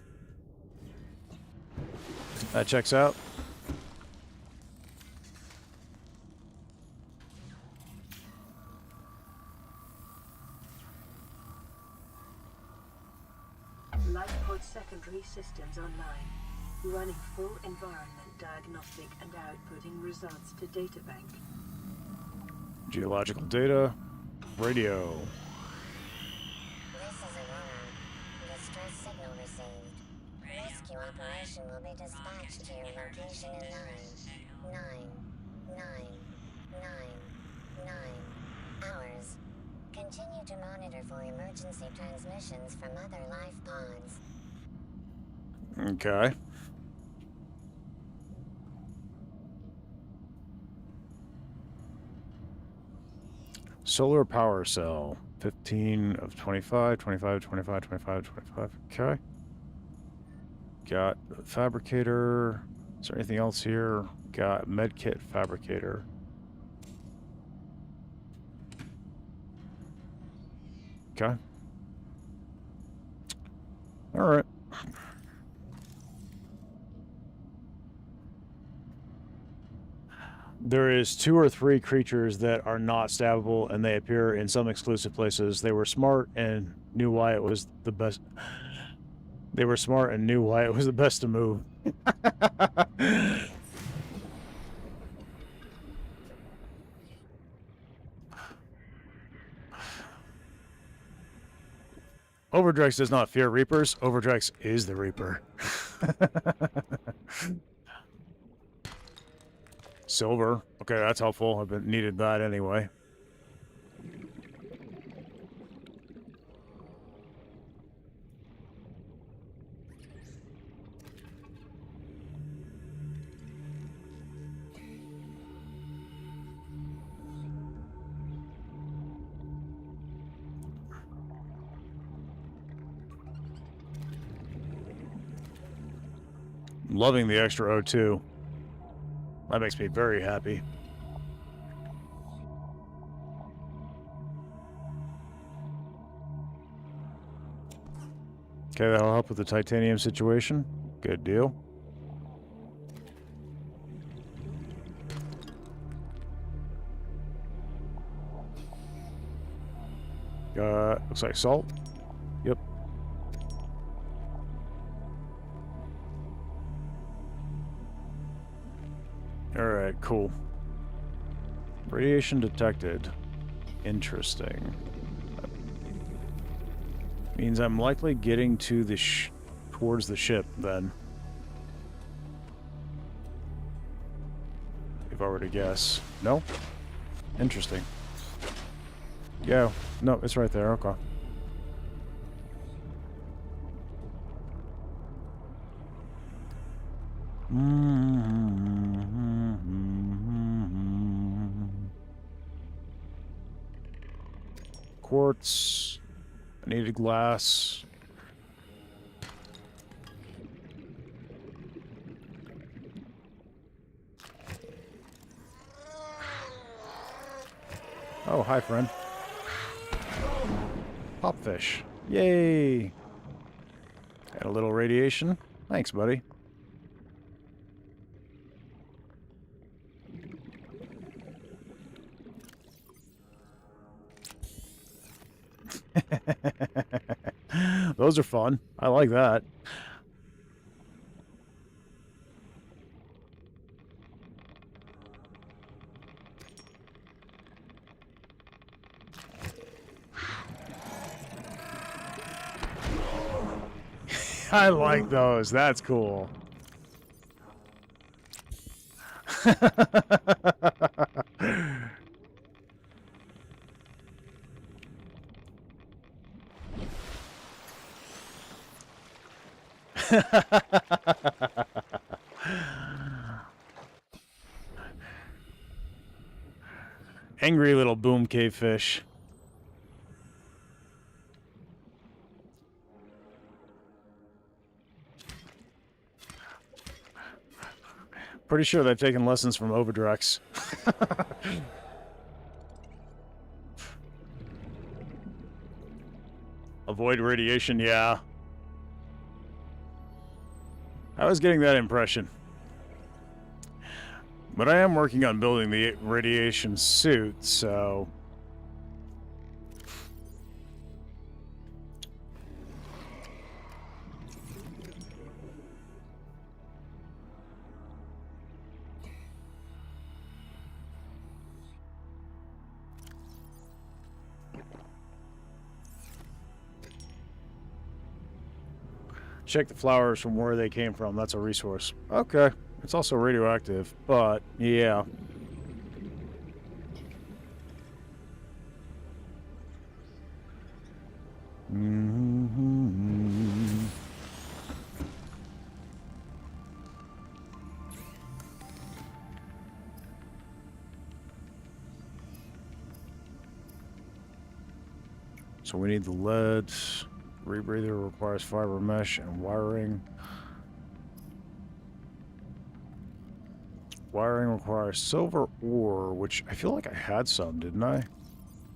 That checks out. Life pod secondary systems online. Running full environment diagnostic and outputting results to databank. Geological data. Radio. This is Aurora. Distress signal received. Rescue operation will be dispatched to your location in 9 hours. Continue to monitor for emergency transmissions from other life pods. Okay. Solar power cell. 15 of 25, 25, 25, 25, 25. Okay. Got the fabricator. Is there anything else here? Got medkit fabricator. Okay. All right. There is 2 or 3 creatures that are not stabbable, and they appear in some exclusive places. They were smart and knew why it was the best. They were smart and knew why it was the best to move. Overdrex does not fear Reapers. Overdrex is the Reaper. Silver. Okay, that's helpful. I've needed that anyway. loving the extra O2. That makes me very happy. Okay, that'll help with the titanium situation. Good deal. Looks like salt. Yep. Alright, cool. Radiation detected. Interesting. Means I'm likely getting to the towards the ship, then. If I were to guess. No? Interesting. Yeah. No, it's right there. Okay. Quartz. I needed glass. Oh, hi, friend. Popfish. Yay! And a little radiation. Thanks, buddy. Those are fun. I like that. I like those. That's cool. Angry little boom cave fish. Pretty sure they've taken lessons from Overdrex. Avoid radiation, yeah. I was getting that impression. But I am working on building the radiation suit, so... Check the flowers from where they came from. That's a resource. Okay. It's also radioactive, but yeah. So we need the lead. Rebreather requires fiber mesh and wiring. Wiring requires silver ore, which I feel like I had some, didn't I?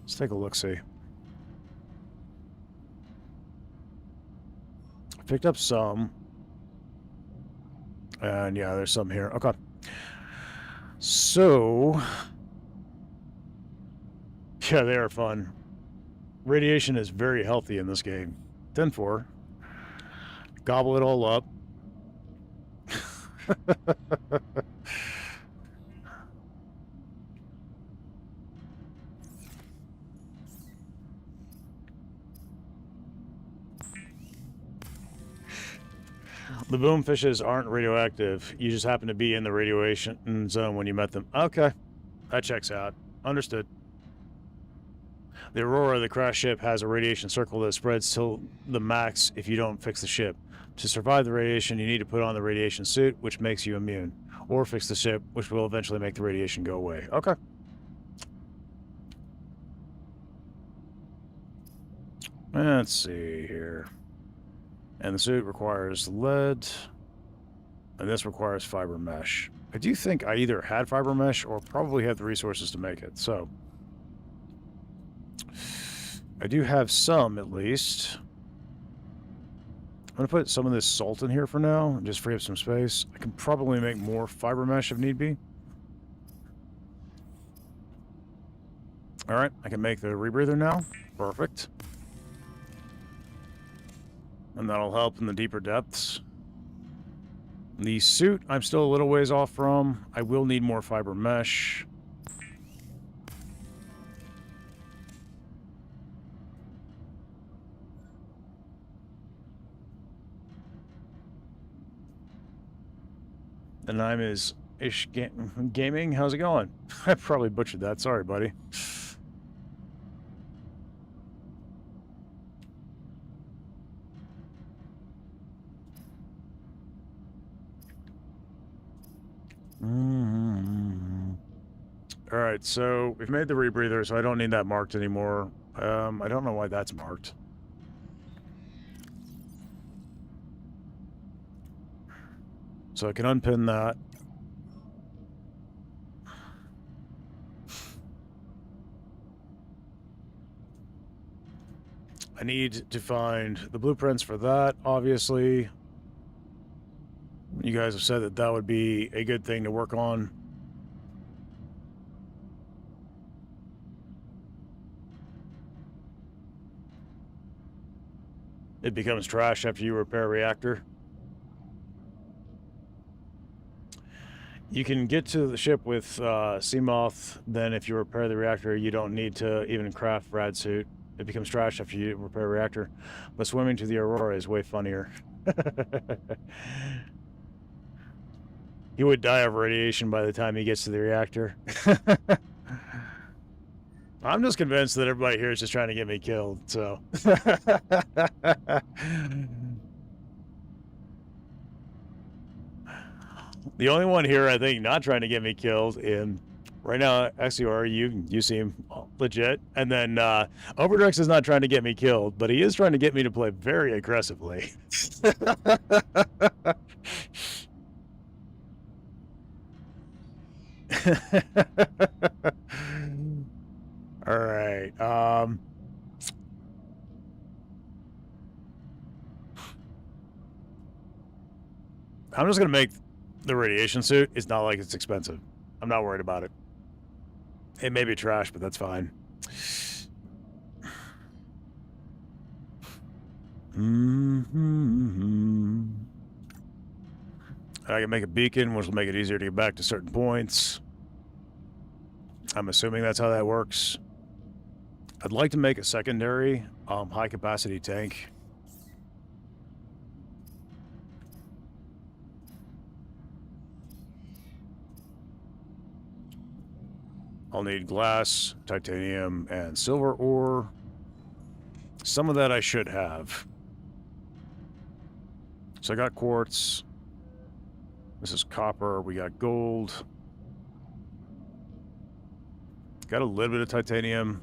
Let's take a look-see. I picked up some. And yeah, there's some here. Okay. So... yeah, they are fun. Radiation is very healthy in this game. 10-4. Gobble it all up. The boomfishes aren't radioactive. You just happen to be in the radiation zone when you met them. Okay. That checks out. Understood. The Aurora, the crash ship, has a radiation circle that spreads till the max if you don't fix the ship. To survive the radiation, you need to put on the radiation suit, which makes you immune. Or fix the ship, which will eventually make the radiation go away. Okay. Let's see here. And the suit requires lead. And this requires fiber mesh. I do think I either had fiber mesh or probably had the resources to make it, so... I do have some, at least. I'm going to put some of this salt in here for now, and just free up some space. I can probably make more fiber mesh if need be. Alright, I can make the rebreather now. Perfect. And that'll help in the deeper depths. The suit, I'm still a little ways off from. I will need more fiber mesh. The name is Ish Gaming. How's it going? I probably butchered that. Sorry, buddy. All right, so we've made the rebreather, so I don't need that marked anymore. I don't know why that's marked. So I can unpin that. I need to find the blueprints for that, obviously. You guys have said that that would be a good thing to work on. It becomes trash after you repair a reactor. You can get to the ship with Seamoth, then if you repair the reactor, you don't need to even craft rad suit. It becomes trash after you repair a reactor. But swimming to the Aurora is way funnier. He would die of radiation by the time he gets to the reactor. I'm just convinced that everybody here is just trying to get me killed, so... The only one here, I think, not trying to get me killed in... Right now, Axior, you seem legit. And then, Overdrex is not trying to get me killed, but he is trying to get me to play very aggressively. All right. I'm just gonna make the radiation suit. It's not like it's expensive. I'm not worried about it. It may be trash, but that's fine. I can make a beacon, which will make it easier to get back to certain points. I'm assuming that's how that works. I'd like to make a secondary high-capacity tank. I'll need glass, titanium, and silver ore. Some of that I should have. So I got quartz. This is copper. We got gold. Got a little bit of titanium.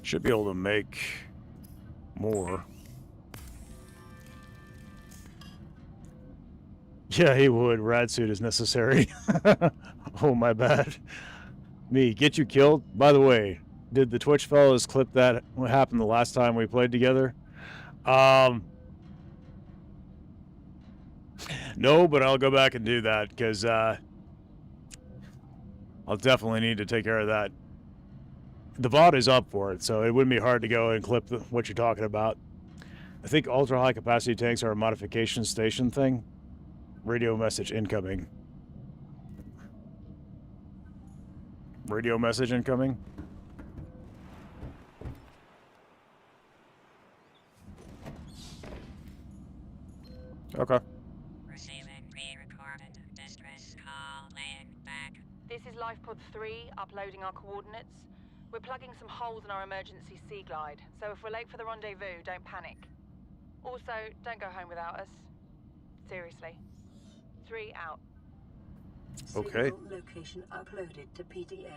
Should be able to make more. Yeah, he would. Rad suit is necessary. Oh, my bad. Me, get you killed? By the way, did the Twitch fellas clip that? What happened the last time we played together? No, but I'll go back and do that, because I'll definitely need to take care of that. The VOD is up for it, so it wouldn't be hard to go and clip what you're talking about. I think ultra-high capacity tanks are a modification station thing. Radio message incoming. Radio message incoming. Okay. Receiving pre-recorded distress call laying back. This is LifePod 3, uploading our coordinates. We're plugging some holes in our emergency sea glide, so if we're late for the rendezvous, don't panic. Also, don't go home without us. Seriously. 3 out. Okay. Signal location uploaded to PDA.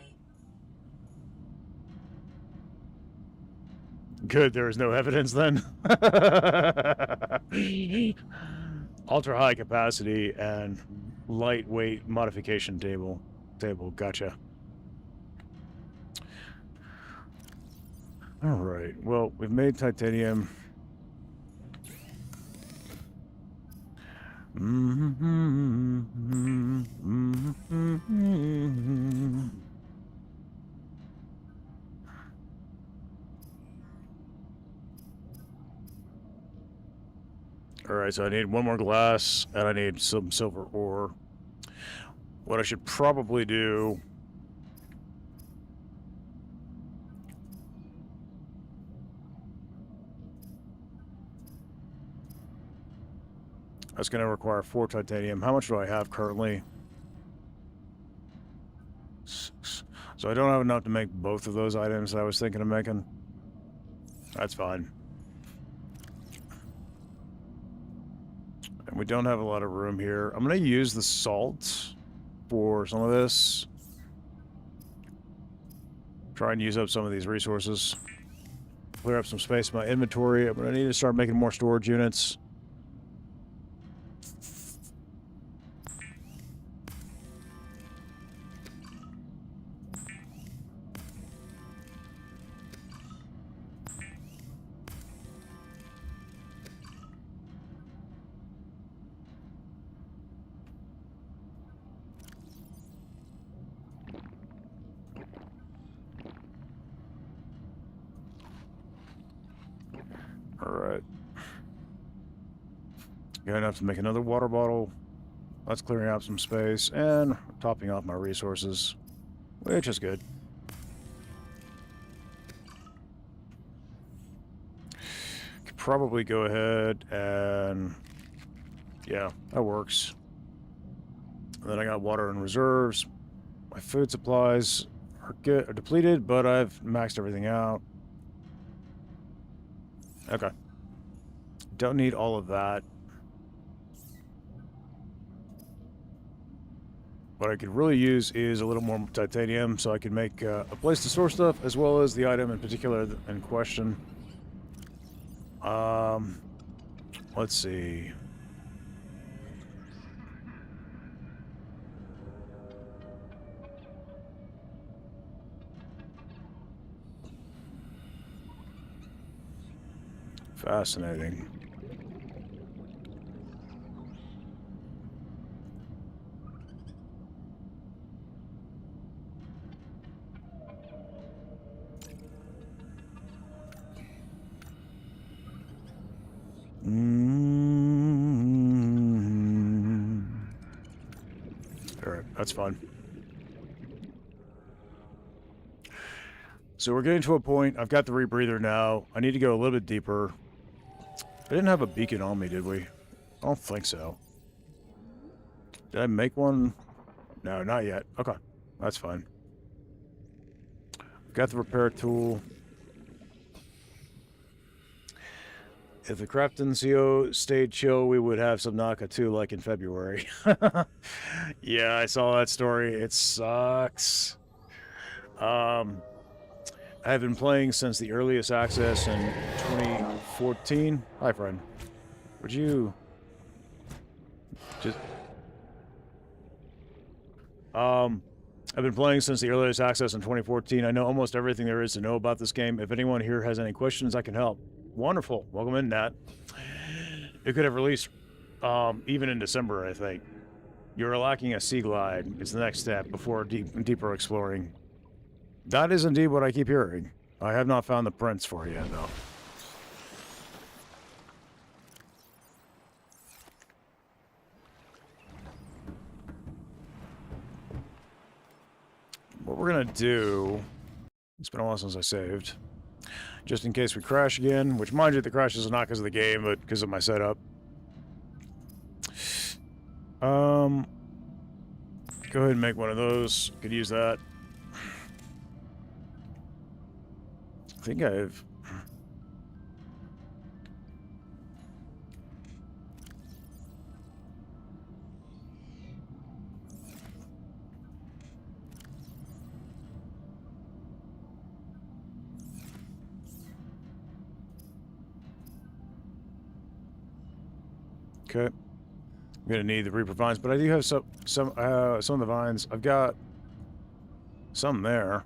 Good, there is no evidence then. Ultra high capacity and lightweight modification table. Gotcha. All right. Well, we've made titanium. All right, so I need one more glass, and I need some silver ore. What I should probably do... That's going to require 4 titanium. How much do I have currently? 6. So I don't have enough to make both of those items that I was thinking of making. That's fine. And we don't have a lot of room here. I'm going to use the salt for some of this. Try and use up some of these resources. Clear up some space in my inventory. I'm going to need to start making more storage units. Alright. Got enough to make another water bottle. That's clearing out some space and topping off my resources, which is good. Could probably go ahead and... yeah, that works. And then I got water in reserves. My food supplies are depleted, but I've maxed everything out. Okay. Don't need all of that. What I could really use is a little more titanium so I can make a place to store stuff as well as the item in particular in question. Let's see. Fascinating. Alright, that's fine. So we're getting to a point. I've got the rebreather now. I need to go a little bit deeper. I didn't have a beacon on me, did we? I don't think so. Did I make one? No, not yet. Okay, that's fine. Got the repair tool. If the Crafton CO stayed chill, we would have Subnautica 2 like in February. Yeah, I saw that story. It sucks. I've been playing since the earliest access in 2014. Hi, friend. Would you just... I've been playing since the earliest access in 2014. I know almost everything there is to know about this game. If anyone here has any questions, I can help. Wonderful. Welcome in, Nat. It could have released even in December, I think. You're lacking a sea glide. It's the next step before deeper exploring. That is indeed what I keep hearing. I have not found the prints for it yet, though. What we're gonna do... It's been a while since I saved. Just in case we crash again, which, mind you, the crash is not because of the game, but because of my setup. Go ahead and make one of those. Could use that. I think I've... Okay. I'm gonna need the Reaper vines, but I do have some of the vines. I've got some there.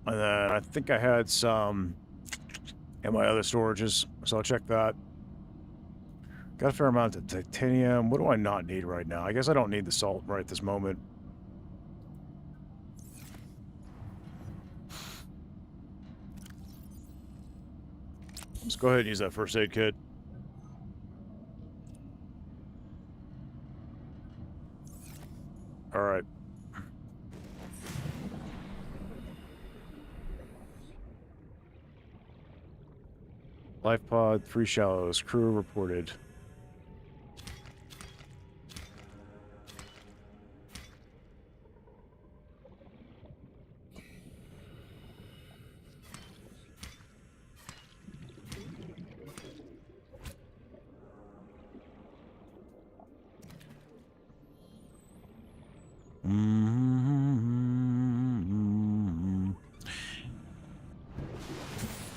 And then I think I had some in my other storages, so I'll check that. Got a fair amount of titanium. What do I not need right now? I guess I don't need the salt right at this moment. Let's go ahead and use that first aid kit. All right. Life pod, 3 shallows. Crew reported.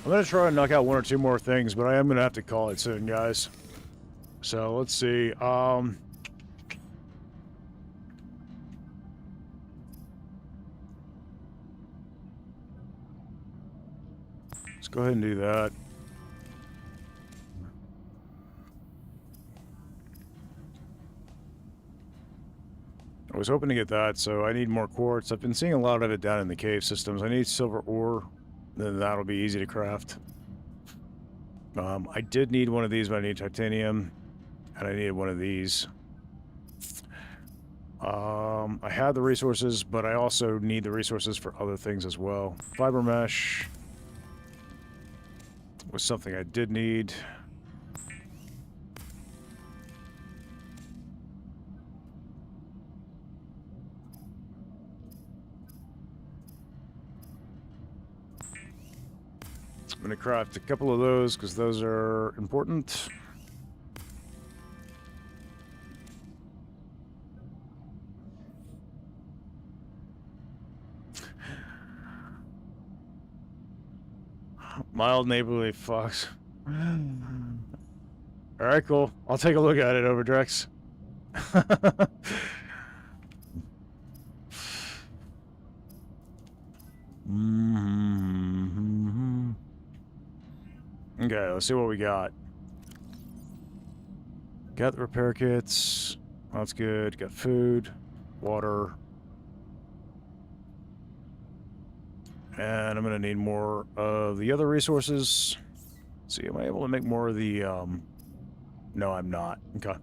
I'm going to try and knock out 1 or 2 more things, but I am going to have to call it soon, guys. So, let's see. Let's go ahead and do that. I was hoping to get that, so I need more quartz. I've been seeing a lot of it down in the cave systems. I need silver ore, then that'll be easy to craft. I did need one of these, but I need titanium, and I needed one of these. I had the resources, but I also need the resources for other things as well. Fiber mesh was something I did need. I'm going to craft a couple of those because those are important. Mild neighborly fox. Alright, cool. I'll take a look at it, Overdrex. Okay, let's see what we got. Got the repair kits. That's good. Got food, water. And I'm going to need more of the other resources. Let's see, am I able to make more of the, No, I'm not. Okay.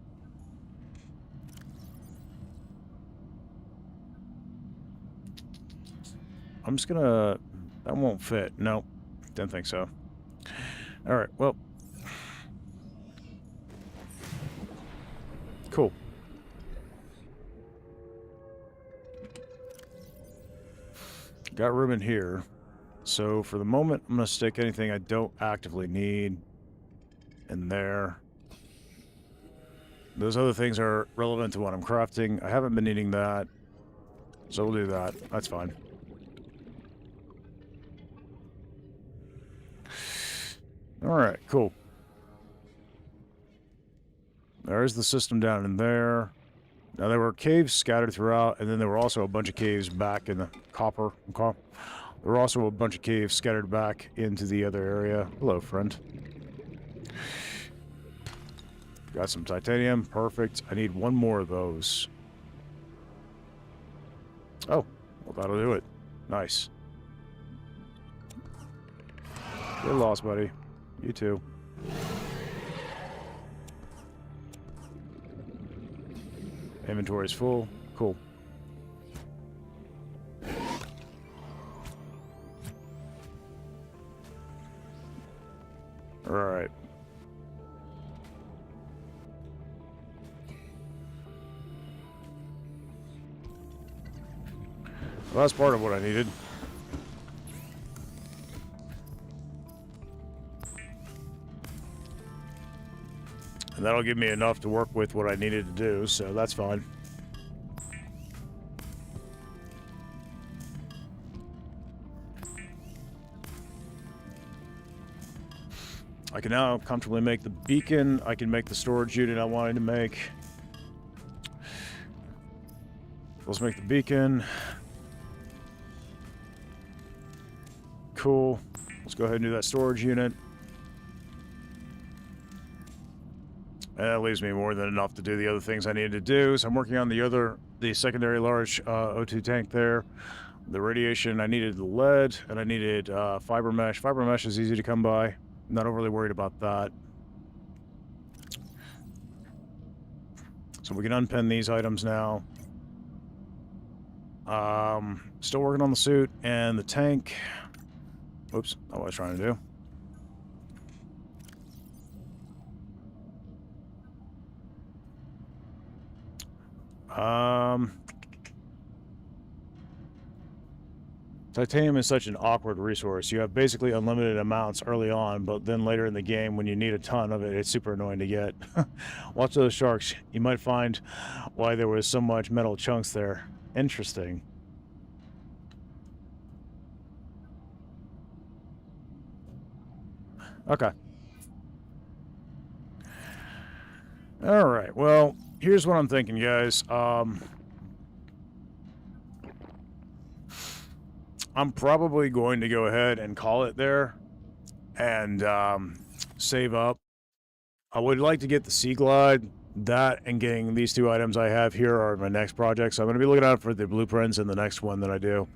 I'm just gonna... That won't fit. No, didn't think so. Alright, well. Cool. Got room in here. So for the moment, I'm going to stick anything I don't actively need in there. Those other things are relevant to what I'm crafting. I haven't been needing that. So we'll do that. That's fine. Alright, cool. There's the system down in there. Now, there were caves scattered throughout, and then there were also a bunch of caves back in the copper. Okay. There were also a bunch of caves scattered back into the other area. Hello, friend. Got some titanium. Perfect. I need 1 more of those. Oh, well, that'll do it. Nice. Get lost, buddy. You too. Inventory's full. Cool. Alright. Well, that's part of what I needed. And that'll give me enough to work with what I needed to do, so that's fine. I can now comfortably make the beacon. I can make the storage unit I wanted to make. Let's make the beacon. Cool. Let's go ahead and do that storage unit. And that leaves me more than enough to do the other things I needed to do. So I'm working on the secondary large O2 tank there. The radiation, I needed the lead, and I needed fiber mesh. Fiber mesh is easy to come by. I'm not overly worried about that. So we can unpin these items now. Still working on the suit and the tank. Oops, not what I was trying to do. Titanium is such an awkward resource. You have basically unlimited amounts early on, but then later in the game, when you need a ton of it, it's super annoying to get. Watch those sharks. You might find why there was so much metal chunks there. Interesting. Okay. All right. Well, here's what I'm thinking, guys. I'm probably going to go ahead and call it there and save up. I would like to get the Sea Glide. That and getting these two items I have here are my next project. So I'm going to be looking out for the blueprints in the next one that I do.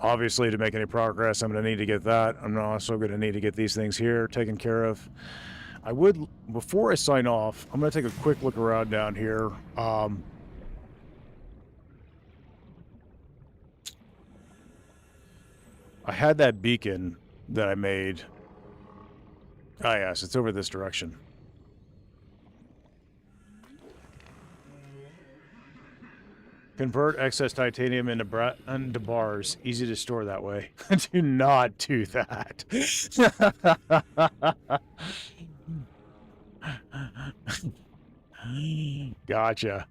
Obviously, to make any progress, I'm going to need to get that. I'm also going to need to get these things here taken care of. I would, before I sign off, I'm going to take a quick look around down here. I had that beacon that I made. Ah, yes, it's over this direction. Convert excess titanium into bars. Easy to store that way. Do not do that. Gotcha.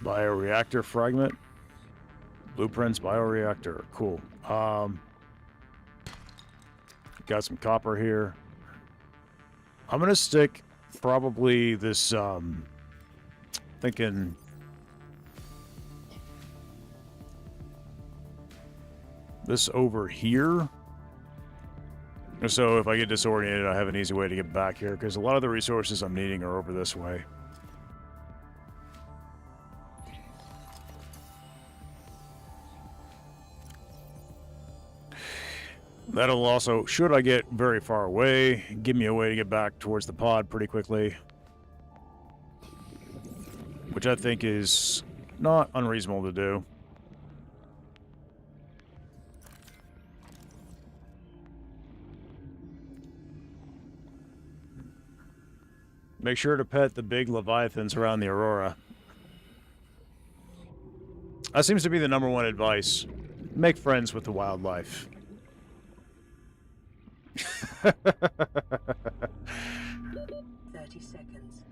Bioreactor fragment. Blueprints, bioreactor. Cool. Got some copper here. I'm gonna stick probably this, thinking this over here. So if I get disoriented, I have an easy way to get back here, because a lot of the resources I'm needing are over this way. That'll also, should I get very far away, give me a way to get back towards the pod pretty quickly. Which I think is not unreasonable to do. Make sure to pet the big leviathans around the Aurora. That seems to be the #1 advice. Make friends with the wildlife. 30 seconds.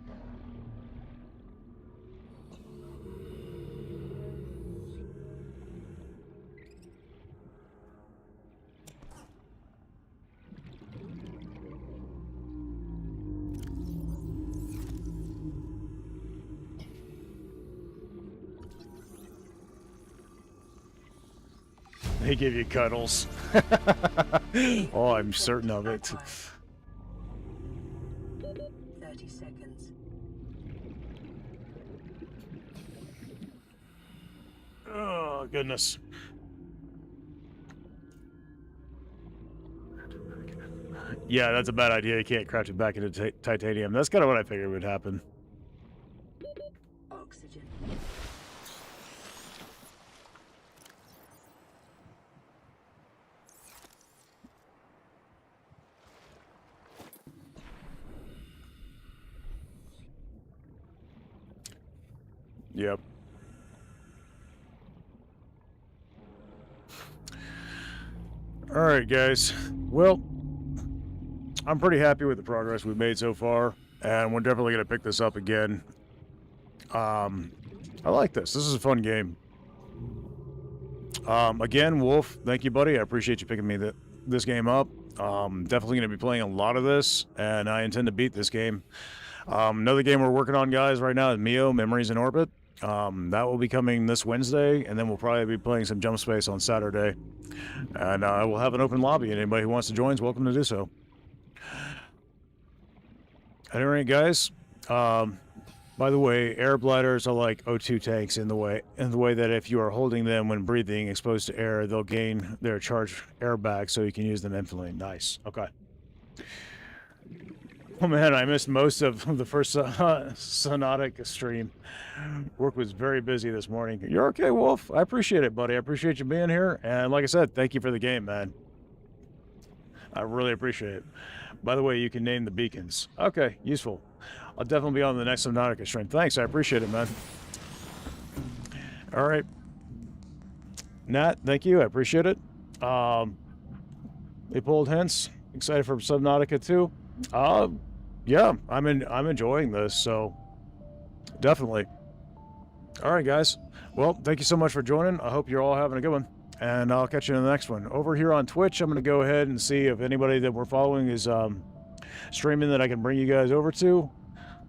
They give you cuddles. Oh, I'm certain of it. 30 seconds. Oh, goodness. Yeah, that's a bad idea. You can't craft it back into titanium. That's kind of what I figured would happen. Oxygen. Yep. All right, guys. Well, I'm pretty happy with the progress we've made so far, and we're definitely going to pick this up again. I like this. This is a fun game. Again, Wolf, thank you, buddy. I appreciate you picking me this game up. Definitely going to be playing a lot of this, and I intend to beat this game. Another game we're working on, guys, right now is Mio, Memories in Orbit. That will be coming this Wednesday, and then we'll probably be playing some Jump Space on Saturday. And we'll have an open lobby, and anybody who wants to join is welcome to do so. At any rate, guys, by the way, air bladders are like O2 tanks in the way that if you are holding them when breathing exposed to air, they'll gain their charged air back so you can use them infinitely. Nice. Okay. Oh man, I missed most of the first Subnautica stream. Work was very busy this morning. You're okay, Wolf. I appreciate it, buddy. I appreciate you being here. And like I said, thank you for the game, man. I really appreciate it. By the way, you can name the beacons. Okay, useful. I'll definitely be on the next Subnautica stream. Thanks, I appreciate it, man. All right. Nat, thank you. I appreciate it. Leopold Hens, excited for Subnautica too. Yeah, I'm enjoying this, so definitely. All right, guys. Well, thank you so much for joining. I hope you're all having a good one, and I'll catch you in the next one. Over here on Twitch, I'm going to go ahead and see if anybody that we're following is streaming that I can bring you guys over to.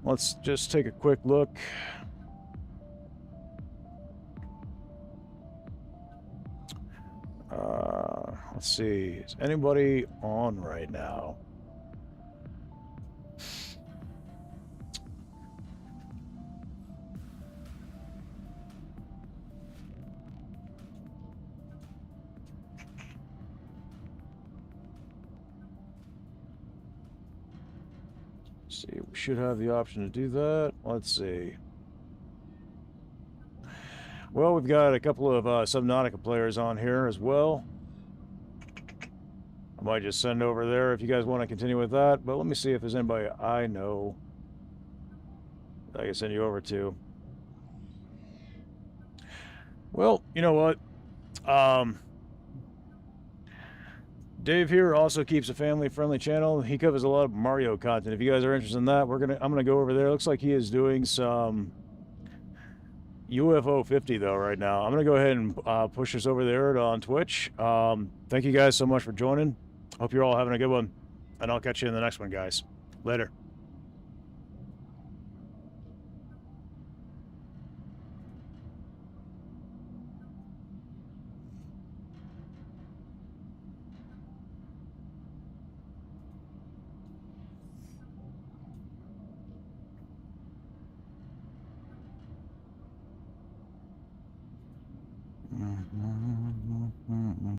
Let's just take a quick look. Let's see. Is anybody on right now? See, we should have the option to do that. Let's see. Well, we've got a couple of Subnautica players on here as well. I might just send over there if you guys want to continue with that. But let me see if there's anybody I know that I can send you over to. Well, you know what? Dave here also keeps a family-friendly channel. He covers a lot of Mario content. If you guys are interested in that, I'm gonna go over there. Looks like he is doing some UFO 50 though right now. I'm gonna go ahead and push this over there on Twitch. Thank you guys so much for joining. Hope you're all having a good one, and I'll catch you in the next one, guys. Later.